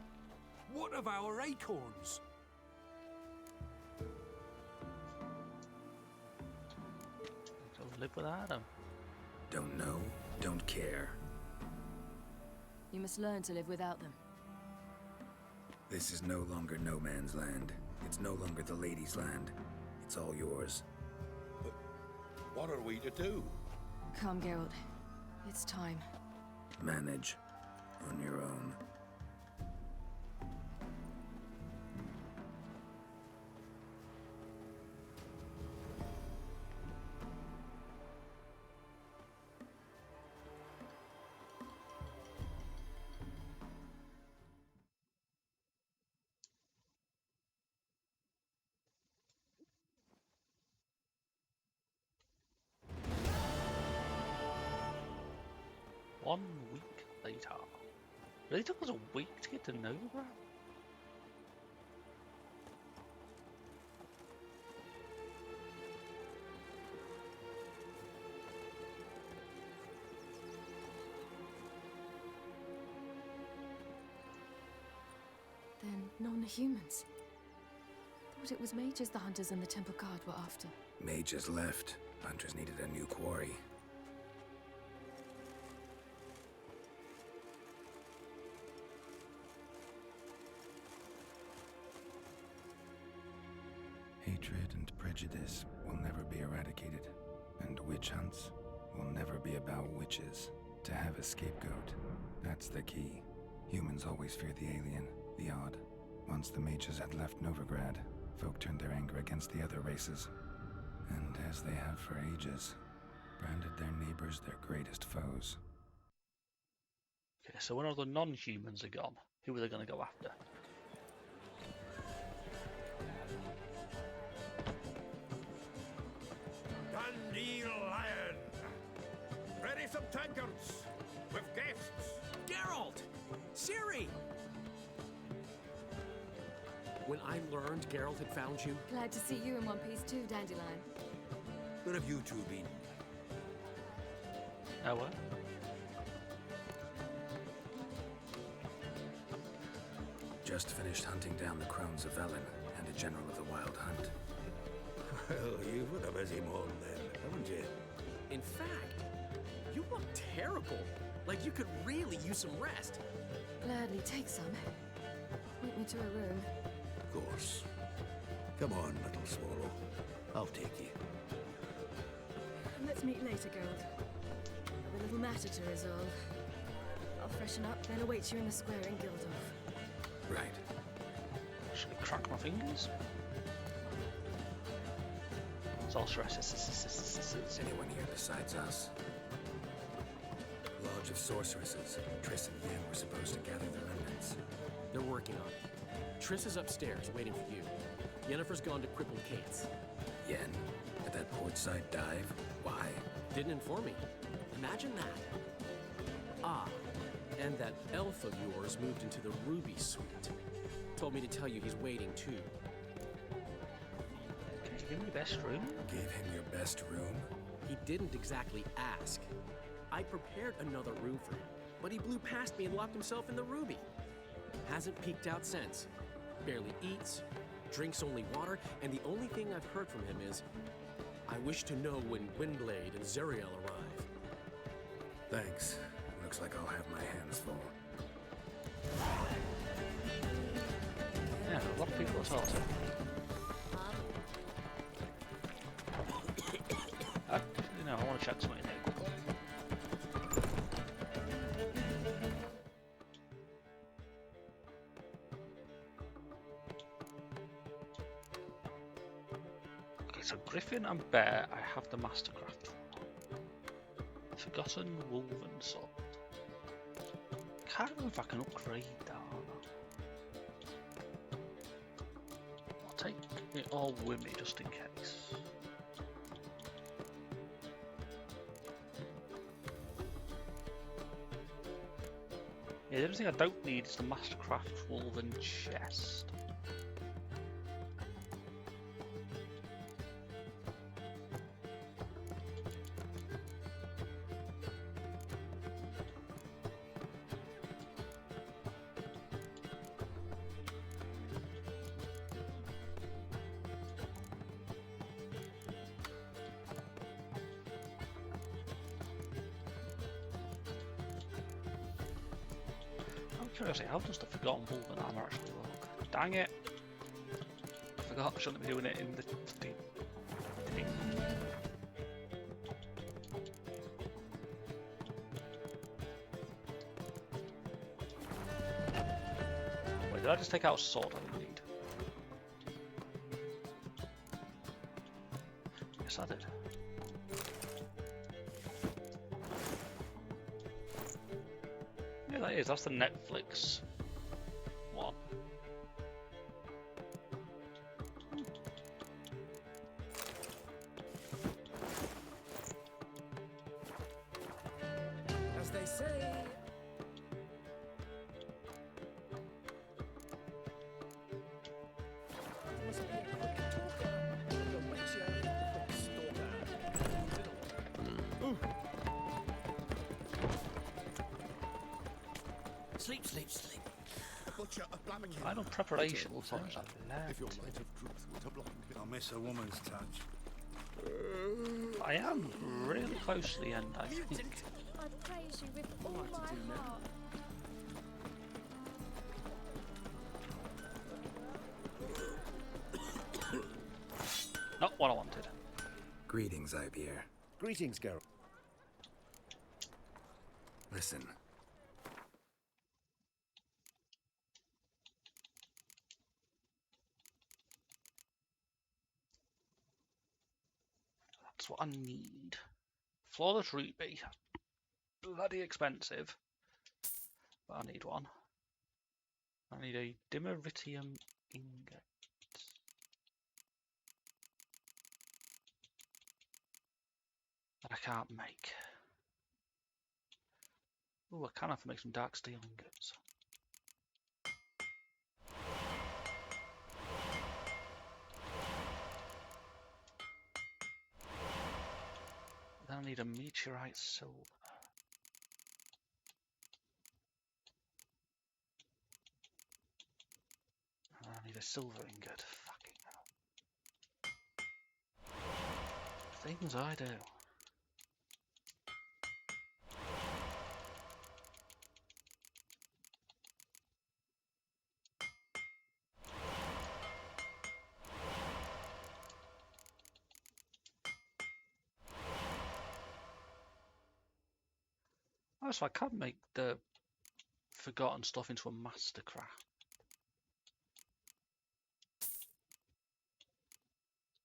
F: What of our acorns?
D: Don't live without them.
E: Don't know, don't care.
K: You must learn to live without them.
E: This is no longer no man's land. It's no longer the lady's land. It's all yours.
V: But what are we to do?
K: Come, Geralt. It's time.
E: Manage. On your own.
D: One week later. Really took us a week to get to Novigrad?
K: Then non-humans. Thought it was mages the hunters and the Temple Guard were after.
E: Mages left. Hunters needed a new quarry. Hatred and prejudice will never be eradicated, and witch hunts will never be about witches. To have a scapegoat, that's the key. Humans always fear the alien, the odd. Once the mages had left Novigrad, folk turned their anger against the other races. And as they have for ages, branded their neighbors their greatest foes.
D: Okay, so when all the non-humans are gone, who are they going to go after?
H: Dandelion! Ready some tankards with guests!
F: Geralt! Ciri! When I learned Geralt had found you...
K: Glad to see you in one piece too, Dandelion.
F: Where have you two been?
D: Nowhere.
E: Just finished hunting down the crones of Velen and a general of the Wild Hunt.
T: Well, you've had a busy morning then, haven't you?
F: In fact, you look terrible. Like you could really use some rest.
K: Gladly take some. Point me to a room.
T: Of course. Come on, little swallow. I'll take you.
K: Let's meet later, Geralt. Have a little matter to resolve. I'll freshen up, then await you in the square in Gildorf.
E: Right.
D: Should I crack my fingers? Sorceresses.
E: Anyone here besides us? Lodge of Sorceresses. Triss and Yen were supposed to gather the remnants.
F: They're working on it. Triss is upstairs, waiting for you. Yennefer's gone to cripple Kate's.
E: Yen? At that portside dive? Why?
F: Didn't inform me. Imagine that. Ah, and that elf of yours moved into the Ruby Suite. Told me to tell you he's waiting too.
D: Can you give me your best room?
E: Gave him your best room?
F: He didn't exactly ask. I prepared another room for him, but he blew past me and locked himself in the Ruby. Hasn't peeked out since. Barely eats, drinks only water, and the only thing I've heard from him is, I wish to know when Windblade and Zuriel arrive.
E: Thanks. Looks like I'll have my hands full.
D: Yeah, a lot of people to talk to. I want to check something here quickly. Okay, so Griffin and Bear, I have the Mastercraft. Forgotten Wolven Sword. Can't remember if I can upgrade that or not. I'll take it all with me just in case. Yeah, the only thing I don't need is the Mastercraft Woven Chest. Curiosity, how does the Forgotten Wolven armor actually look? Dang it! I forgot I shouldn't be doing it in the thing. Wait, did I just take out a sword I didn't need? Yes, I did. Yeah, that is. That's the Netflix one.
F: As they say. Must be a quick talker. The witcher, quick stalker.
B: Sleep, sleep, sleep.
T: Butcher of Blaviken.
D: Final preparation looks like that.
T: If your light of truth were to blind me. I'll miss a woman's touch.
D: I am really close to the end, I think.
R: I praise you with all my heart.
D: Not what I wanted.
E: Greetings, Ibeer.
I: Greetings, Geralt.
E: Listen.
D: That's what I need. Flawless ruby. Bloody expensive. But I need one. I need a dimeritium ingot. That I can't make. Oh, I can have to make some dark steel ingots. Then I need a meteorite silver. And I need a silver ingot. Fucking hell. Things I do. Oh, so I can make the forgotten stuff into a mastercraft. It's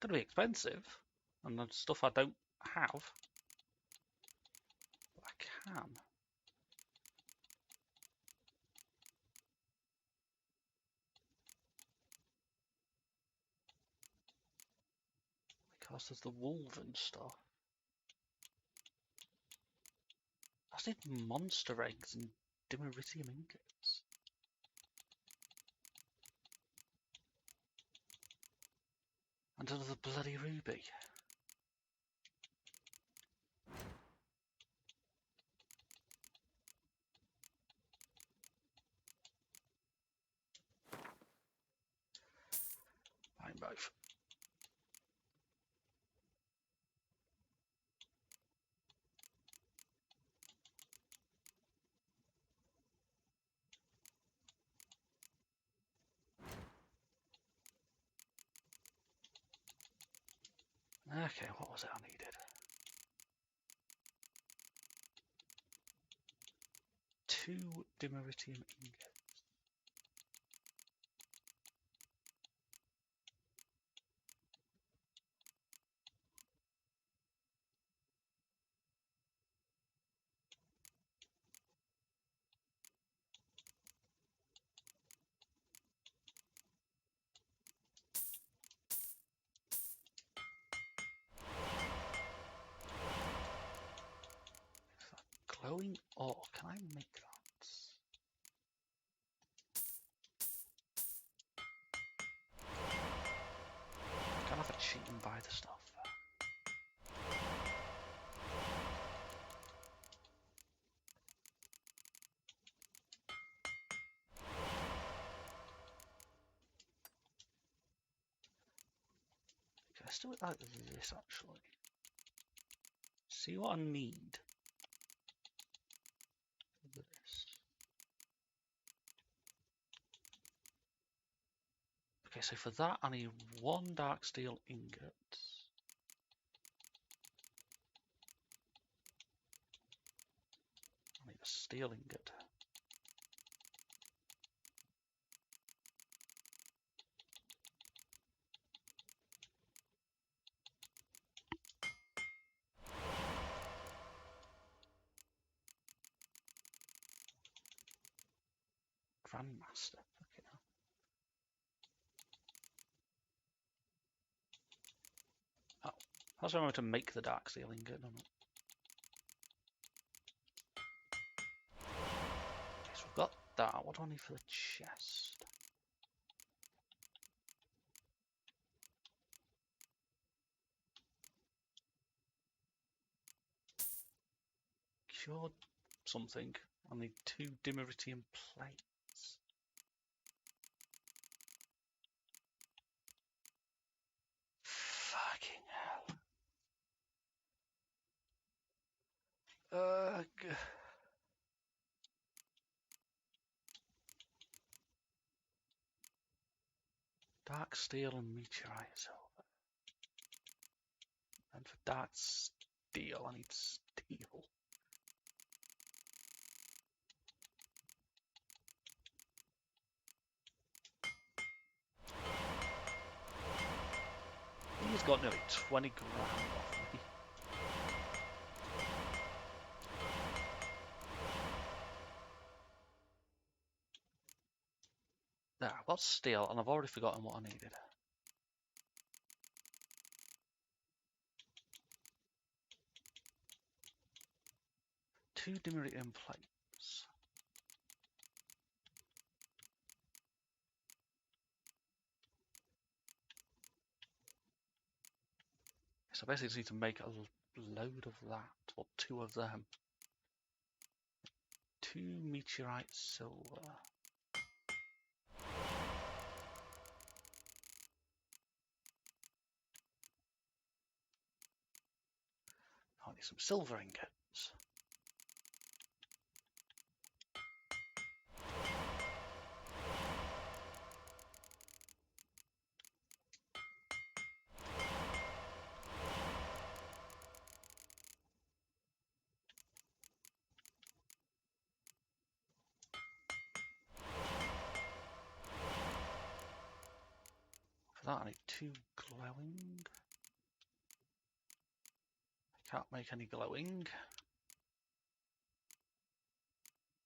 D: gonna be expensive, and the stuff I don't have. But I can. Because there's the Wolven stuff. I just need monster eggs and dimeritium ingots. And another bloody ruby. Fine, both. Okay, what was it I needed? 2 dimeritium ingots. Glowing ore, can I make that? Can I have a cheat and buy the stuff? Okay, let's do it like this actually. See what I need for this. Okay, so for that I need 1 dark steel ingot. I need a steel ingot. Grandmaster. Okay. Oh, I was remember to make the dark steel ingot, don't it? Okay, so we've got that. What do I need for the chest? Cured something. I need 2 dimeritium plates. Fucking hell. Ugh. Dark steel and meteorite silver. And for dark steel, I need steel. He's got nearly 20 grand off me. There, I've got steel, and I've already forgotten what I needed. Two dimeritium plates. So I basically just need to make a load of that, or 2 of them. 2 meteorite silver. I need some silver ingots. For that I need 2 glowing. I can't make any glowing.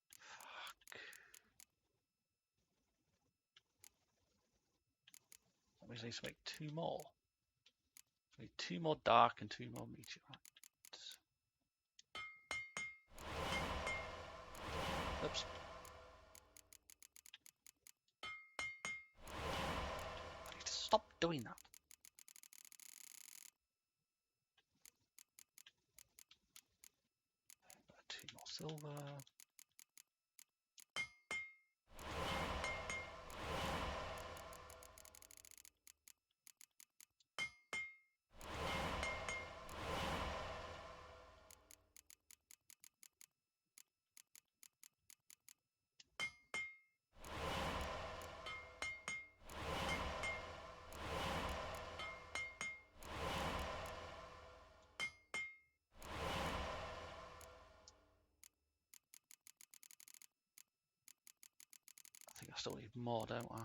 D: Fuck. That means I need to make 2 more. I need 2 more dark and 2 more meteorites. Oops. I need to stop doing that. Two more silver. still need more, don't I?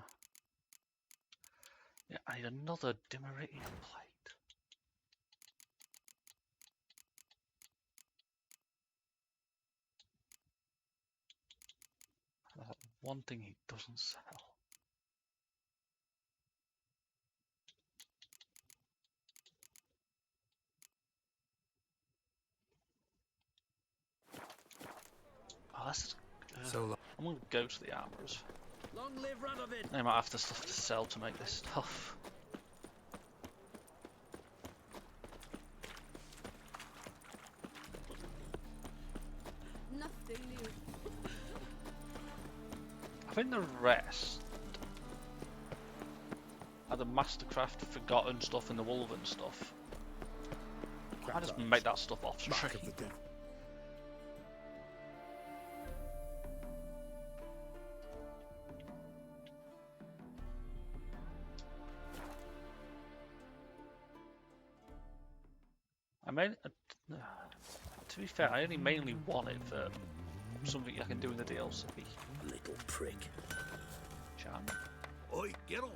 D: Yeah, I need another Dimmeritian plate. One thing he doesn't sell. Oh, I'm gonna go to the armorers.
F: Long live Radovid!
D: They might have the stuff to sell to make this stuff.
K: Nothing new.
D: I think the rest are the Mastercraft forgotten stuff and the Wolven stuff. I just make that stuff off stream. I mean, to be fair, I only mainly want it for something I can do in the DLC.
B: Little prick.
D: Charm.
T: Oi, get on!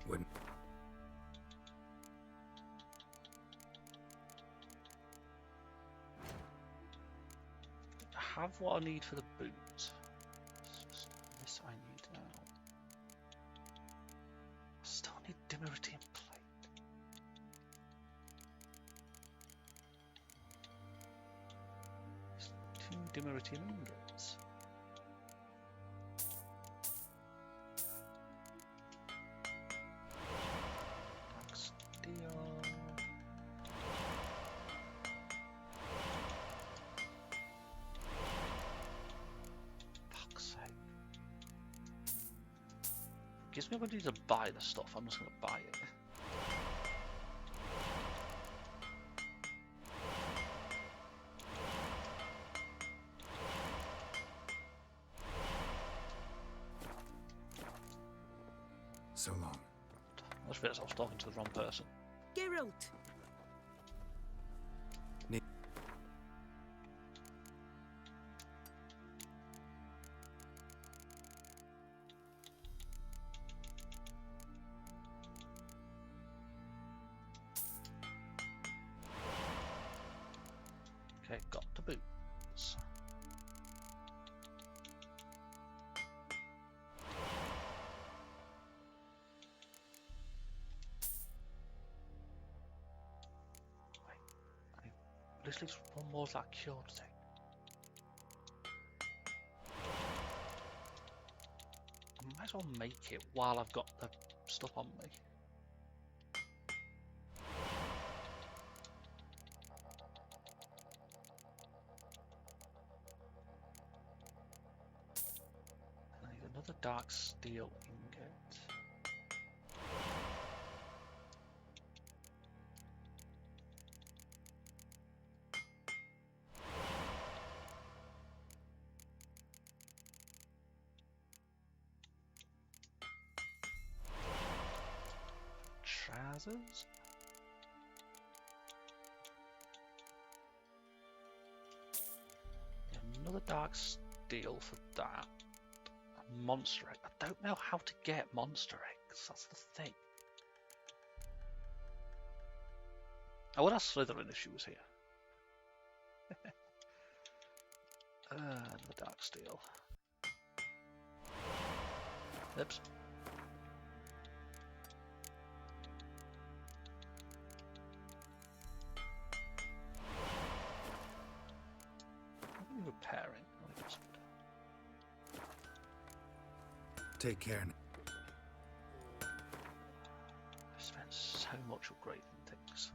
E: When
D: I have what I need for the boots. This I need now. I still need Dimmeritian plate. Two Dimmeritian ingots. Dark steel. Fuck's sake. Gives me ability to buy the stuff, I'm just gonna buy it.
E: so long.
D: I just realised I was talking to the wrong person.
M: Geralt!
D: Okay, got the boots. Wait, this leaves one more of that cured thing. I might as well make it while I've got the stuff on me. I need another dark steel ingot. Trousers. Another dark steel for that. Monster egg. I don't know how to get monster eggs. That's the thing. I would ask Slytherin if she was here. Another dark steel. Oops. Repairing.
E: Take care.
D: I spent so much upgrading things.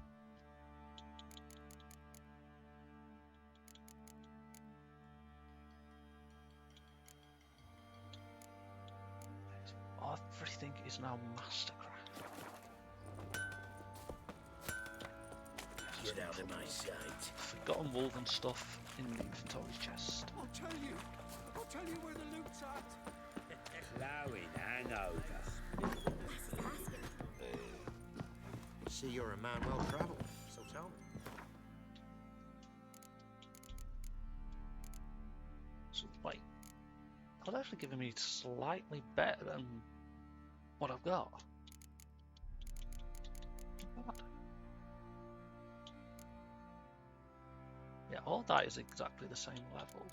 D: Everything is now Mastercraft.
B: Get out of my sight.
D: Forgotten Wolven stuff in the inventory chest.
T: I'll tell you where the loot's at.
N: Plowing hangover.
G: See, you're a man well traveled, so tell me.
D: So wait, actually giving me slightly better than what I've got. Yeah, all that is exactly the same level.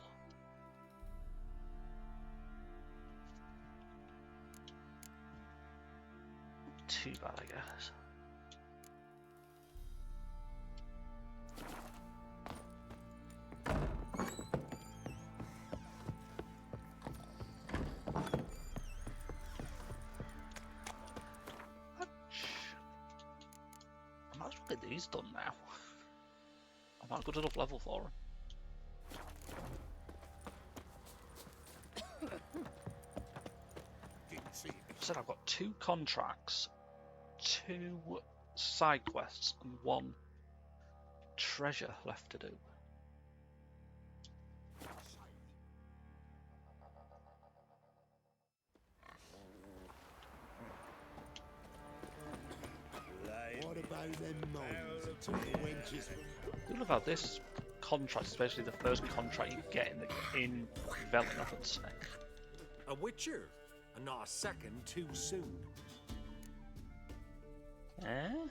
D: Not too bad, I guess. I might as well get these done now. I'm not a good enough level for them. Said I've got 2 contracts, 2 side quests, and 1 treasure left to do.
I: What about them mines that took the wenches?
D: I love how this contract is basically the first contract you get in Velen, I would say.
H: A witcher, and not a second too soon.
D: Eh?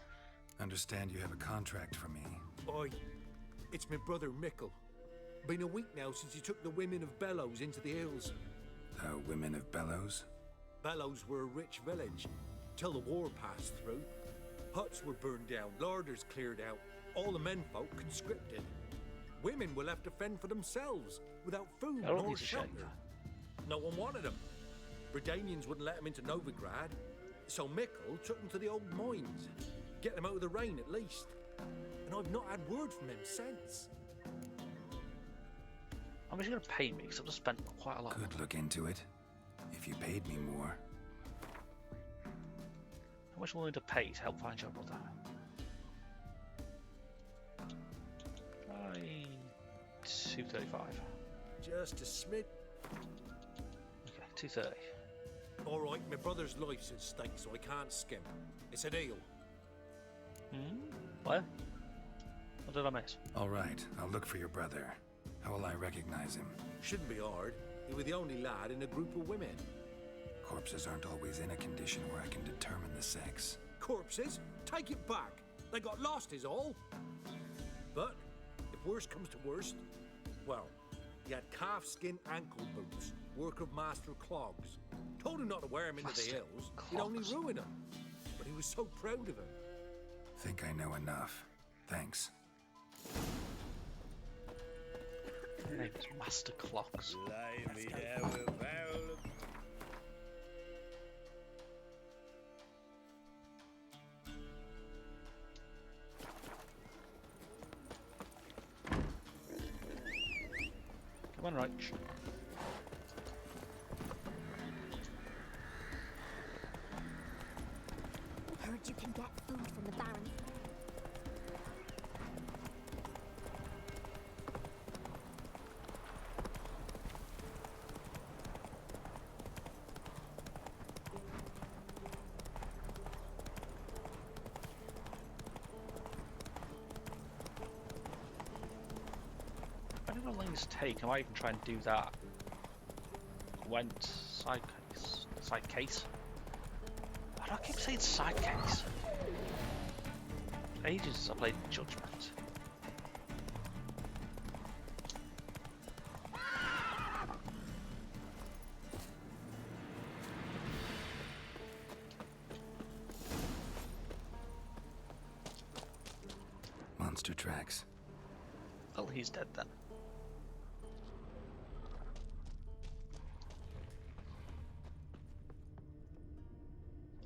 E: Understand you have a contract for me.
H: Oi, it's my brother Mickle. Been a week now since he took the women of Bellows into the hills.
E: The women of Bellows?
H: Bellows were a rich village, till the war passed through. Huts were burned down, larders cleared out, all the menfolk conscripted. Women were left to fend for themselves, without food nor shelter. No one wanted them. Bredanians wouldn't let them into Novigrad, so Mickle took them to the old mines. Get them out of the rain at least. And I've not had word from him since.
D: How much are you going to pay me? Because I've just spent quite a lot.
E: Could look into it, if you paid me more.
D: How much are you willing to pay to help find your brother? Try 235.
H: Just a smid.
D: Okay, 230.
H: All right, my brother's life's at stake, so I can't skim. It's a deal.
D: What? What did I miss?
E: All right, I'll look for your brother. How will I recognize him?
H: Shouldn't be hard. He was the only lad in a group of women.
E: Corpses aren't always in a condition where I can determine the sex.
H: Corpses? Take it back. They got lost is all. But, if worst comes to worst, well, he had calfskin ankle boots, work of Master Clogs. Told him not to wear them into the hills. He'd only ruin them. But he was so proud of him.
E: Think I know enough. Thanks.
D: Her name is Master Clocks. Come on, Roach.
S: Heard you can get food from the Baron.
D: Whatever lanes take, I might even try and do that. Went side case. Side case? Why do I keep saying side case? Ages since I played Judgment.
E: Monster tracks.
D: Well, he's dead then.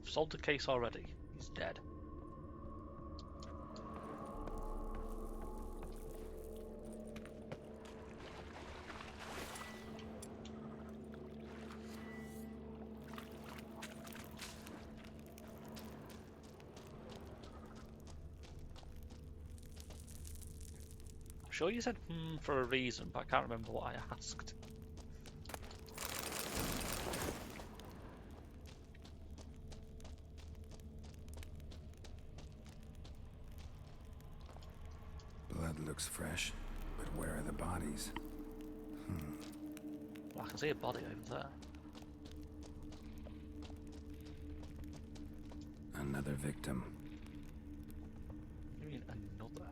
D: I've solved the case already. He's dead. Sure you said for a reason, but I can't remember what I asked.
E: Blood looks fresh, but where are the bodies?
D: I can see a body over there.
E: Another victim.
D: You mean another?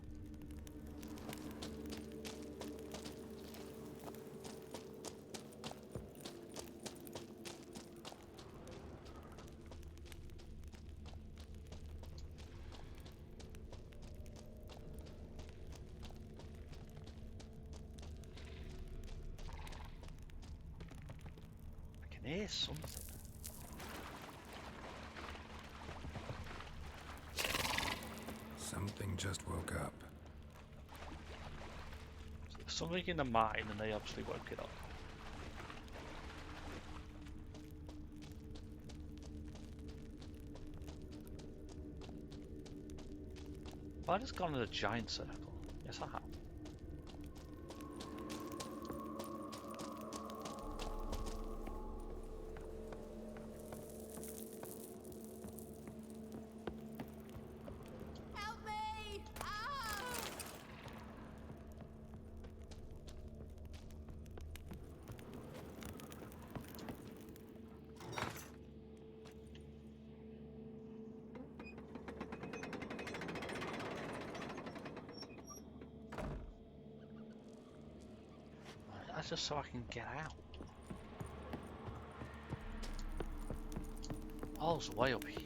D: I can hear something.
E: Something just woke up.
D: There's something in the mine and they obviously woke it up. Have I just gone in a giant circle? Yes, I have.
R: Help me! Ah!
D: That's just so I can get out. Oh, it's way up here.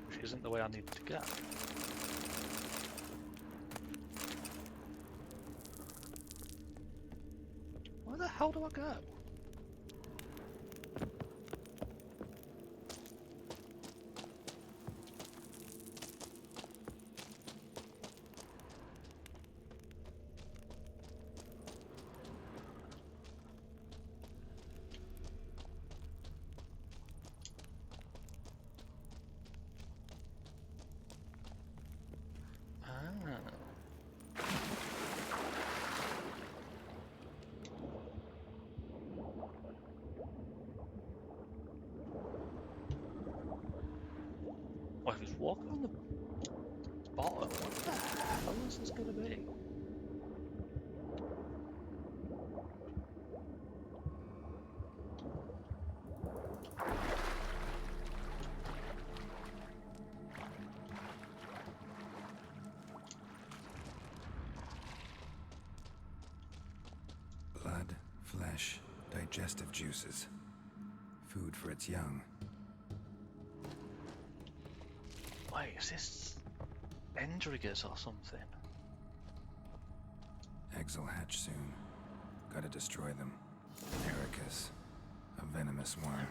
D: Which isn't the way I need to go. Where the hell do I go? Well, if he's walking on the bottom, what the hell is this gonna be?
E: Blood, flesh, digestive juices. Food for its young.
D: Wait, is this Endriggers or something?
E: Eggs will hatch soon. Gotta destroy them. Ericus, a venomous worm.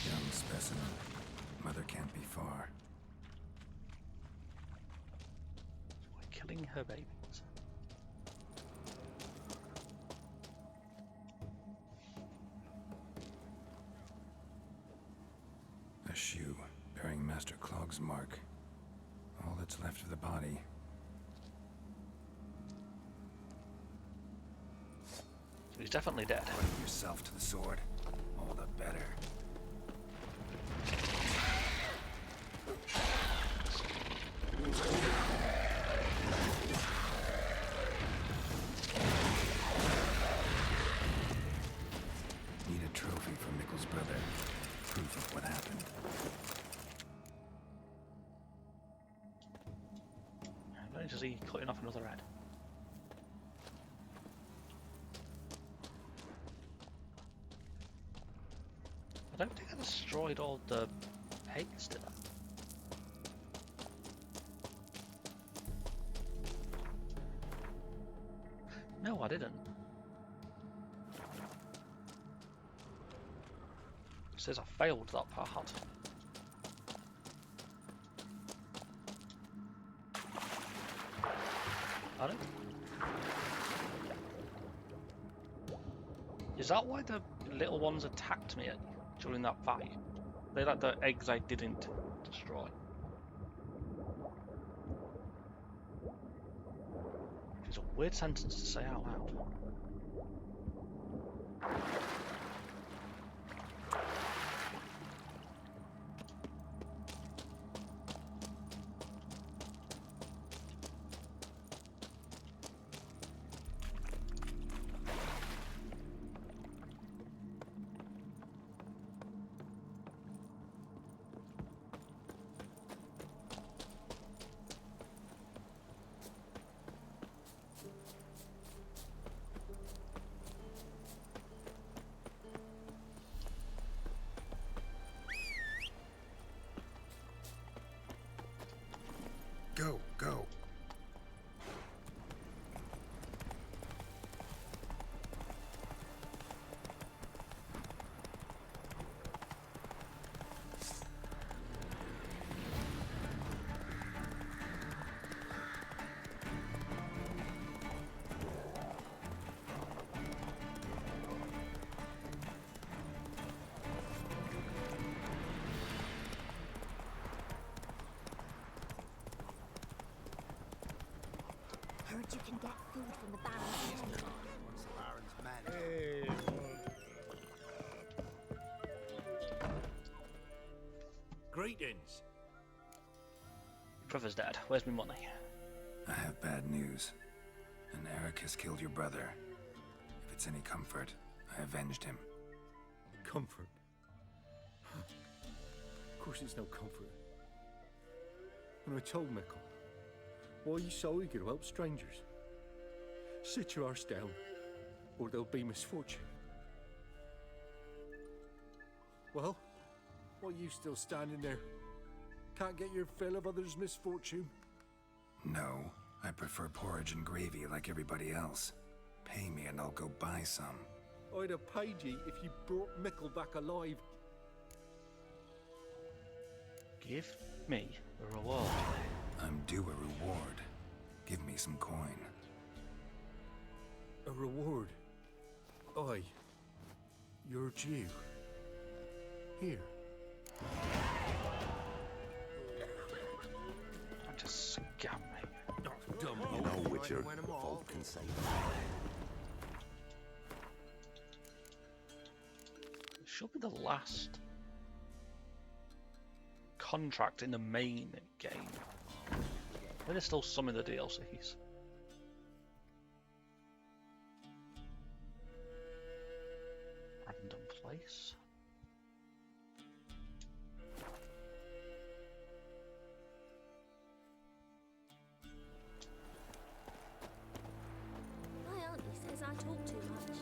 E: Young specimen. Mother can't be far.
D: We're killing her babies.
E: A shoe bearing Master Clog's mark. All that's left of the body.
D: So he's definitely dead.
E: Put yourself to the sword. All the better. Need a trophy from Mikkel's brother. Proof of what happened.
D: I'm going to see cutting off another head. I don't think I destroyed all the eggs, did I? No, I didn't. It says I failed that part. I don't. Is that why the little ones attacked me during that fight? They're like the eggs I didn't destroy. It's a weird sentence to say out loud.
E: Go, go.
S: Heard you can get food from the Baron's
T: Hey,
H: Greetings.
D: Brother's dead. Where's my money?
E: I have bad news. And Eric has killed your brother. If it's any comfort, I avenged him.
H: Comfort? Of course it's no comfort. When I told Mickle, why you so eager to help strangers? Sit your arse down, or there'll be misfortune. Well, why are you still standing there? Can't get your fill of others' misfortune?
E: No, I prefer porridge and gravy like everybody else. Pay me and I'll go buy some.
H: I'd have paid you if you brought Mickle back alive.
D: Give me a reward.
E: I'm due a reward. Give me some coin.
H: A reward? Aye. You're due. Here.
D: Just scam me.
H: Dumb
I: You know, Witcher, the folk can say
D: It should be the last contract in the main game. But there's still some in the DLCs. Random place.
C: My auntie says I talk too much.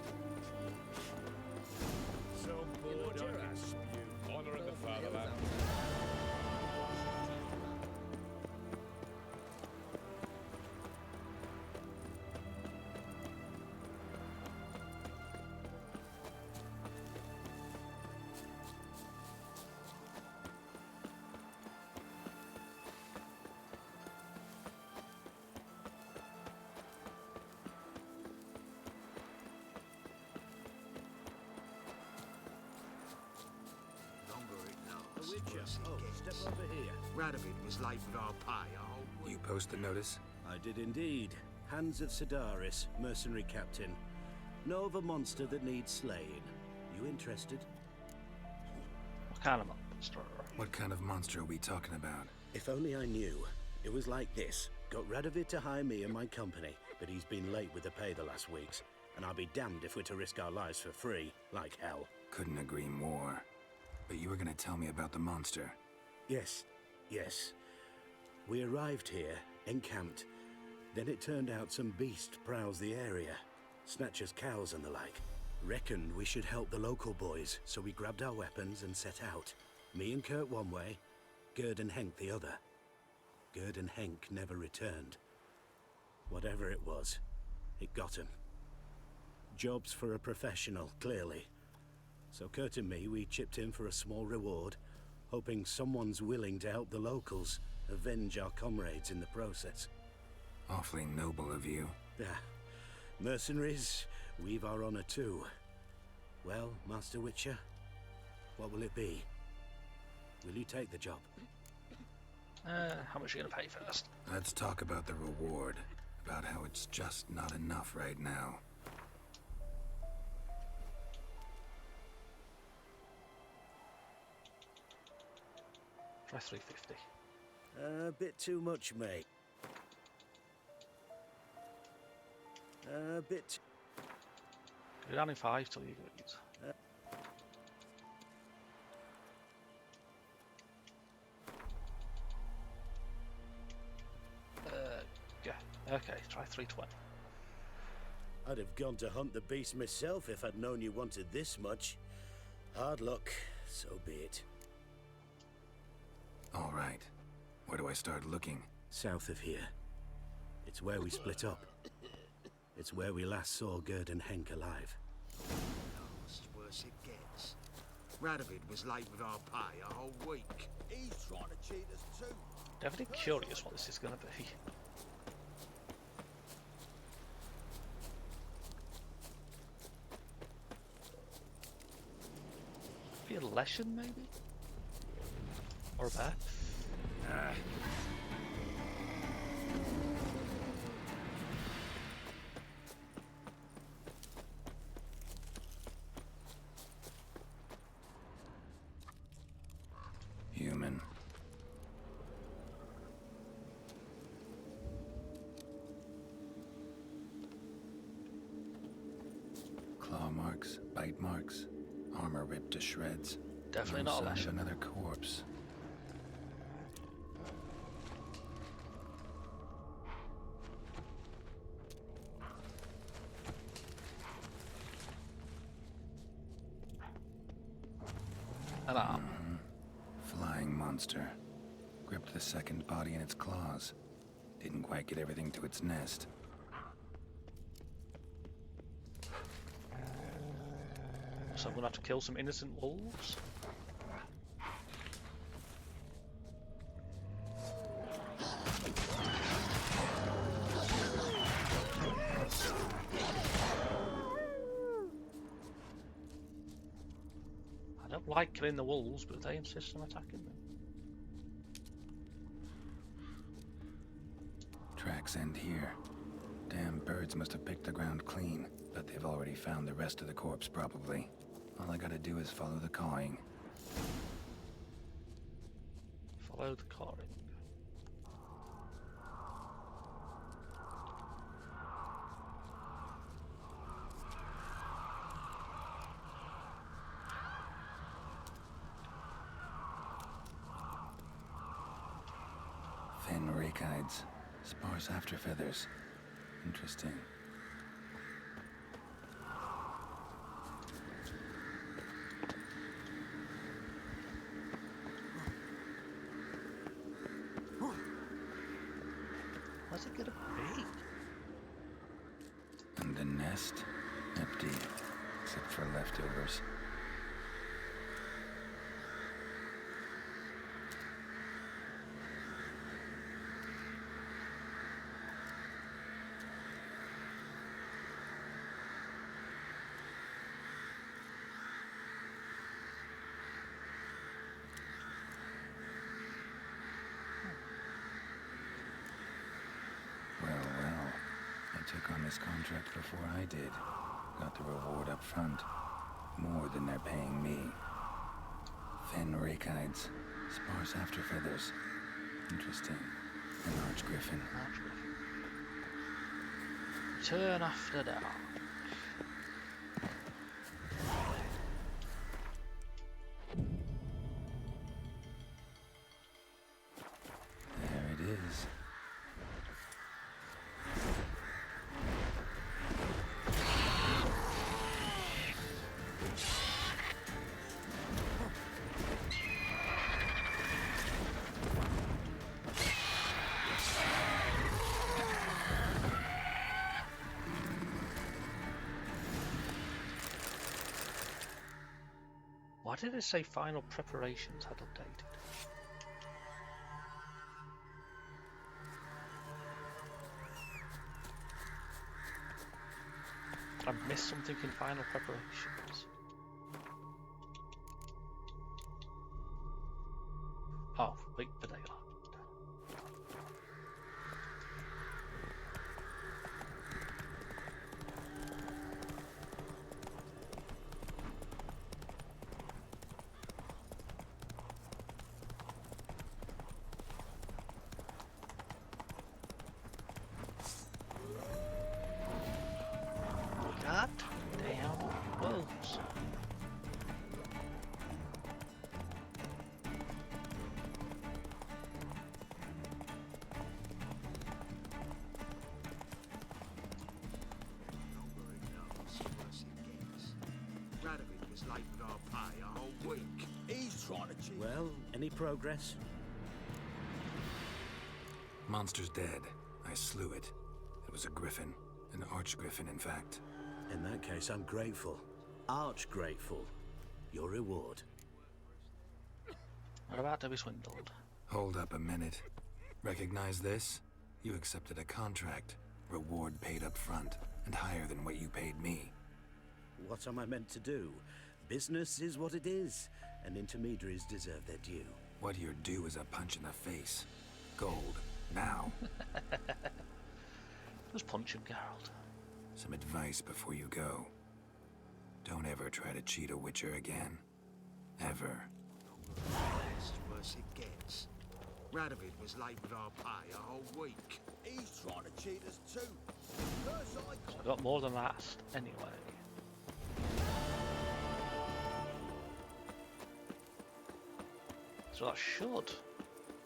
H: So bored I can spew.
V: Honouring the fatherland.
B: Step over here. Radovid was late with our pay.
E: You post the notice?
B: I did indeed. Hands of Sedaris, mercenary captain. Know of a monster that needs slaying. You interested?
D: What kind of monster?
E: What kind of monster are we talking about?
B: If only I knew. It was like this. Got Radovid to hire me and my company, but he's been late with the pay the last weeks. And I'll be damned if we're to risk our lives for free, like hell.
E: Couldn't agree more. But you were gonna tell me about the monster.
B: Yes, yes. We arrived here, encamped. Then it turned out some beast prowls the area. Snatchers cows and the like. Reckoned we should help the local boys, so we grabbed our weapons and set out. Me and Kurt one way, Gerd and Henk the other. Gerd and Henk never returned. Whatever it was, it got him. Jobs for a professional, clearly. So Kurt and me, we chipped in for a small reward, hoping someone's willing to help the locals avenge our comrades in the process.
E: Awfully noble of you.
B: Mercenaries, we've our honor too. Well, Master Witcher, what will it be? Will you take the job?
D: How much are you going to pay first?
E: Let's talk about the reward. About how it's just not enough right now.
D: Try 350.
B: A bit too much, mate. A bit.
D: Go down in 5 till you get it. Yeah. Okay, try 320.
B: I'd have gone to hunt the beast myself if I'd known you wanted this much. Hard luck, so be it.
E: All right. Where do I start looking?
B: South of here. It's where we split up. It's where we last saw Gerd and Henk alive.
G: It's worse it gets. Radovid was late with our pay a whole week. He's trying to cheat us too.
D: Definitely curious what this is going to be. Be a lesson, maybe? Or a bear?
E: Human. Claw marks, bite marks, armor ripped to shreds.
D: Definitely
E: No
D: not a
E: sign of
D: lesson.
E: another corpse.
D: An arm.
E: Flying monster. Gripped the second body in its claws. Didn't quite get everything to its nest.
D: So I'm going to have to kill some innocent wolves? I don't like killing the wolves, but they insist on attacking them.
E: Tracks end here. Damn birds must have picked the ground clean, but they've already found the rest of the corpse, probably. All I gotta do is follow the cawing.
D: Follow the cawing.
E: Thin rakides. Sparse after feathers. Interesting.
D: What's it gonna be?
E: And the nest? Empty. Except for leftovers. I took on this contract before I did. Got the reward up front. More than they're paying me. Thin rakides. Sparse after feathers. Interesting. An archgriffin.
D: Turn after dark.
E: There it is.
D: Why did it say final preparations had updated? I missed something in final preparations. Oh, wait for daylight. Goddamn wolves.
H: Radovid was late with our pay a whole week. He's trying to cheat.
B: Well, any progress?
E: Monster's dead. I slew it. It was a griffin. An archgriffin, in fact.
B: In that case, I'm grateful. Arch grateful. Your reward.
D: We're about to be swindled.
E: Hold up a minute. Recognize this? You accepted a contract. Reward paid up front, and higher than what you paid me.
B: What am I meant to do? Business is what it is, and intermediaries deserve their due.
E: What you're due is a punch in the face. Gold. Now.
D: Just punch him, Geralt.
E: Some advice before you go. Don't ever try to cheat a Witcher again. Ever.
H: That's worse it gets. Radovid was late with our pay a whole week. He's trying to cheat us too. First I
D: I got more than last, anyway. So that should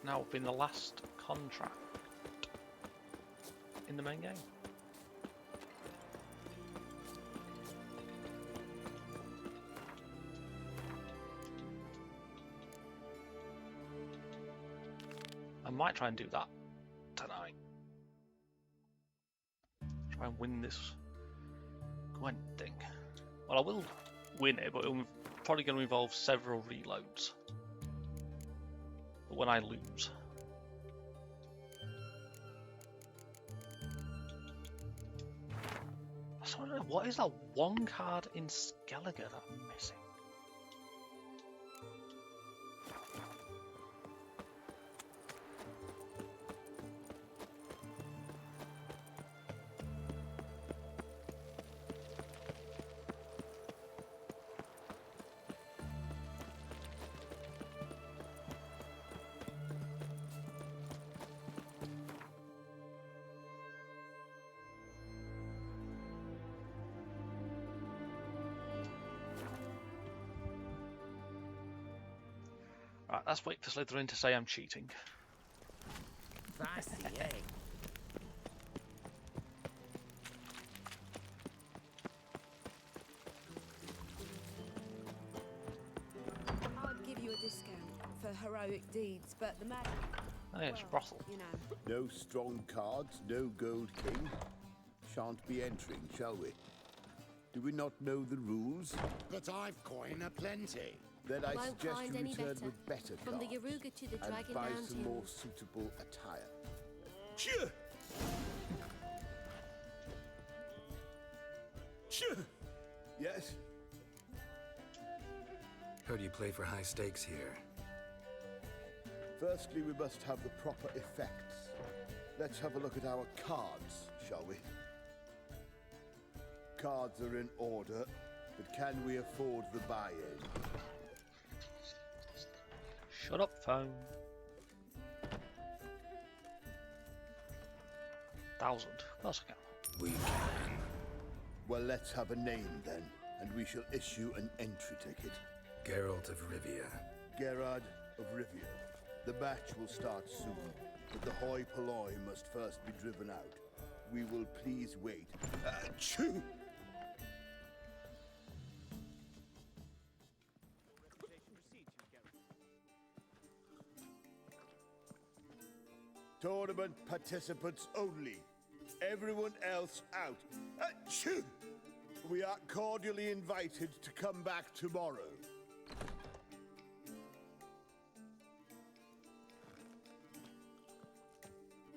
D: now have been the last contract in the main game. I might try and do that tonight. Try and win this Gwent thing. Well, I will win it, but it's probably going to involve several reloads. But when I lose. So I don't know, what is that one card in Skellige that I'm missing? Right, let's wait for Slytherin to say I'm cheating.
G: That's the egg.
M: I'd give you a discount for heroic deeds, but the magic...
D: Oh, yeah, it's a brothel.
M: You know.
O: No strong cards, no gold king. Shan't be entering, shall we? Do we not know the rules?
Q: But I've coin aplenty.
O: Then I
S: Won't
O: suggest
S: find
O: you
S: any
O: return
S: better.
O: with better
S: From the
O: cards
S: Yaruga to the
O: and
S: Dragon
O: buy
S: Mountains.
O: some more suitable attire.
H: Cheer! Cheer!
O: Yes?
E: Heard you play for high stakes here.
O: Firstly, we must have the proper effects. Let's have a look at our cards, shall we? Cards are in order, but can we afford the buy-in?
D: Shut up, phone. 1,000. Of course I can.
O: We can. Well, let's have a name then, and we shall issue an entry ticket.
E: Geralt of Rivia.
O: Gerard of Rivia. The match will start soon, but the hoi polloi must first be driven out. We will please wait. Achoo! Tournament participants only. Everyone else out. Achoo! We are cordially invited to come back tomorrow.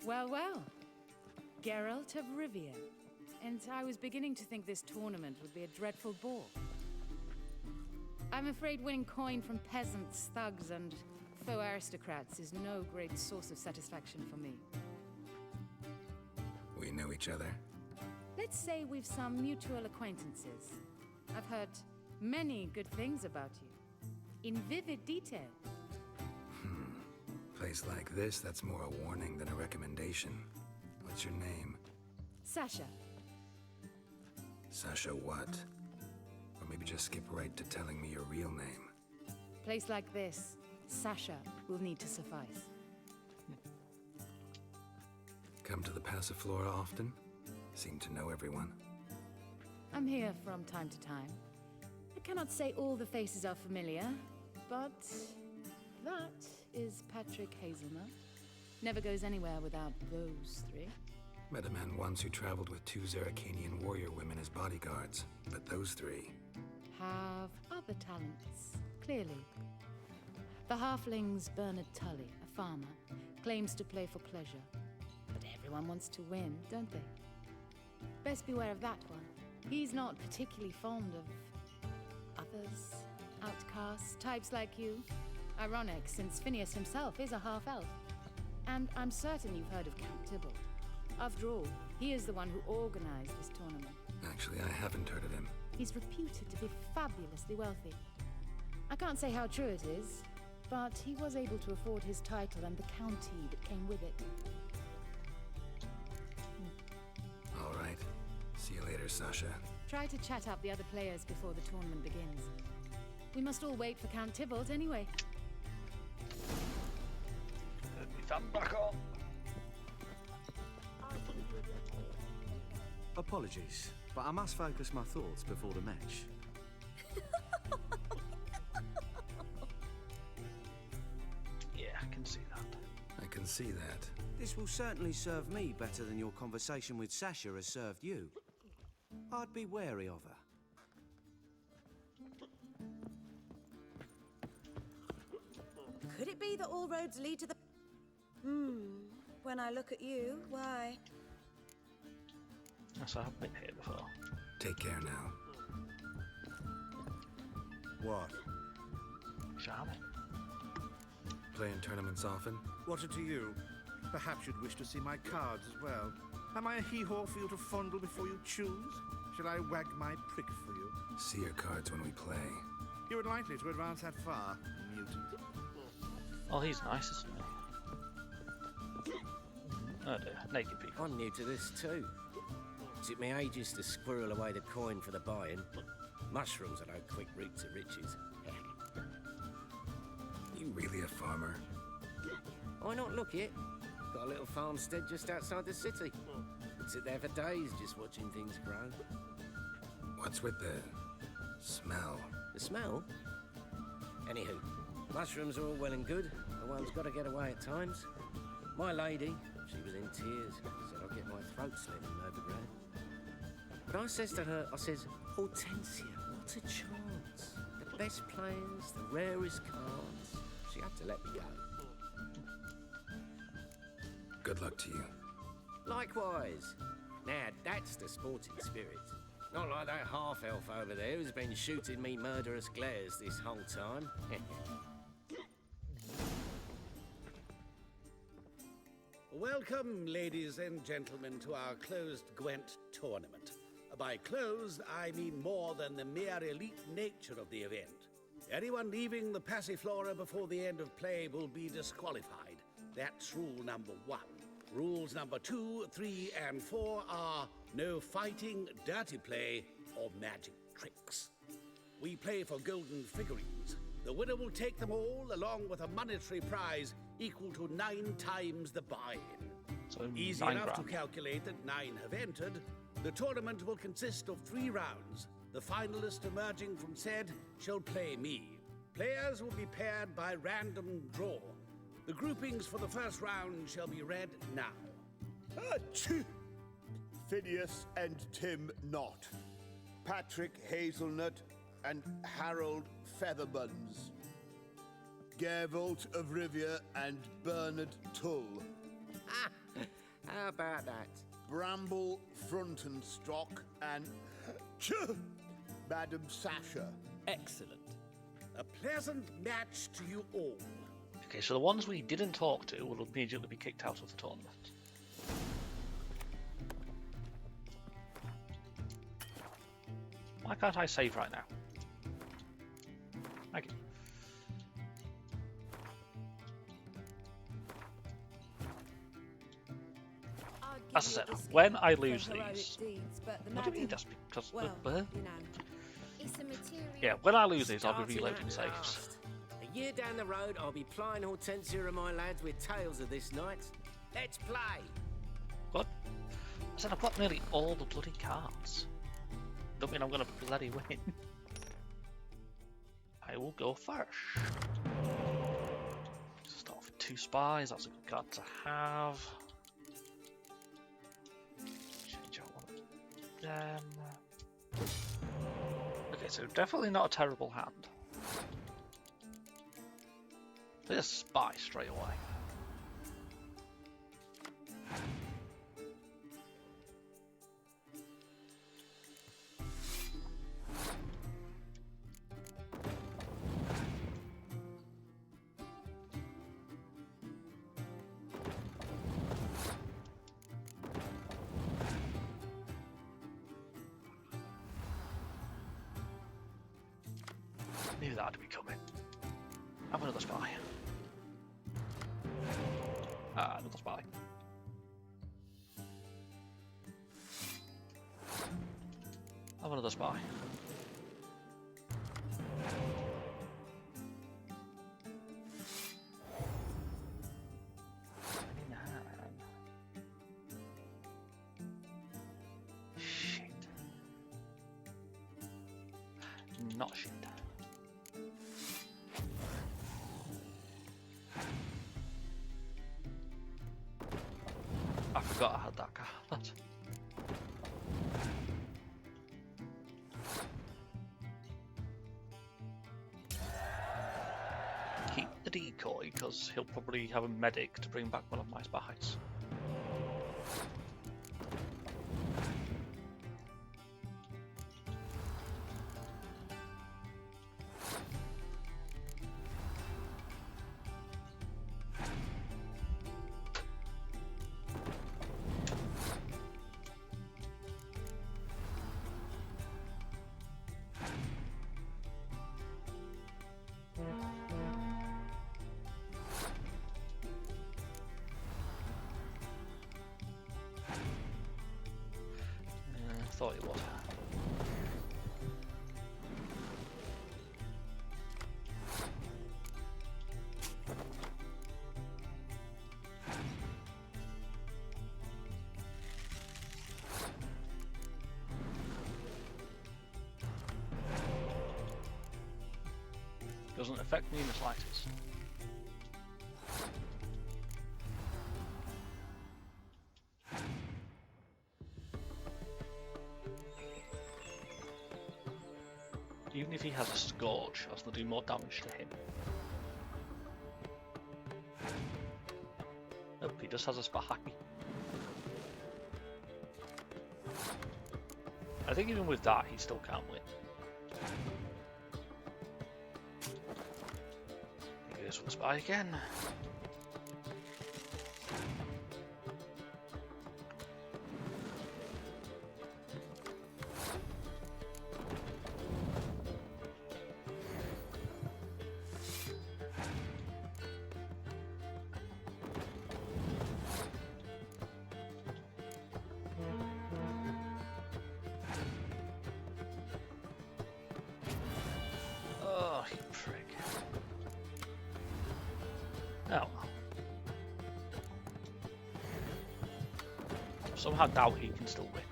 U: Well, well. Geralt of Rivia. And I was beginning to think this tournament would be a dreadful bore. I'm afraid winning coin from peasants, thugs, and faux aristocrats is no great source of satisfaction for me.
E: We know each other.
U: Let's say we've some mutual acquaintances. I've heard many good things about you. In vivid detail.
E: Place like this, that's more a warning than a recommendation. What's your name?
U: Sasha.
E: Sasha what? Or maybe just skip right to telling me your real name.
U: Place like this, Sasha will need to suffice.
E: Come to the Passiflora often? Seem to know everyone.
U: I'm here from time to time. I cannot say all the faces are familiar, but that is Patrick Hazelnut. Never goes anywhere without those three.
E: Met a man once who traveled with 2 Zeracanian warrior women as bodyguards, but those three...
U: Have other talents, clearly. The halfling's Bernard Tully, a farmer, claims to play for pleasure. But everyone wants to win, don't they? Best beware of that one. He's not particularly fond of others, outcasts, types like you. Ironic, since Phineas himself is a half-elf. And I'm certain you've heard of Count Tybalt. After all, he is the one who organized this tournament.
E: Actually, I haven't heard of him.
U: He's reputed to be fabulously wealthy. I can't say how true it is, but he was able to afford his title and the county that came with it.
E: All right. See you later, Sasha.
U: Try to chat up the other players before the tournament begins. We must all wait for Count Tybalt anyway.
D: Back on.
A: Apologies, but I must focus my thoughts before the match.
D: Yeah, I can see that.
E: I can see that.
A: This will certainly serve me better than your conversation with Sasha has served you. I'd be wary of her.
M: Could it be that all roads lead to the... When I look at you, why?
D: Yes, I have been here before.
E: Take care now.
T: What?
D: Charming.
E: Playing tournaments often?
T: What's it to you? Perhaps you'd wish to see my cards as well. Am I a hee-haw for you to fondle before you choose? Shall I wag my prick for you?
E: See your cards when we play.
T: You were likely to advance that far, mutant.
D: Oh, he's nice, isn't he? Oh dear, naked people.
G: I'm new to this too. Took me ages to squirrel away the coin for the buy-in. Mushrooms are no quick route to riches.
E: You really a farmer?
G: Why not look it? Got a little farmstead just outside the city. Could sit there for days just watching things grow.
E: What's with the smell?
G: The smell? Anywho, mushrooms are all well and good, but one's got to get away at times. My lady, she was in tears, said I'd get my throat slit and overgrown. But I says to her, I says, Hortensia, what a chance. The best players, the rarest cards. She had to let me go.
E: Good luck to you.
G: Likewise. Now, that's the sporting spirit. Not like that half-elf over there who's been shooting me murderous glares this whole time.
T: Welcome, ladies and gentlemen, to our closed Gwent tournament. By closed, I mean more than the mere elite nature of the event. Anyone leaving the Passiflora before the end of play will be disqualified. That's rule number 1. Rules number 2, 3, and 4 are no fighting, dirty play, or magic tricks. We play for golden figurines. The winner will take them all, along with a monetary prize equal to 9 times the buy-in.
D: So
T: Easy enough to calculate that 9 have entered. The tournament will consist of 3 rounds. The finalist emerging from said shall play me. Players will be paired by random draw. The groupings for the first round shall be read now.
O: Achoo! Phineas and Tim Knott. Patrick Hazelnut and Harold Featherbuns. Gervolt of Rivia and Bernard Tull.
G: How about that?
O: Bramble Frontenstock and Madam Sasha.
G: Excellent.
T: A pleasant match to you all.
D: Okay, so the ones we didn't talk to will immediately be kicked out of the tournament. Why can't I save right now? Thank you. as I said, when I lose these, what do you mean just because?
R: It's a material.
D: Yeah, when I lose these, I'll be
G: Starting
D: reloading
G: at
D: saves.
G: last. A year down the road, I'll be plying Hortensia and my lads with tales of this night. Let's play.
D: What? I said I've got nearly all the bloody cards. Don't mean I'm gonna bloody win. I will go first. Start off with 2 spies. That's a good card to have. Change out one of them. Okay, so definitely not a terrible hand. There's a spy straight away. Knew that'd be coming. Have another spy. Another spy. Have another spy. Shit. Not shit. I forgot I had that card. Keep the decoy, because he'll probably have a medic to bring back one of my spies. Thought it was. Doesn't affect me in the slightest. Even if he has a Scourge, I'll still do more damage to him. Nope, he just has a Spy. I think even with that, he still can't win. He goes for the Spy again. Oh, you prick. Oh. Somehow doubt he can still win.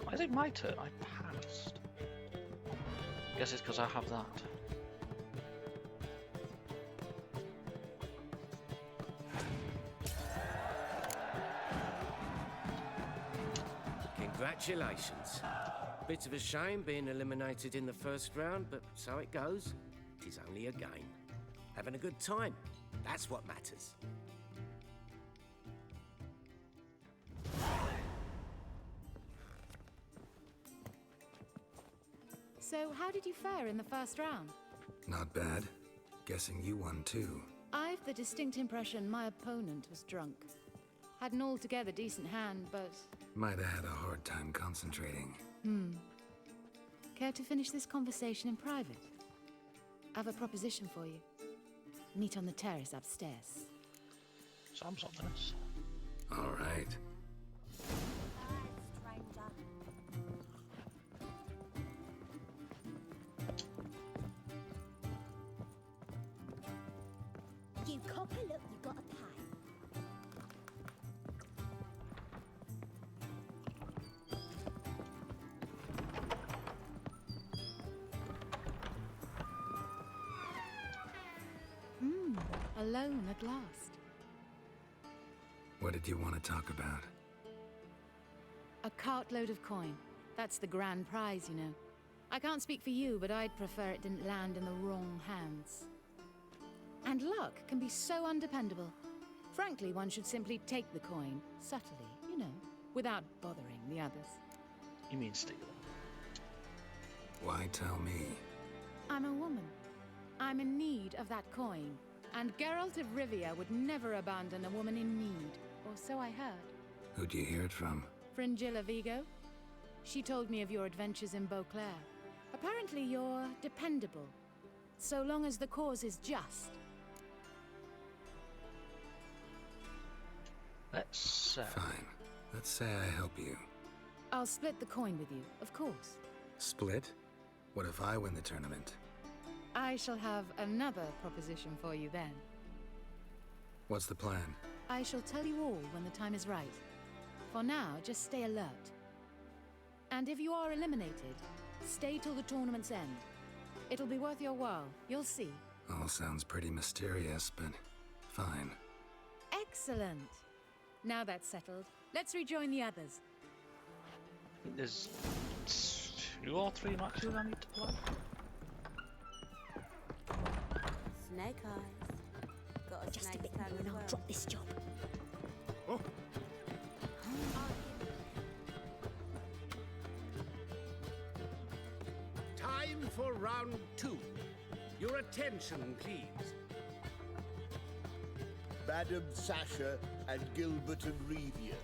D: Why is it my turn? I passed. Guess it's because I have that.
G: Congratulations. Bit of a shame being eliminated in the first round, but so it goes. It is only a game. Having a good time. That's what matters.
U: So, how did you fare in the first round?
E: Not bad. Guessing you won too.
U: I've the distinct impression my opponent was drunk. Had an altogether decent hand, but...
E: Might have had a hard time concentrating.
U: Care to finish this conversation in private? I have a proposition for you. Meet on the terrace upstairs.
D: Sounds ominous.
E: All right.
S: You copper, look, you got a pie.
U: Alone at last.
E: What did you want to talk about?
U: A cartload of coin. That's the grand prize, you know. I can't speak for you, but I'd prefer it didn't land in the wrong hands. And luck can be so undependable. Frankly, one should simply take the coin, subtly, you know, without bothering the others.
D: You mean steal?
E: Why tell me?
U: I'm a woman. I'm in need of that coin. And Geralt of Rivia would never abandon a woman in need, or so I heard.
E: Who'd you hear it from?
U: Fringilla Vigo. She told me of your adventures in Beauclair. Apparently you're dependable, so long as the cause is just.
D: Let's
E: Fine. Let's say I help you.
U: I'll split the coin with you, of course.
E: Split? What if I win the tournament?
U: I shall have another proposition for you then.
E: What's the plan?
U: I shall tell you all when the time is right. For now, just stay alert. And if you are eliminated, stay till the tournament's end. It'll be worth your while, you'll see.
E: All sounds pretty mysterious, but fine.
U: Excellent! Now that's settled, let's rejoin the others.
D: I think there's 2 or 3 matches I need to play.
J: Snake eyes. Got a
S: Just a
J: snake
S: bit
J: tag
S: more
J: as
S: and
J: well.
S: I'll drop this job.
H: Oh.
L: Time for round 2. Your attention, please.
O: Madam Sasha and Gilbert and Revia.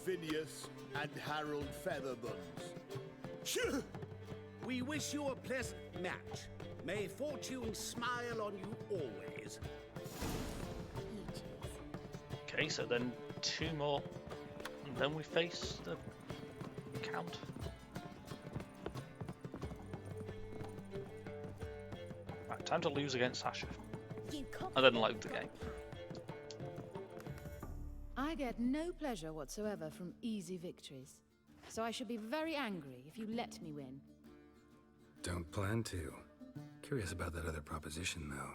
O: Phineas and Harold Featherbones.
L: We wish you a pleasant match. May fortune smile on you always.
D: Okay, so then 2 more, and then we face the Count. Right, time to lose against Sasha. I didn't like the game.
U: I get no pleasure whatsoever from easy victories, so I should be very angry if you let me win.
E: Don't plan to. Curious about that other proposition, though.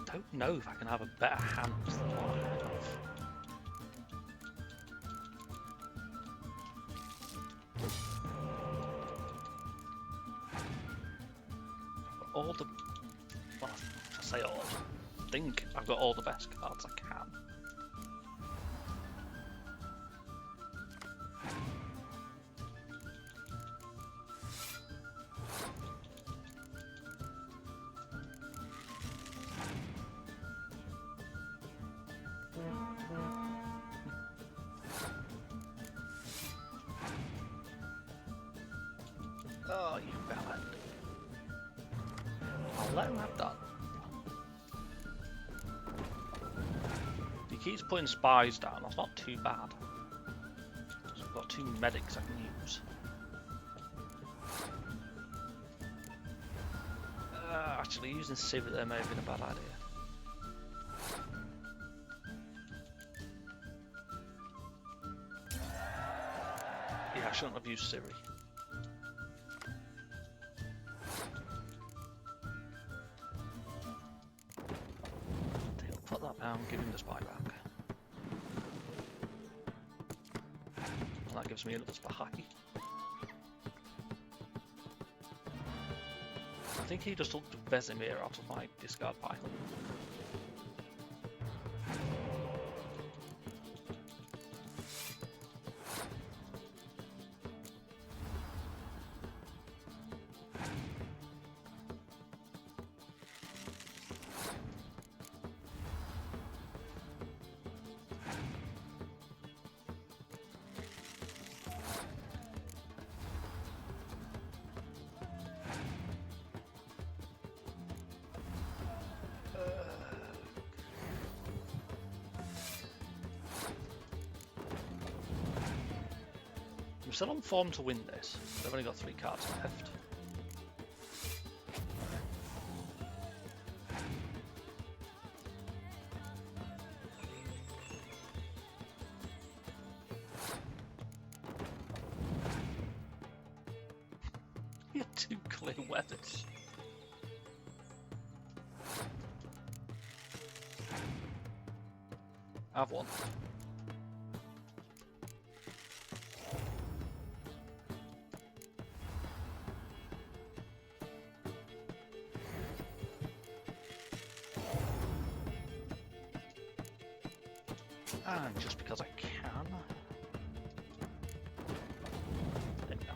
D: Don't know if I can have a better hand than what I have. All the... well, I say all. I think I've got all the best cards I can. Oh, you bellend. I'll let him have that. He keeps putting spies down, that's not too bad. So I've got 2 medics I can use. Actually, using Civ there may have been a bad idea. Yeah, I shouldn't have used Siri. Put that down, give him the spy back. And that gives me another spy. I think he just took Vesemir out of my discard pile. I'm still on form to win this. I've only got 3 cards left. You have 2 clear weathers. Have one. And just because I can. There we go.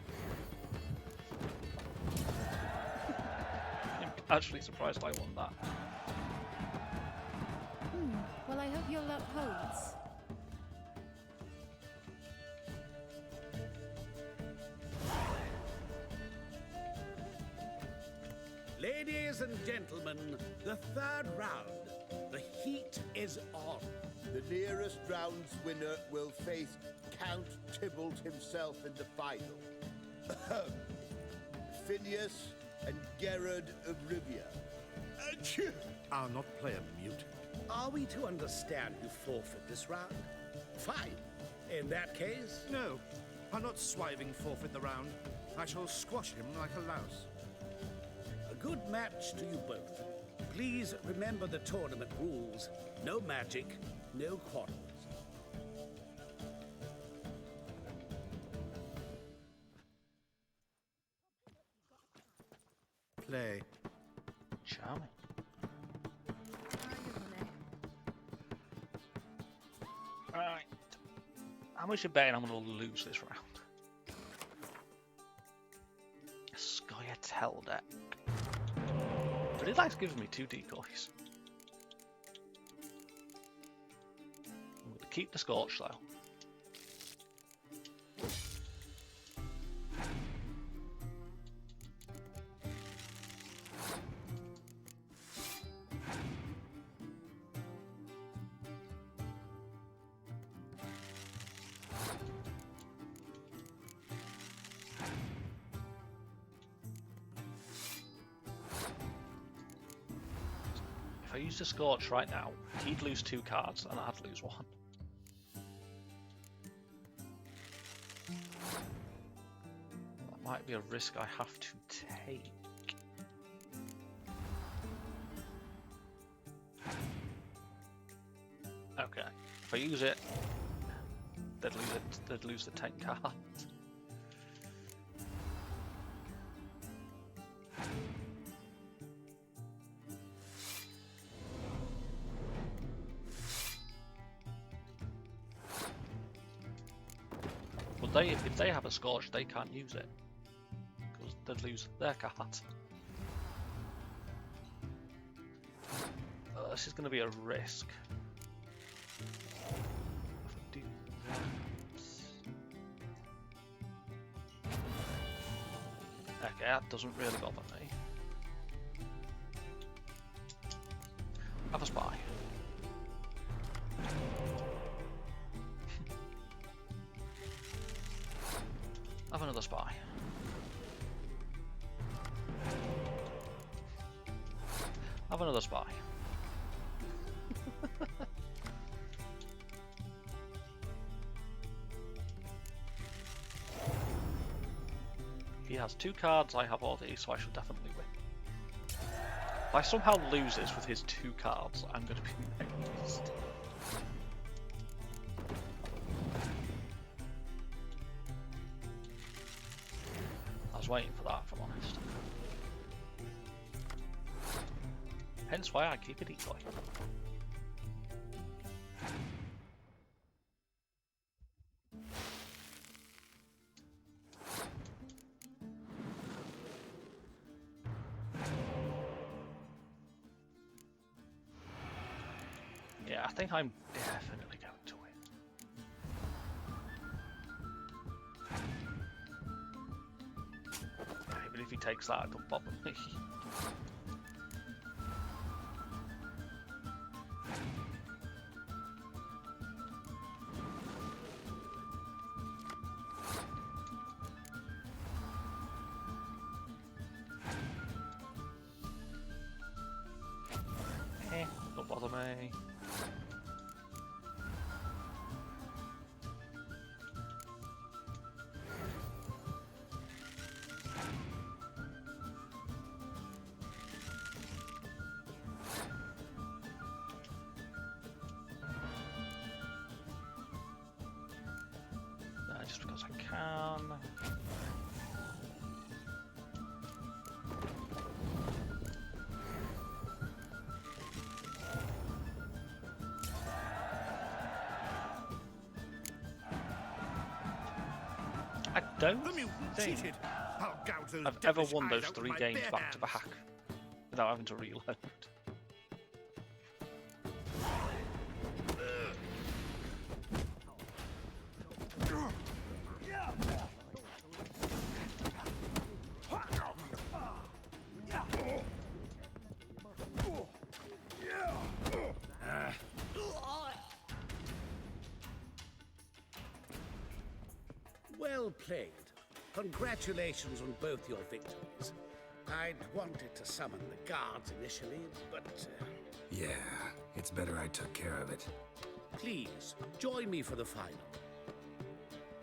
D: I'm actually surprised I won that.
U: Well, I hope your luck holds.
L: Ladies and gentlemen, the 3rd round. The heat is on.
O: The nearest round's winner will face Count Tybalt himself in the final. Phineas and Gerard of Rivia.
L: I'll not play a mute. Are we to understand you forfeit this round? Fine. In that case...
F: No, I'll not swiving forfeit the round. I shall squash him like a louse.
L: A good match to you both. Please remember the tournament rules. No magic, no quarrels.
F: Play.
D: Charming. Alright. How much you betting I'm going to lose this round? Skyatell deck. But it likes giving me 2 decoys. I'm going to keep the Scorch though. If I used a Scorch right now, he'd lose 2 cards and I'd lose 1. That might be a risk I have to take. Okay, if I use it, they'd lose the 10 cards. If they have a Scorch, they can't use it because they'd lose their cards. This is going to be a risk. If I do that... Okay, that doesn't really bother me. Have a spy. Have another spy. Have another spy. He has 2 cards, I have all these, so I should definitely win. If I somehow lose this with his 2 cards, I'm going to be amazed. I was waiting for that, if I'm honest. Hence why I keep a decoy. Yeah, I think I'm definitely going to win. Yeah, even if he takes that, it don't bother me. Okay. Just because I can. I don't think I've ever won those 3 games back to back without having to reload.
L: Well played. Congratulations on both your victories. I'd wanted to summon the guards initially, but...
E: Yeah, it's better I took care of it.
L: Please, join me for the final.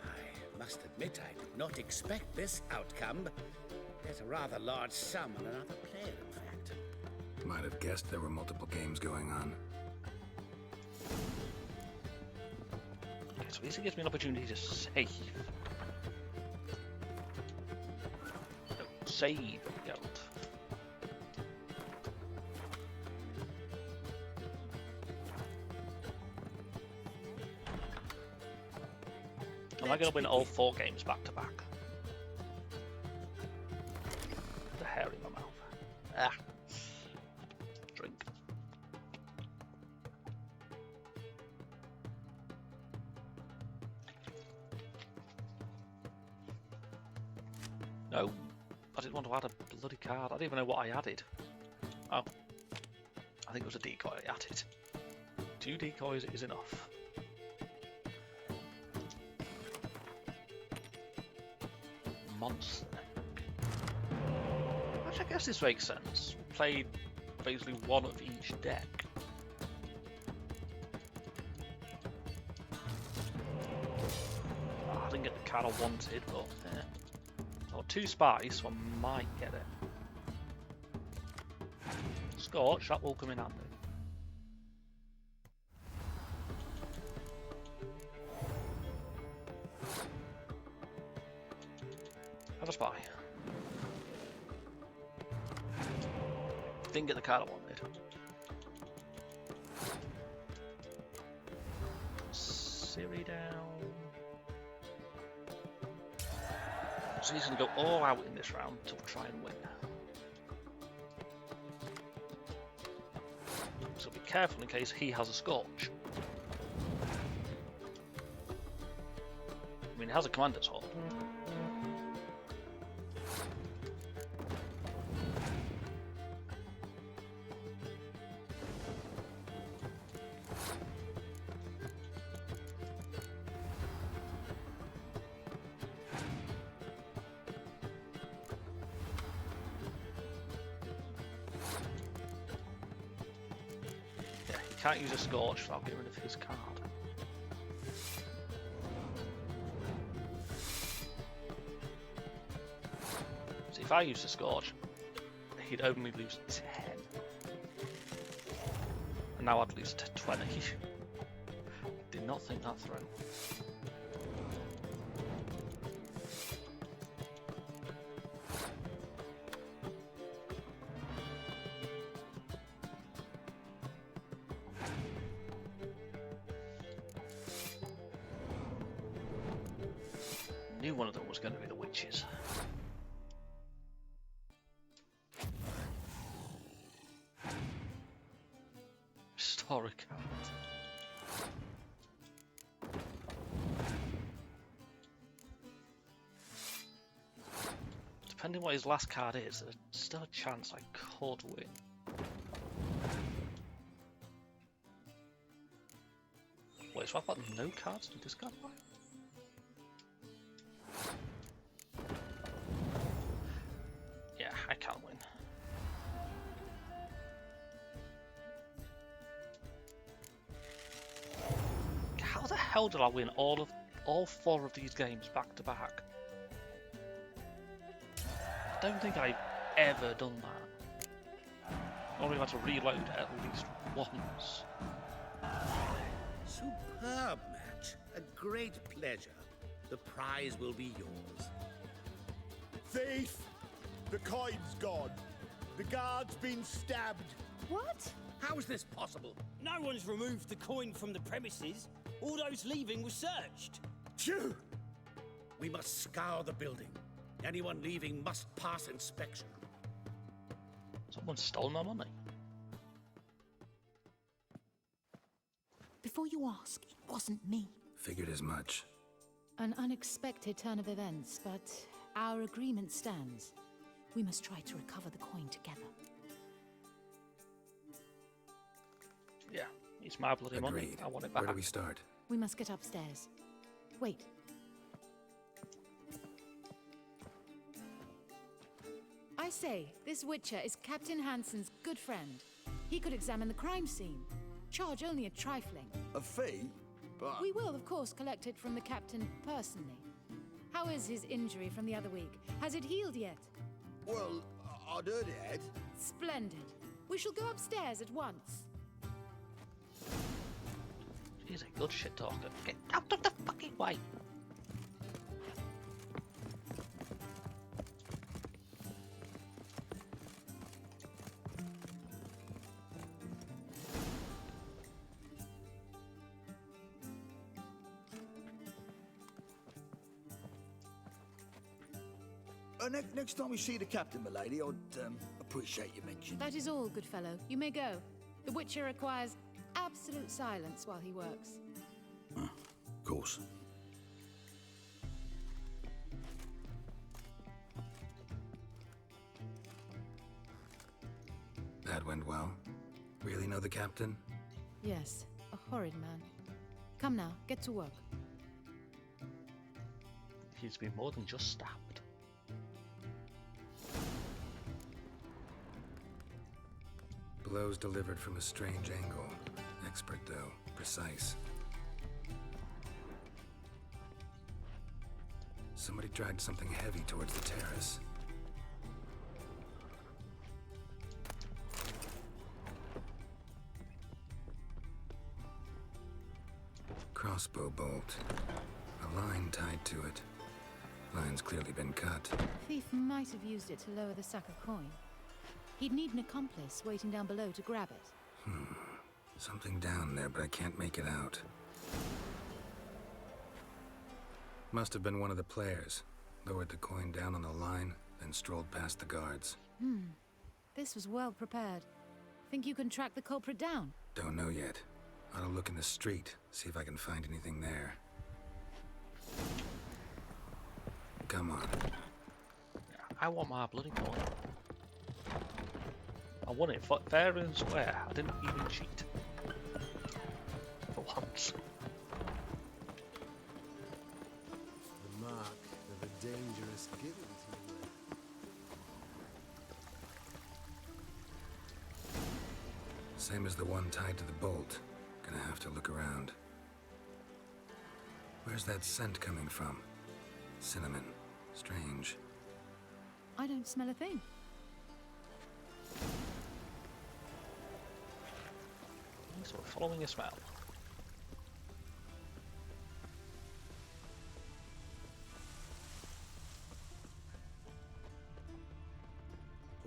L: I must admit I did not expect this outcome. There's a rather large sum on another player, in fact.
E: Might have guessed there were multiple games going on.
D: Okay, so at least it gives me an opportunity to save. Save gold. Am I going to win all 4 games back to back? The hair in my mouth. Ah. Drink. No. I didn't want to add a bloody card. I didn't even know what I added. Oh. I think it was a decoy I added. 2 decoys is enough. Monster. Actually, I guess this makes sense. We played basically 1 of each deck. Oh, I didn't get the card I wanted, but yeah. Or 2 spice, so I might get it. Scorch, that will come in handy. Have a spy. Didn't get the card I wanted. Siri down. So he's going to go all out in this round to try and win. So be careful in case he has a Scorch. I mean, he has a Commander's Hall. Can't use a Scorch, so I'll get rid of his card. So if I use a Scorch, he'd only lose 10. And now I'd lose to 20. Did not think that through. Knew one of them was going to be the witches. Restore a card. Depending what his last card is, there's still a chance I could win. Wait, so I've got no cards to discard by? Yeah, I can't win. hell did I win all 4 of these games back to back? I don't think I've ever done that. Only had to reload at least once.
L: Superb match. A great pleasure. The prize will be yours.
O: Thief! The coin's gone. The guard's been stabbed.
J: What?
L: How is this possible?
K: No one's removed the coin from the premises. All those leaving were searched.
L: Phew! We must scour the building. Anyone leaving must pass inspection.
D: Someone stole my money.
P: Before you ask, it wasn't me.
E: Figured as much.
U: An unexpected turn of events, but our agreement stands. We must try to recover the coin together.
D: Yeah, it's my bloody money. I want it back.
E: Where do we start?
U: We must get upstairs. Wait. I say, this Witcher is Captain Hansen's good friend. He could examine the crime scene. Charge only a trifling.
I: A fee? But...
U: We will, of course, collect it from the captain personally. How is his injury from the other week? Has it healed yet?
I: Well, I'd heard it had.
U: Splendid. We shall go upstairs at once.
D: He's a good shit talker. Get out of the fucking way!
I: Next time we see the captain, milady, I'd appreciate you mentioning.
U: That is all, good fellow. You may go. The Witcher requires absolute silence while he works.
I: Of course.
E: That went well. Really know the captain?
U: Yes, a horrid man. Come now, get to work.
D: He's been more than just stabbed.
E: Blows delivered from a strange angle. Expert, though. Precise. Somebody dragged something heavy towards the terrace. Crossbow bolt. A line tied to it. Line's clearly been cut.
U: Thief might have used it to lower the sack of coin. He'd need an accomplice waiting down below to grab it.
E: Something down there, but I can't make it out. Must have been one of the players. Lowered the coin down on the line, then strolled past the guards.
U: This was well prepared. Think you can track the culprit down?
E: Don't know yet. Ought to look in the street, see if I can find anything there. Come on.
D: I want my bloody coin. I won it fair and square. I didn't even cheat. For once.
F: The mark of a dangerous guild.
E: Same as the one tied to the bolt. Gonna have to look around. Where's that scent coming from? Cinnamon. Strange.
U: I don't smell a thing.
D: So we're following a smell.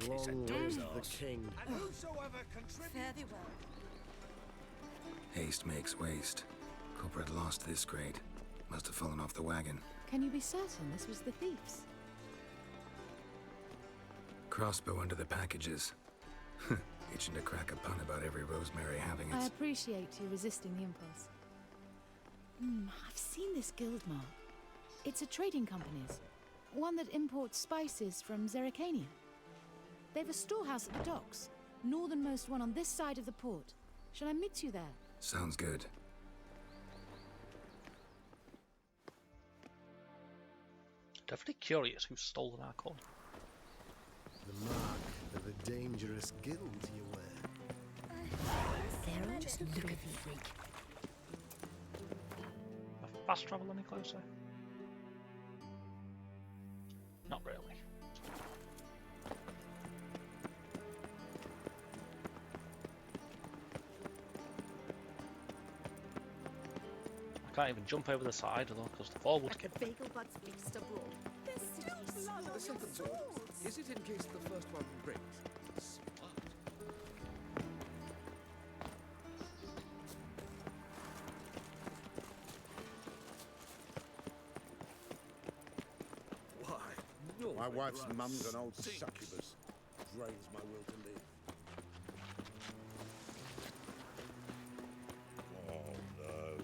L: Long live the king.
J: And whosoever Fare thee well.
E: Haste makes waste. Culprit lost this crate. Must have fallen off the wagon.
U: Can you be certain this was the thief's?
E: Crossbow under the packages. Itching to crack a pun about every rosemary having
U: I
E: its...
U: appreciate you resisting the impulse. I've seen this guild mark. It's a trading company's. One that imports spices from Zerrikania. They've a storehouse at the docks. Northernmost one on this side of the port. Shall I meet you there?
E: Sounds good.
D: Definitely curious who's stolen our coin.
F: The mark of a dangerous guild, you wear.
P: Sarah, just look at the freak.
D: fast travel any closer? Not really. I can't even jump over the side though, because the fall would kill me.
J: Bagelbud's feast abroad. There's still blood on
F: The second
J: your
F: sword.
J: swords.
F: Is it in case the first one breaks? Smart. Why? No.
L: My wife's mum's an old succubus. Drains my will to live.
V: Oh no.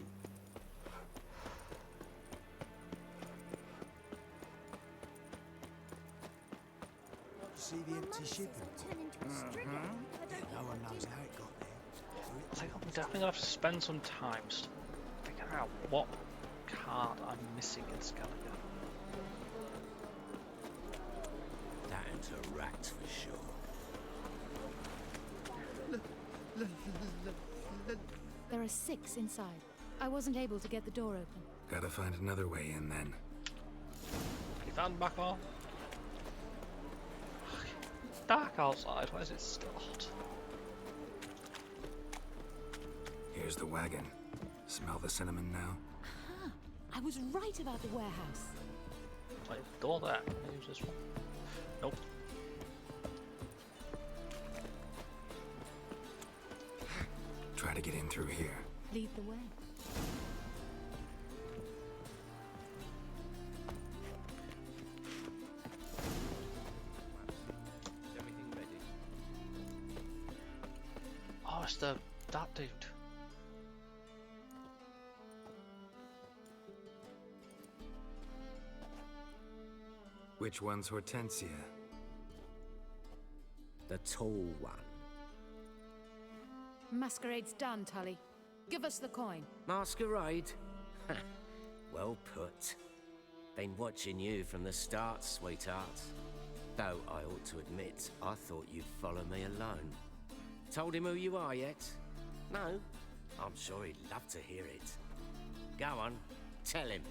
J: See the empty ship?
A: No one knows how it got there.
D: I think I'm definitely gonna have to spend some time figuring out what card I'm missing in Skellige.
G: That ain't a rat for sure.
U: There are 6 inside. I wasn't able to get the door open.
E: Gotta find another way in then.
D: You found back on? Dark outside, why is it still hot?
E: Here's the wagon. Smell the cinnamon now?
U: Huh. I was right about the warehouse.
D: Wait, door there. Can I use this one? Nope.
E: Try to get in through here.
U: Lead the way.
G: Everything ready?
D: Oh, it's that dude.
E: Which one's Hortensia?
G: The tall one.
U: Masquerade's done, Tully. Give us the coin.
G: Masquerade? Well put. Been watching you from the start, sweetheart. Though I ought to admit, I thought you'd follow me alone. Told him who you are yet? No? I'm sure he'd love to hear it. Go on, tell him.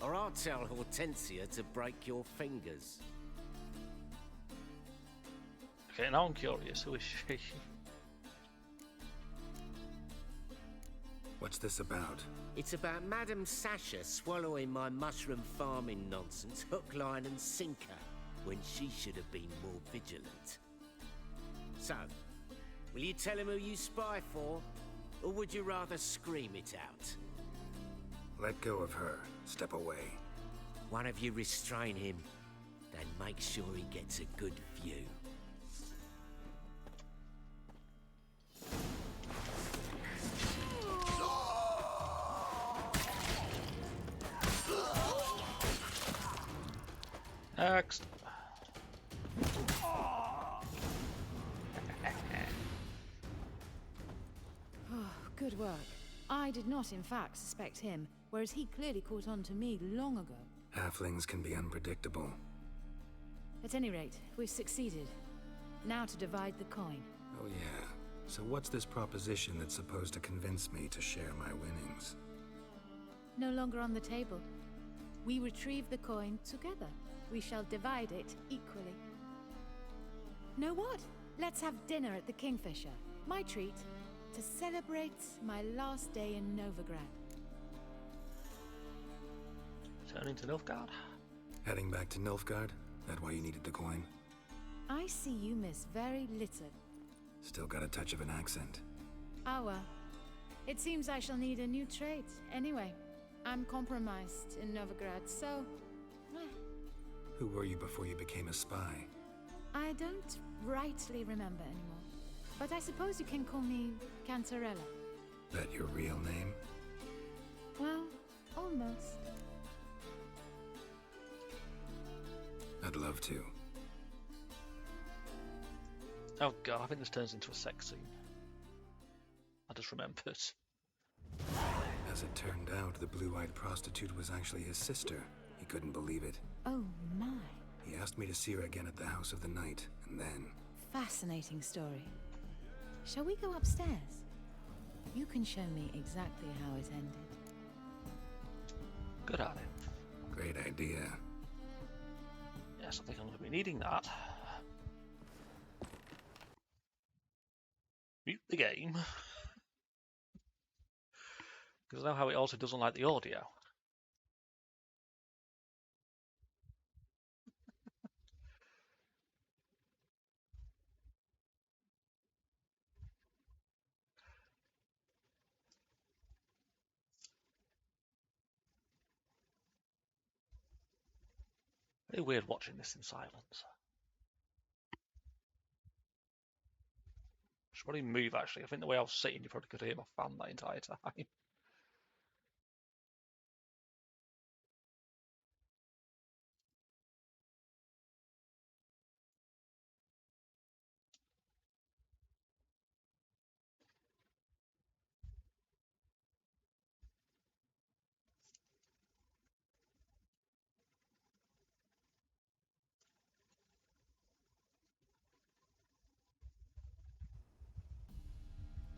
G: Or I'll tell Hortensia to break your fingers.
D: Okay, now I'm curious. Who is she?
E: What's this about?
G: It's about Madame Sasha swallowing my mushroom farming nonsense hook, line and sinker, when she should have been more vigilant. So, will you tell him who you spy for, or would you rather scream it out?
E: Let go of her. Step away.
G: One of you restrain him, then make sure he gets a good view.
D: Next.
U: Oh, good work. I did not, in fact, suspect him, whereas he clearly caught on to me long ago.
E: Halflings can be unpredictable.
U: At any rate, we've succeeded. Now to divide the coin.
E: Oh yeah. So what's this proposition that's supposed to convince me to share my winnings?
U: No longer on the table. We retrieve the coin together. We shall divide it equally. Know what? Let's have dinner at the Kingfisher. My treat. To celebrate my last day in Novigrad.
D: Turning to Nilfgaard?
E: Heading back to Nilfgaard? That why you needed the coin?
U: I see you miss very little.
E: Still got a touch of an accent.
U: Ah well. It seems I shall need a new trait. Anyway, I'm compromised in Novigrad, so...
E: Who were you before you became a spy?
U: I don't rightly remember anymore. But I suppose you can call me Cantarella.
E: That your real name?
U: Well, almost.
E: I'd love to.
D: Oh god, I think this turns into a sex scene. I just remembered.
E: As it turned out, the blue-eyed prostitute was actually his sister. He couldn't believe it.
U: Oh my.
E: He asked me to see her again at the House of the Night, and then...
U: Fascinating story. Shall we go upstairs? You can show me exactly how it ended.
D: Good at it.
E: Great idea.
D: Yes, I think I'm going to be needing that. Mute the game. Because I know how it also doesn't like the audio. Very weird watching this in silence. Should probably move actually. I think the way I was sitting, you probably could hear my fan that entire time.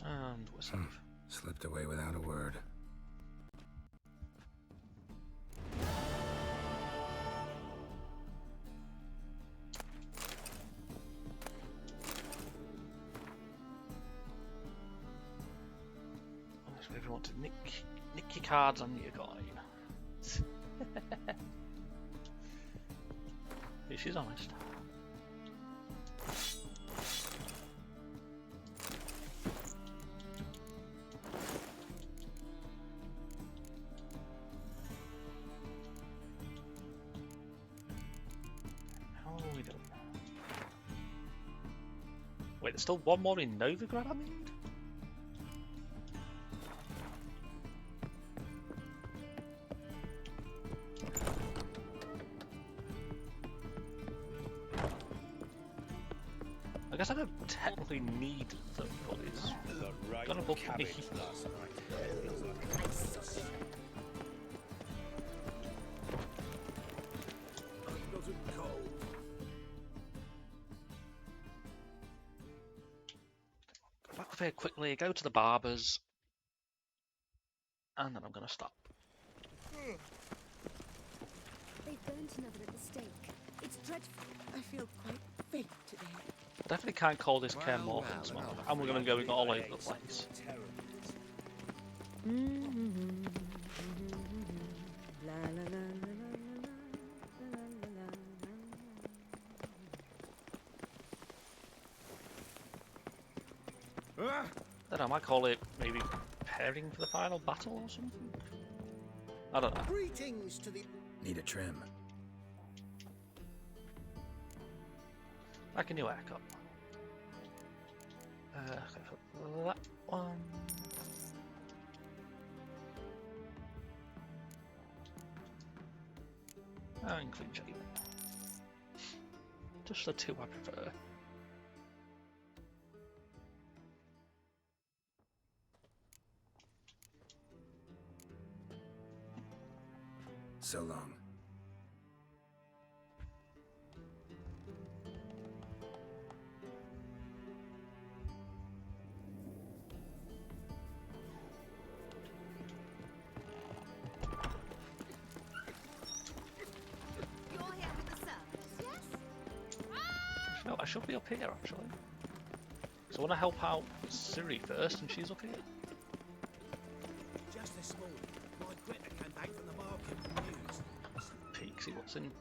D: And we're safe.
E: Slipped away without a word.
D: So if you want to nick your cards and your coin. Yeah, she's honest. How are we doing? Wait, there's still one more in Novigrad, I mean? I guess I don't technically need them, but it's gonna book me. Go back here quickly, go to the barbers, and then I'm gonna stop.
J: They've burnt another at the stake. It's dreadful. I feel quite faint today.
D: I definitely can't call this Kaer Morhen's map, and we're going to go all over the place. Then I might call it maybe preparing for the final battle or something. I don't know.
L: Greetings to the.
E: Need a trim.
D: Like a new haircut. For that one. And clean shaven. Just the two I prefer.
E: So long.
D: No, I should be up here actually. So I want to help out Ciri first, and she's up here.
L: Just this morning, my critter came back from the market with news.
D: Peek, see what's in.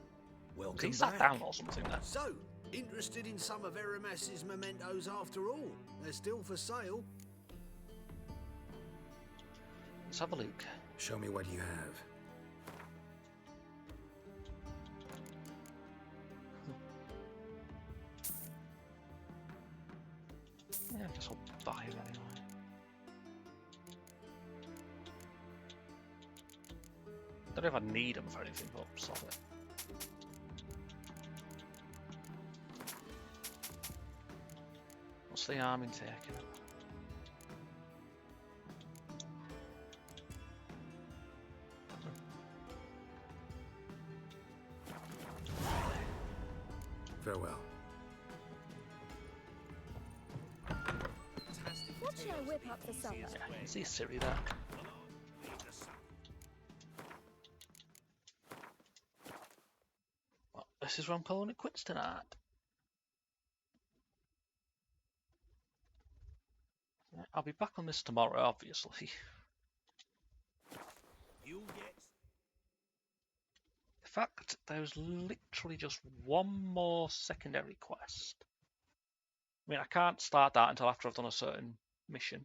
L: Welcome
D: He sat
L: back.
D: down or something there.
L: So, interested in some of Eremas's mementos after all? They're still for sale.
D: Let's have a look.
E: Show me what you have.
D: Yeah, I guess I'll buy him anyway. Don't know if I need them for anything, but stop it. What's the harm in taking them?
E: Farewell.
J: What shall I whip up for supper?
D: Yeah, I can see Ciri there. this is where I'm calling it quits tonight. I'll be back on this tomorrow, obviously.
B: You get...
D: In fact, there's literally just one more secondary quest. I mean, I can't start that until after I've done a certain mission.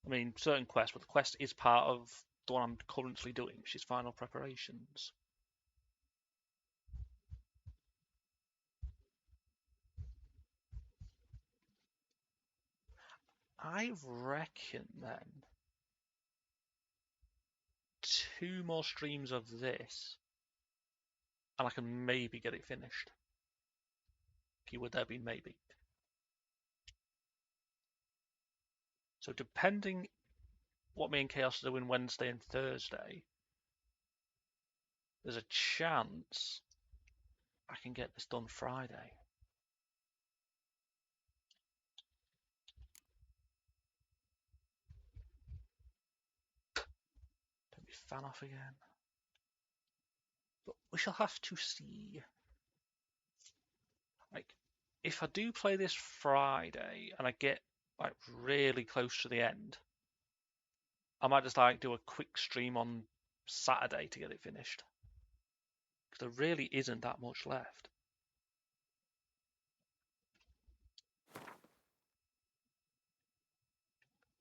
D: I mean, certain quest, but the quest is part of the one I'm currently doing, which is final preparations. I reckon then 2 more streams of this, and I can maybe get it finished. Keyword there being maybe. So depending what me and Chaos are doing Wednesday and Thursday, there's a chance I can get this done Friday. Don't be fan off again. But we shall have to see. Like, if I do play this Friday and I get like really close to the end, I might just like do a quick stream on Saturday to get it finished. Because there really isn't that much left.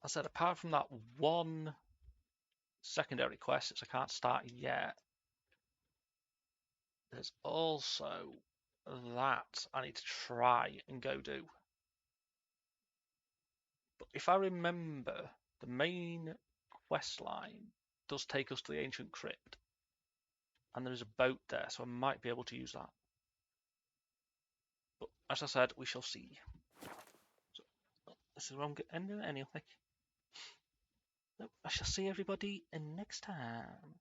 D: I said, apart from that one secondary quest, which I can't start yet, there's also that I need to try and go do. But if I remember, the main quest line does take us to the ancient crypt. And there is a boat there, so I might be able to use that. But as I said, we shall see. So, this is where I'm ending it anyway. I shall see everybody next time.